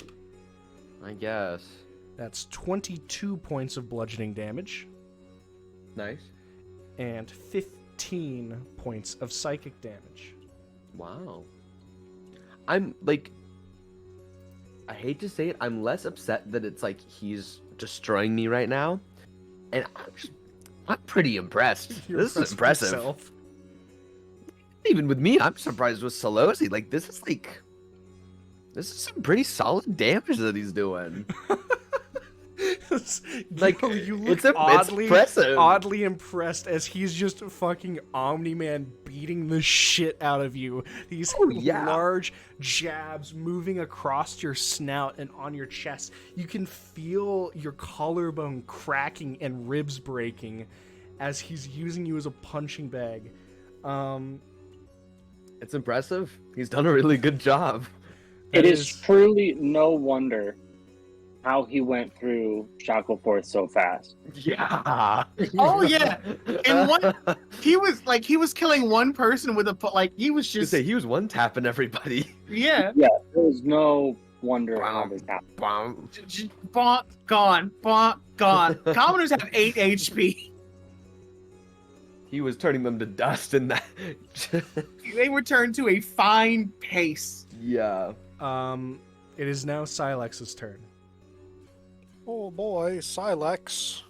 [SPEAKER 4] I guess.
[SPEAKER 2] That's 22 points of bludgeoning damage.
[SPEAKER 4] Nice.
[SPEAKER 2] And 15 points of psychic damage.
[SPEAKER 4] Wow. I'm like, I hate to say it, I'm less upset that it's like he's destroying me right now, and I'm pretty impressed. This is impressive.
[SPEAKER 2] Yourself.
[SPEAKER 4] Even with me, I'm surprised with Solozi. Like, this is some pretty solid damage that he's doing. Like,
[SPEAKER 2] you look
[SPEAKER 4] it's impressive.
[SPEAKER 2] oddly impressed as he's just fucking Omni-Man beating the shit out of you. These large jabs moving across your snout and on your chest. You can feel your collarbone cracking and ribs breaking as he's using you as a punching bag.
[SPEAKER 4] It's impressive. He's done a really good job.
[SPEAKER 3] It is truly no wonder how he went through Shackleford so fast.
[SPEAKER 4] Yeah.
[SPEAKER 1] Oh yeah. And he was killing one person with he was just
[SPEAKER 4] He was one tapping everybody.
[SPEAKER 1] Yeah.
[SPEAKER 3] Yeah, there was no wonder how this happened.
[SPEAKER 1] Bonk, gone. Bonk, gone. Commoners have 8 HP.
[SPEAKER 4] He was turning them to dust in that.
[SPEAKER 1] They were turned to a fine pace.
[SPEAKER 4] Yeah.
[SPEAKER 2] It is now Silex's turn.
[SPEAKER 5] Oh boy, Silex.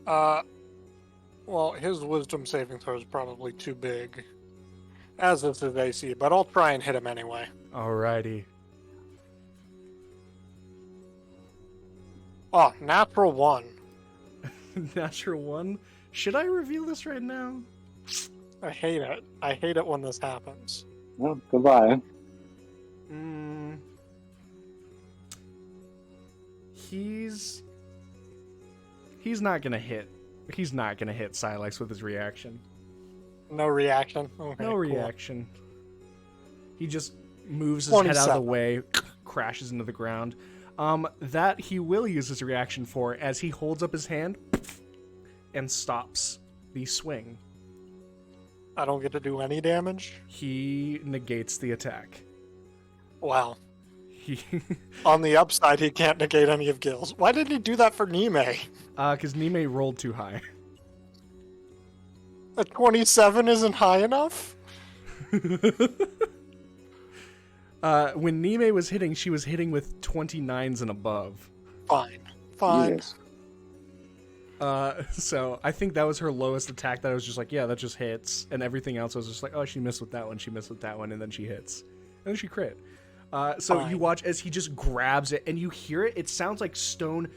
[SPEAKER 5] Well, his wisdom saving throw is probably too big, as is his AC, but I'll try and hit him anyway.
[SPEAKER 2] Alrighty.
[SPEAKER 5] Oh, natural 1.
[SPEAKER 2] Natural 1? Should I reveal this right now?
[SPEAKER 5] I hate it. I hate it when this happens.
[SPEAKER 3] Well, goodbye.
[SPEAKER 2] He's not gonna hit. He's not gonna hit Silex with his reaction.
[SPEAKER 5] No reaction? Okay,
[SPEAKER 2] No
[SPEAKER 5] cool.
[SPEAKER 2] reaction. He just moves his head out of the
[SPEAKER 5] 27.
[SPEAKER 2] way, crashes into the ground. That he will use his reaction for as he holds up his hand and stops the swing.
[SPEAKER 5] I don't get to do any damage?
[SPEAKER 2] He negates the attack.
[SPEAKER 5] Wow.
[SPEAKER 2] He
[SPEAKER 5] On the upside, he can't negate any of Gil's. Why didn't he do that for Nime?
[SPEAKER 2] because Nime rolled too high.
[SPEAKER 5] A 27 isn't high enough?
[SPEAKER 2] When Nime was hitting, she was hitting with 29s and above.
[SPEAKER 5] Fine. Fine.
[SPEAKER 3] Jesus.
[SPEAKER 2] So I think that was her lowest attack. That I was just like, yeah, that just hits. And everything else I was just like, oh, she missed with that one, she missed with that one, and then she hits. And then she crit. So
[SPEAKER 5] Fine.
[SPEAKER 2] you watch as he just grabs it, and you hear it. It sounds like stone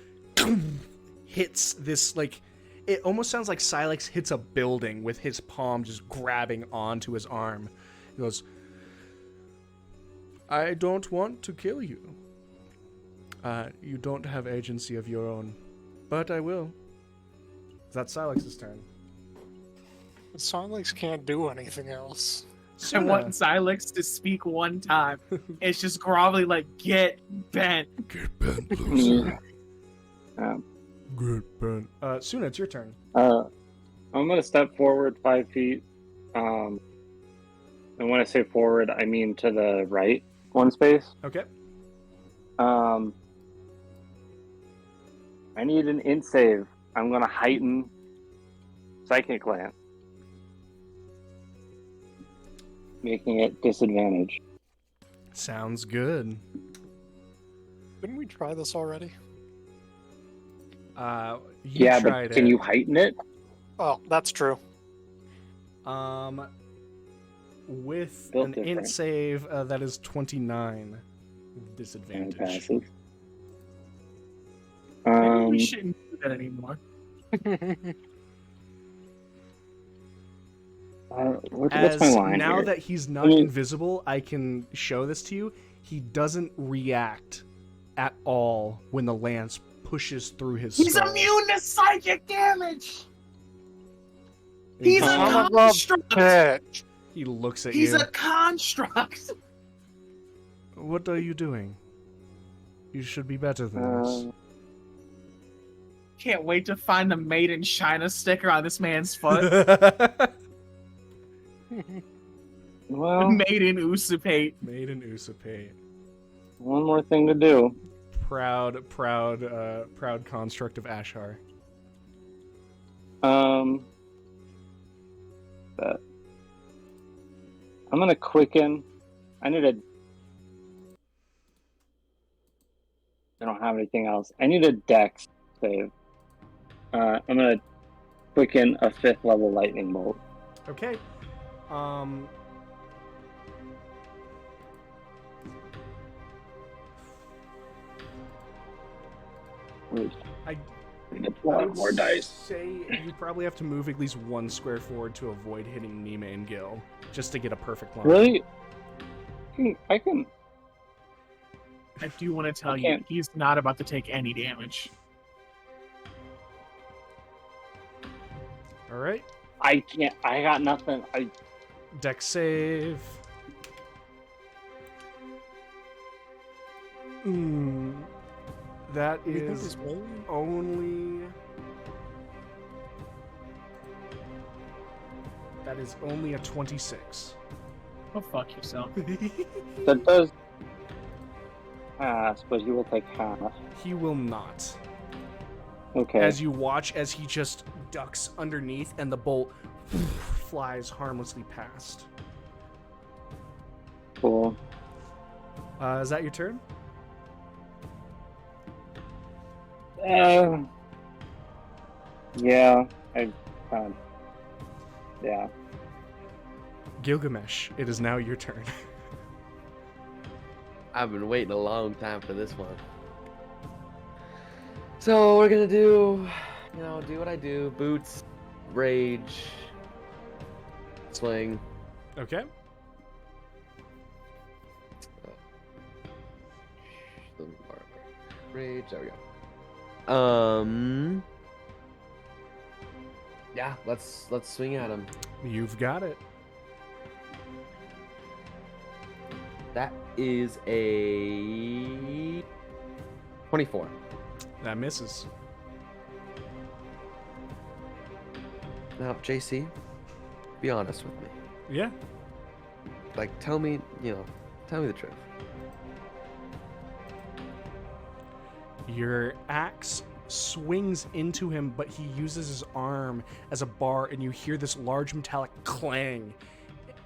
[SPEAKER 2] hits this, like, it almost sounds like Silex hits a building with his palm just grabbing onto his arm. He goes, I don't want to kill you. You don't have agency of your own, but I will. That's Silex's turn.
[SPEAKER 5] Silex can't do anything else.
[SPEAKER 1] I want Silex to speak one time. It's just grovelly like, get bent.
[SPEAKER 2] Get bent, Lucy.
[SPEAKER 3] Yeah.
[SPEAKER 2] Get bent. Suna, it's your turn.
[SPEAKER 3] I'm gonna step forward 5 feet. And when I say forward, I mean to the right 1 space.
[SPEAKER 2] Okay.
[SPEAKER 3] I need an int save. I'm gonna heighten Psychic Lance, making it disadvantage.
[SPEAKER 2] Sounds good.
[SPEAKER 5] Didn't we try this already?
[SPEAKER 2] You
[SPEAKER 3] Yeah,
[SPEAKER 2] tried
[SPEAKER 3] but can
[SPEAKER 2] it.
[SPEAKER 3] you heighten it?
[SPEAKER 5] Oh, that's true.
[SPEAKER 2] With
[SPEAKER 3] Built
[SPEAKER 2] an
[SPEAKER 3] different.
[SPEAKER 2] int save, that is 29 with
[SPEAKER 3] And
[SPEAKER 2] disadvantage.
[SPEAKER 3] passes.
[SPEAKER 1] Maybe we shouldn't do that anymore.
[SPEAKER 3] What's
[SPEAKER 2] As
[SPEAKER 3] my line
[SPEAKER 2] now
[SPEAKER 3] here?
[SPEAKER 2] that he's not invisible, I can show this to you. He doesn't react at all when the lance pushes through his
[SPEAKER 1] He's
[SPEAKER 2] skull.
[SPEAKER 1] immune to psychic damage. He's a
[SPEAKER 5] Son of a
[SPEAKER 1] construct.
[SPEAKER 5] bitch.
[SPEAKER 2] He looks at
[SPEAKER 1] He's
[SPEAKER 2] you.
[SPEAKER 1] a construct.
[SPEAKER 2] What are you doing? You should be better than this.
[SPEAKER 1] Can't wait to find the Made in China sticker on this man's foot.
[SPEAKER 3] Well,
[SPEAKER 1] Made in Usupate.
[SPEAKER 2] Made in Usupate.
[SPEAKER 3] one more thing to do.
[SPEAKER 2] Proud construct of Ashar.
[SPEAKER 3] But I'm gonna quicken. I don't have anything else. I need a dex save. I'm gonna quicken a 5th level lightning bolt.
[SPEAKER 2] Okay. I
[SPEAKER 3] It's one more dice.
[SPEAKER 2] say you probably have to move at least 1 square forward to avoid hitting Nime and Gil, just to get a perfect line.
[SPEAKER 3] Really? I can.
[SPEAKER 1] I do want to tell
[SPEAKER 3] I
[SPEAKER 1] you,
[SPEAKER 3] can't-
[SPEAKER 1] he's not about to take any damage.
[SPEAKER 2] All right.
[SPEAKER 3] I can't. I got nothing.
[SPEAKER 2] Dex save. That
[SPEAKER 5] You think
[SPEAKER 2] is
[SPEAKER 5] he's rolling?
[SPEAKER 2] only. That is only a 26.
[SPEAKER 1] Go fuck yourself.
[SPEAKER 3] That does. I suppose you will take half.
[SPEAKER 2] He will not.
[SPEAKER 3] Okay.
[SPEAKER 2] As you watch as he just ducks underneath and the bolt flies harmlessly past.
[SPEAKER 3] Cool.
[SPEAKER 2] Is that your turn?
[SPEAKER 3] Yeah. Yeah.
[SPEAKER 2] Gilgamesh, it is now your turn.
[SPEAKER 4] I've been waiting a long time for this one. So we're gonna do, do what I do. Boots, rage, swing.
[SPEAKER 2] Okay.
[SPEAKER 4] Rage, there we go. Yeah, let's swing at him.
[SPEAKER 2] You've got it.
[SPEAKER 4] That is a 24.
[SPEAKER 2] That misses.
[SPEAKER 4] Now, JC, be honest with me.
[SPEAKER 2] Yeah.
[SPEAKER 4] Like, tell me the truth.
[SPEAKER 2] Your axe swings into him, but he uses his arm as a bar, and you hear this large metallic clang.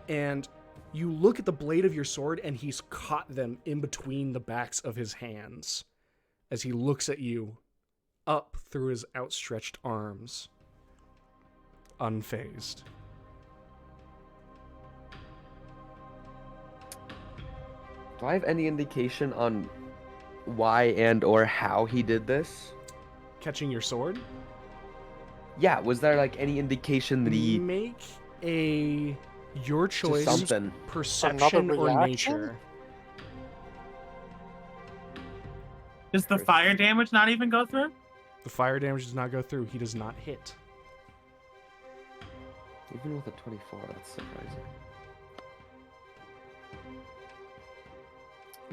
[SPEAKER 2] And you look at the blade of your sword, and he's caught them in between the backs of his hands as he looks at you up through his outstretched arms, unfazed.
[SPEAKER 4] Do I have any indication on why and or how he did this?
[SPEAKER 2] Catching your sword?
[SPEAKER 4] Yeah, was there like any indication that he
[SPEAKER 2] Make your choice,
[SPEAKER 4] something?
[SPEAKER 2] perception
[SPEAKER 5] Another
[SPEAKER 2] or
[SPEAKER 5] reaction?
[SPEAKER 2] nature.
[SPEAKER 1] Does the fire damage not even go through?
[SPEAKER 2] The fire damage does not go through. He does not hit.
[SPEAKER 4] Even with a 24, that's surprising.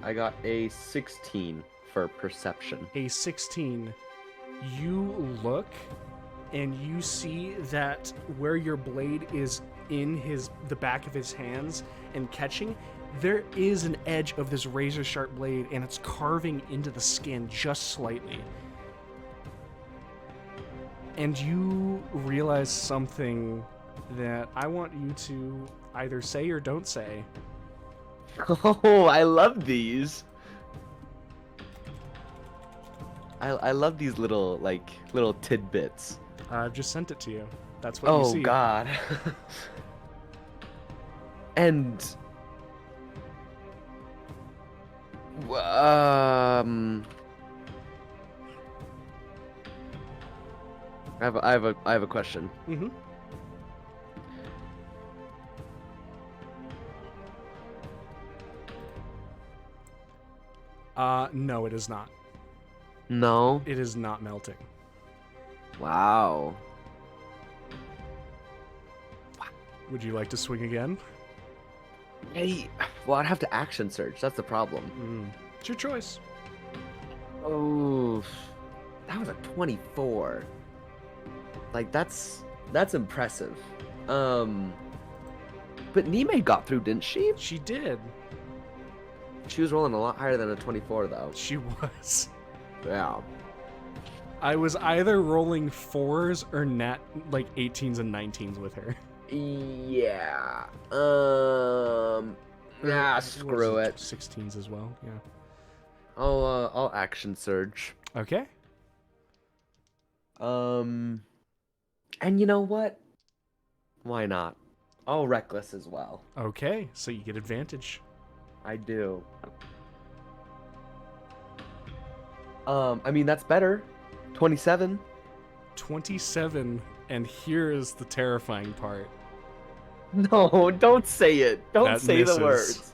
[SPEAKER 4] I got a 16 for perception.
[SPEAKER 2] A 16. You look and you see that where your blade is in the back of his hands and catching, there is an edge of this razor sharp blade, and it's carving into the skin just slightly. And you realize something that I want you to either say or don't say.
[SPEAKER 4] Oh, I love these. I love these little tidbits.
[SPEAKER 2] I've just sent it to you. That's what you see.
[SPEAKER 4] Oh God. And I have a question.
[SPEAKER 2] Mm-hmm. No, it is not.
[SPEAKER 4] No.
[SPEAKER 2] It is not melting.
[SPEAKER 4] Wow.
[SPEAKER 2] Would you like to swing again?
[SPEAKER 4] Hey, well, I'd have to action search. That's the problem.
[SPEAKER 2] It's your choice.
[SPEAKER 4] Oh, that was a 24. Like that's impressive. But Nime got through, didn't she?
[SPEAKER 2] She did.
[SPEAKER 4] She was rolling a lot higher than a 24, though.
[SPEAKER 2] She was.
[SPEAKER 4] Yeah.
[SPEAKER 2] I was either rolling 4s or 18s and 19s with her.
[SPEAKER 4] Yeah. Screw it.
[SPEAKER 2] 16s as well. Yeah.
[SPEAKER 4] I'll action surge.
[SPEAKER 2] Okay.
[SPEAKER 4] And you know what? Why not? I'll reckless as well.
[SPEAKER 2] Okay. So you get advantage.
[SPEAKER 4] I do. I mean, that's better. 27.
[SPEAKER 2] 27, and here is the terrifying part.
[SPEAKER 4] No, don't say it. Don't
[SPEAKER 2] That
[SPEAKER 4] say
[SPEAKER 2] misses.
[SPEAKER 4] the words.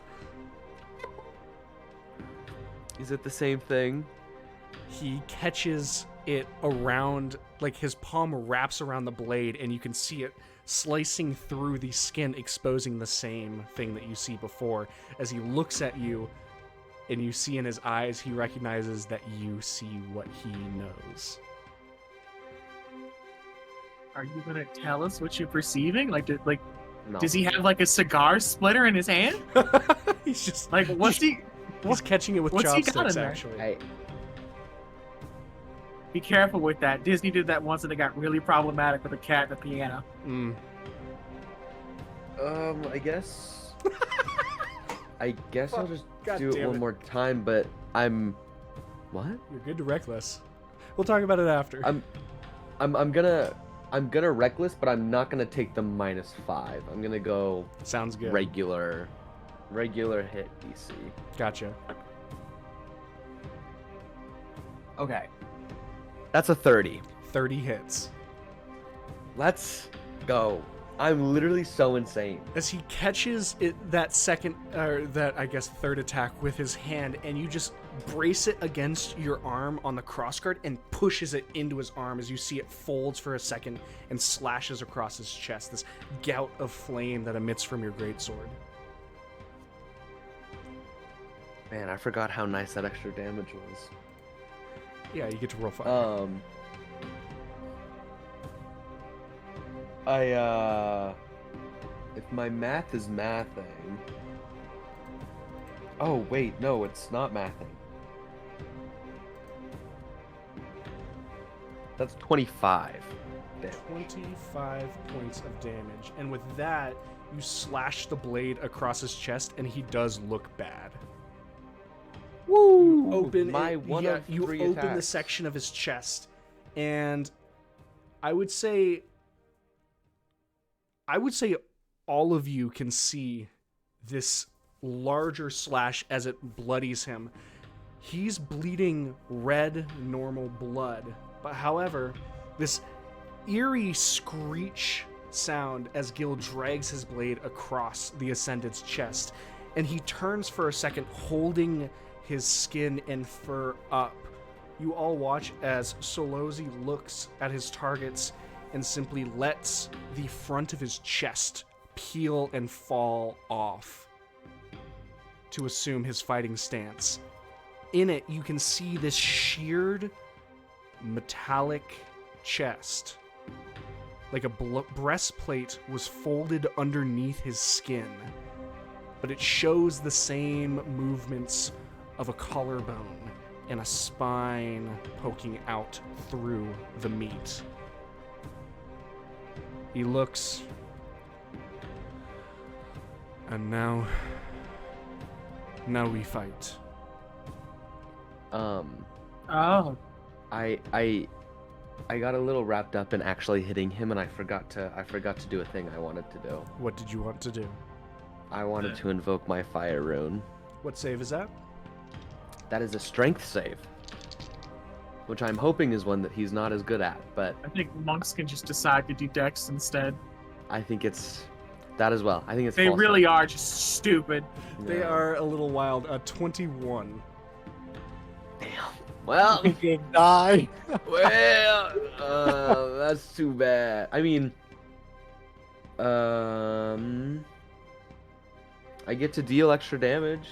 [SPEAKER 4] Is it the same thing?
[SPEAKER 2] He catches it around, like his palm wraps around the blade, and you can see it slicing through the skin, exposing the same thing that you see before. As he looks at you, and you see in his eyes, he recognizes that you see what he knows.
[SPEAKER 1] Are you gonna tell us what you're perceiving?
[SPEAKER 4] No.
[SPEAKER 1] Does he have like a cigar splitter in his hand?
[SPEAKER 2] He's just
[SPEAKER 1] Like, what's he?
[SPEAKER 2] he's catching it with
[SPEAKER 1] what's he got in
[SPEAKER 2] chopsticks,
[SPEAKER 1] there?
[SPEAKER 2] actually.
[SPEAKER 4] Hey,
[SPEAKER 1] Be careful with that. Disney did that once, and it got really problematic with a cat at the piano.
[SPEAKER 4] I guess. I guess I'll just
[SPEAKER 2] God
[SPEAKER 4] do it
[SPEAKER 2] damn
[SPEAKER 4] one more time, but I'm. What?
[SPEAKER 2] You're good to reckless. We'll talk about it after.
[SPEAKER 4] I'm gonna reckless, but I'm not gonna take the -5. I'm gonna go
[SPEAKER 2] Sounds good.
[SPEAKER 4] regular hit DC.
[SPEAKER 2] Gotcha.
[SPEAKER 4] Okay. That's a 30.
[SPEAKER 2] 30 hits.
[SPEAKER 4] Let's go. I'm literally so insane.
[SPEAKER 2] As he catches it, that second, or that, I guess, third attack with his hand, and you just brace it against your arm on the crossguard and pushes it into his arm as you see it folds for a second and slashes across his chest, this gout of flame that emits from your greatsword.
[SPEAKER 4] Man, I forgot how nice that extra damage was.
[SPEAKER 2] Yeah, you get to roll 5.
[SPEAKER 4] If my math is mathing. Oh, wait, no, it's not mathing. That's 25 damage.
[SPEAKER 2] 25 points of damage. And with that, you slash the blade across his chest, and he does look bad.
[SPEAKER 4] Woo!
[SPEAKER 2] Open
[SPEAKER 4] my
[SPEAKER 2] it,
[SPEAKER 4] one
[SPEAKER 2] yeah,
[SPEAKER 4] of
[SPEAKER 2] you
[SPEAKER 4] 3
[SPEAKER 2] open the
[SPEAKER 4] attacks.
[SPEAKER 2] section of his chest, and I would say all of you can see this larger slash as it bloodies him. He's bleeding red, normal blood, but however, this eerie screech sound as Gil drags his blade across the Ascendant's chest, and he turns for a second, holding his skin and fur up. You all watch as Solozi looks at his targets and simply lets the front of his chest peel and fall off to assume his fighting stance. In it, you can see this sheared metallic chest. Like a breastplate was folded underneath his skin, but it shows the same movements of a collarbone and a spine poking out through the meat. He looks, and now we fight.
[SPEAKER 1] Oh,
[SPEAKER 4] I got a little wrapped up in actually hitting him, and I forgot to do a thing I wanted to do.
[SPEAKER 2] What did you want to do?
[SPEAKER 4] I wanted to invoke my fire rune.
[SPEAKER 2] What save is that?
[SPEAKER 4] That is a strength save, which I'm hoping is one that he's not as good at, but
[SPEAKER 1] I think monks can just decide to do dex instead.
[SPEAKER 4] I think it's that as well. I think it's
[SPEAKER 1] They
[SPEAKER 4] false
[SPEAKER 1] really
[SPEAKER 4] save.
[SPEAKER 1] are just stupid.
[SPEAKER 2] They
[SPEAKER 4] Yeah.
[SPEAKER 2] are a little wild. 21.
[SPEAKER 4] Damn. Well,
[SPEAKER 5] You can die.
[SPEAKER 4] that's too bad. I mean, I get to deal extra damage.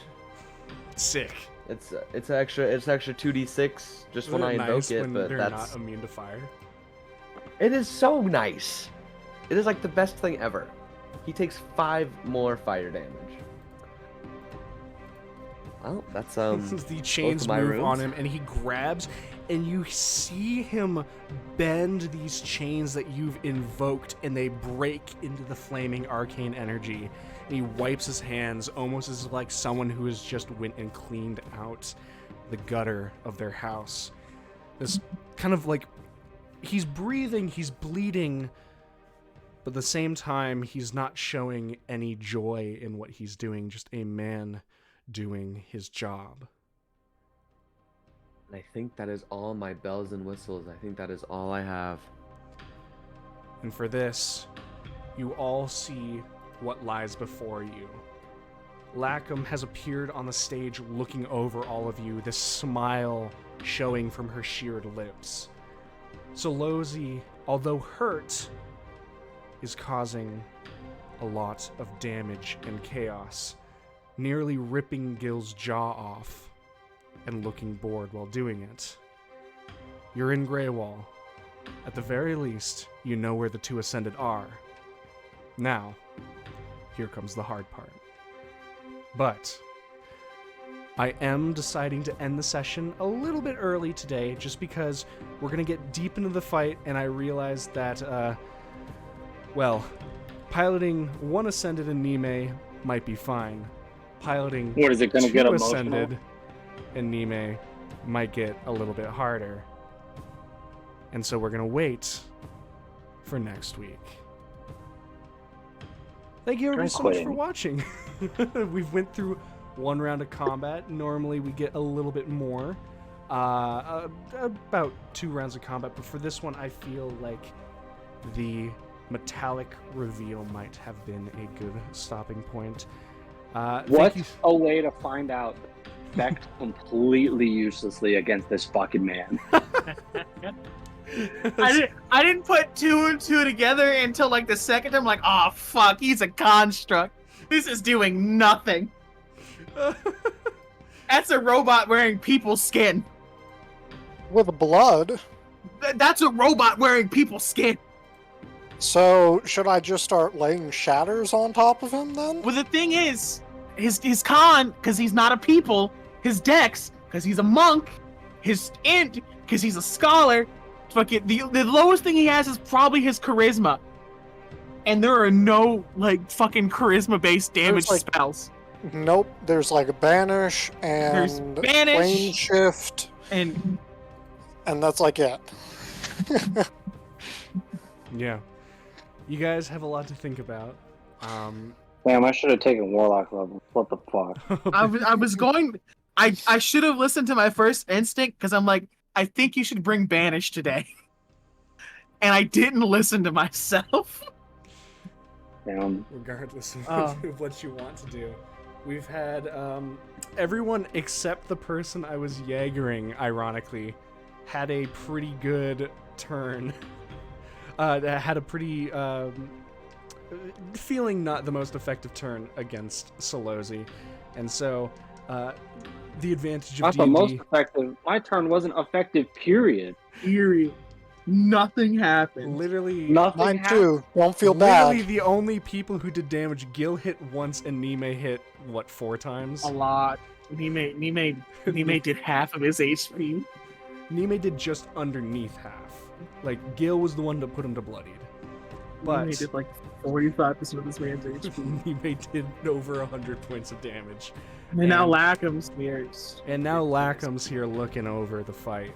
[SPEAKER 2] Sick.
[SPEAKER 4] It's extra 2d6 just when I invoke
[SPEAKER 2] nice
[SPEAKER 4] it,
[SPEAKER 2] when
[SPEAKER 4] but
[SPEAKER 2] they're
[SPEAKER 4] that's
[SPEAKER 2] not immune to fire.
[SPEAKER 4] it is so nice. It is like the best thing ever. He takes 5 more fire damage. Well, that's
[SPEAKER 2] The chains
[SPEAKER 4] my
[SPEAKER 2] move
[SPEAKER 4] runes.
[SPEAKER 2] on him, and he grabs, and you see him bend these chains that you've invoked, and they break into the flaming arcane energy. And he wipes his hands, almost as like someone who has just went and cleaned out the gutter of their house. This kind of like he's breathing, he's bleeding, but at the same time, he's not showing any joy in what he's doing. Just a man doing his job.
[SPEAKER 4] And I think that is all my bells and whistles. I think that is all I have.
[SPEAKER 2] And for this, you all see what lies before you. Lackham has appeared on the stage looking over all of you, this smile showing from her sheared lips. Solozzi, although hurt, is causing a lot of damage and chaos, nearly ripping Gil's jaw off and looking bored while doing it. You're in Greywall. At the very least, you know where the two Ascended are. Now, here comes the hard part. But I am deciding to end the session a little bit early today, just because we're going to get deep into the fight, and I realized that, piloting one Ascended and Nime might be fine. Piloting
[SPEAKER 3] What is it going to get
[SPEAKER 2] two
[SPEAKER 3] emotional?
[SPEAKER 2] Ascended and Nime might get a little bit harder. And so we're going to wait for next week. Thank you everybody so much for watching. We've went through one round of combat. Normally we get a little bit more. About 2 rounds of combat. But for this one, I feel like the metallic reveal might have been a good stopping point.
[SPEAKER 3] What a way to find out Beck completely uselessly against this fucking man.
[SPEAKER 1] I didn't put 2 and 2 together until like the second time. I'm like, oh fuck, he's a construct. This is doing nothing. That's a robot wearing people's skin.
[SPEAKER 5] With blood.
[SPEAKER 1] That's a robot wearing people's skin.
[SPEAKER 5] So, should I just start laying shatters on top of him then?
[SPEAKER 1] Well, the thing is, his con, because he's not a people, his dex, because he's a monk, his int, because he's a scholar, fucking the lowest thing he has is probably his charisma. And there are no, like, fucking charisma-based damage spells.
[SPEAKER 5] Nope, there's like a banish and plane shift.
[SPEAKER 1] And
[SPEAKER 5] that's like it.
[SPEAKER 2] Yeah. You guys have a lot to think about.
[SPEAKER 3] Damn, I should have taken Warlock level. What the fuck?
[SPEAKER 1] I should have listened to my first instinct, because I'm like, I think you should bring Banish today. And I didn't listen to myself.
[SPEAKER 3] Damn.
[SPEAKER 2] Regardless of what you want to do. We've had everyone except the person I was Jaegering, ironically, had a pretty good turn. Had a pretty feeling not the most effective turn against Solozzi. And so the advantage of
[SPEAKER 3] Not
[SPEAKER 2] D&D...
[SPEAKER 3] the most effective. My turn wasn't effective, period.
[SPEAKER 1] Nothing happened.
[SPEAKER 2] Literally...
[SPEAKER 3] Nothing
[SPEAKER 5] Mine
[SPEAKER 3] happened.
[SPEAKER 5] too. Don't feel
[SPEAKER 2] Literally
[SPEAKER 5] bad.
[SPEAKER 2] the only people who did damage, Gil hit once and Nime hit, 4 times?
[SPEAKER 1] A lot. Nime did half of his HP.
[SPEAKER 2] Nime did just underneath half. Like, Gil was the one that put him to bloodied. But
[SPEAKER 1] Nime did like 45% of this man's HP.
[SPEAKER 2] Nime did over 100 points of damage.
[SPEAKER 1] And now Lackham's here.
[SPEAKER 2] And now Lackham's here looking over the fight.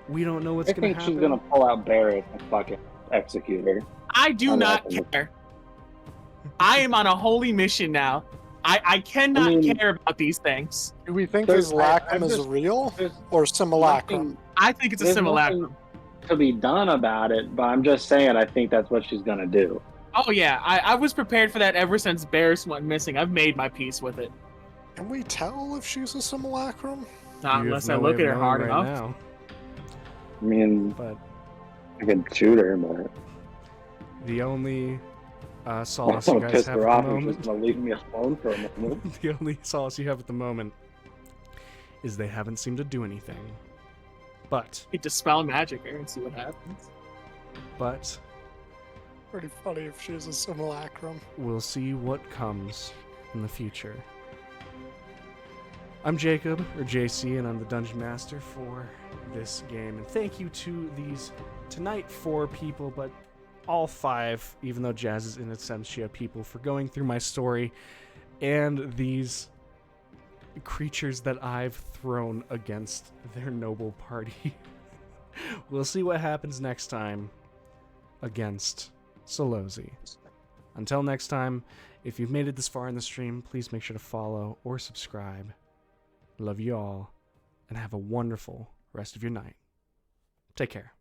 [SPEAKER 2] We don't know what's
[SPEAKER 3] I
[SPEAKER 2] going to
[SPEAKER 3] think
[SPEAKER 2] happen.
[SPEAKER 3] she's gonna pull out Barrett and fucking execute her.
[SPEAKER 1] I do not care. I am on a holy mission now. I cannot care about these things.
[SPEAKER 5] Do we think
[SPEAKER 3] There's-
[SPEAKER 5] his Lackham
[SPEAKER 3] I
[SPEAKER 5] is
[SPEAKER 3] just-
[SPEAKER 5] real
[SPEAKER 3] There's
[SPEAKER 5] or simulacrum?
[SPEAKER 3] nothing-
[SPEAKER 1] I think it's a
[SPEAKER 3] there's
[SPEAKER 1] simulacrum.
[SPEAKER 3] nothing to be done about it, but I'm just saying I think that's what she's gonna do.
[SPEAKER 1] Oh yeah, I was prepared for that ever since Barris went missing. I've made my peace with it.
[SPEAKER 5] Can we tell if she's a simulacrum?
[SPEAKER 1] Not
[SPEAKER 2] You
[SPEAKER 1] unless
[SPEAKER 2] have
[SPEAKER 1] I
[SPEAKER 2] no way
[SPEAKER 1] look
[SPEAKER 2] of
[SPEAKER 1] at her
[SPEAKER 2] knowing
[SPEAKER 1] hard
[SPEAKER 2] right
[SPEAKER 1] enough.
[SPEAKER 2] now.
[SPEAKER 3] I mean,
[SPEAKER 2] But
[SPEAKER 3] I can shoot her, but
[SPEAKER 2] the only
[SPEAKER 3] I
[SPEAKER 2] solace
[SPEAKER 3] don't
[SPEAKER 2] you
[SPEAKER 3] want to
[SPEAKER 2] guys
[SPEAKER 3] piss
[SPEAKER 2] have
[SPEAKER 3] her
[SPEAKER 2] at
[SPEAKER 3] off
[SPEAKER 2] the
[SPEAKER 3] and she's
[SPEAKER 2] moment...
[SPEAKER 3] gonna leave me alone for a moment.
[SPEAKER 2] The only solace you have at the moment is they haven't seemed to do anything. But,
[SPEAKER 1] You dispel magic here and see what happens.
[SPEAKER 5] Pretty funny if she's a simulacrum.
[SPEAKER 2] we'll see what comes in the future. I'm Jacob, or JC, and I'm the Dungeon Master for this game. And thank you to these, tonight 4 people, but all 5, even though Jazz is in absentia people, for going through my story and these creatures that I've thrown against their noble party. We'll see what happens next time against Solozzi. Until next time, if you've made it this far in the stream, please make sure to follow or subscribe. Love you all, and have a wonderful
[SPEAKER 6] rest of your night. Take care.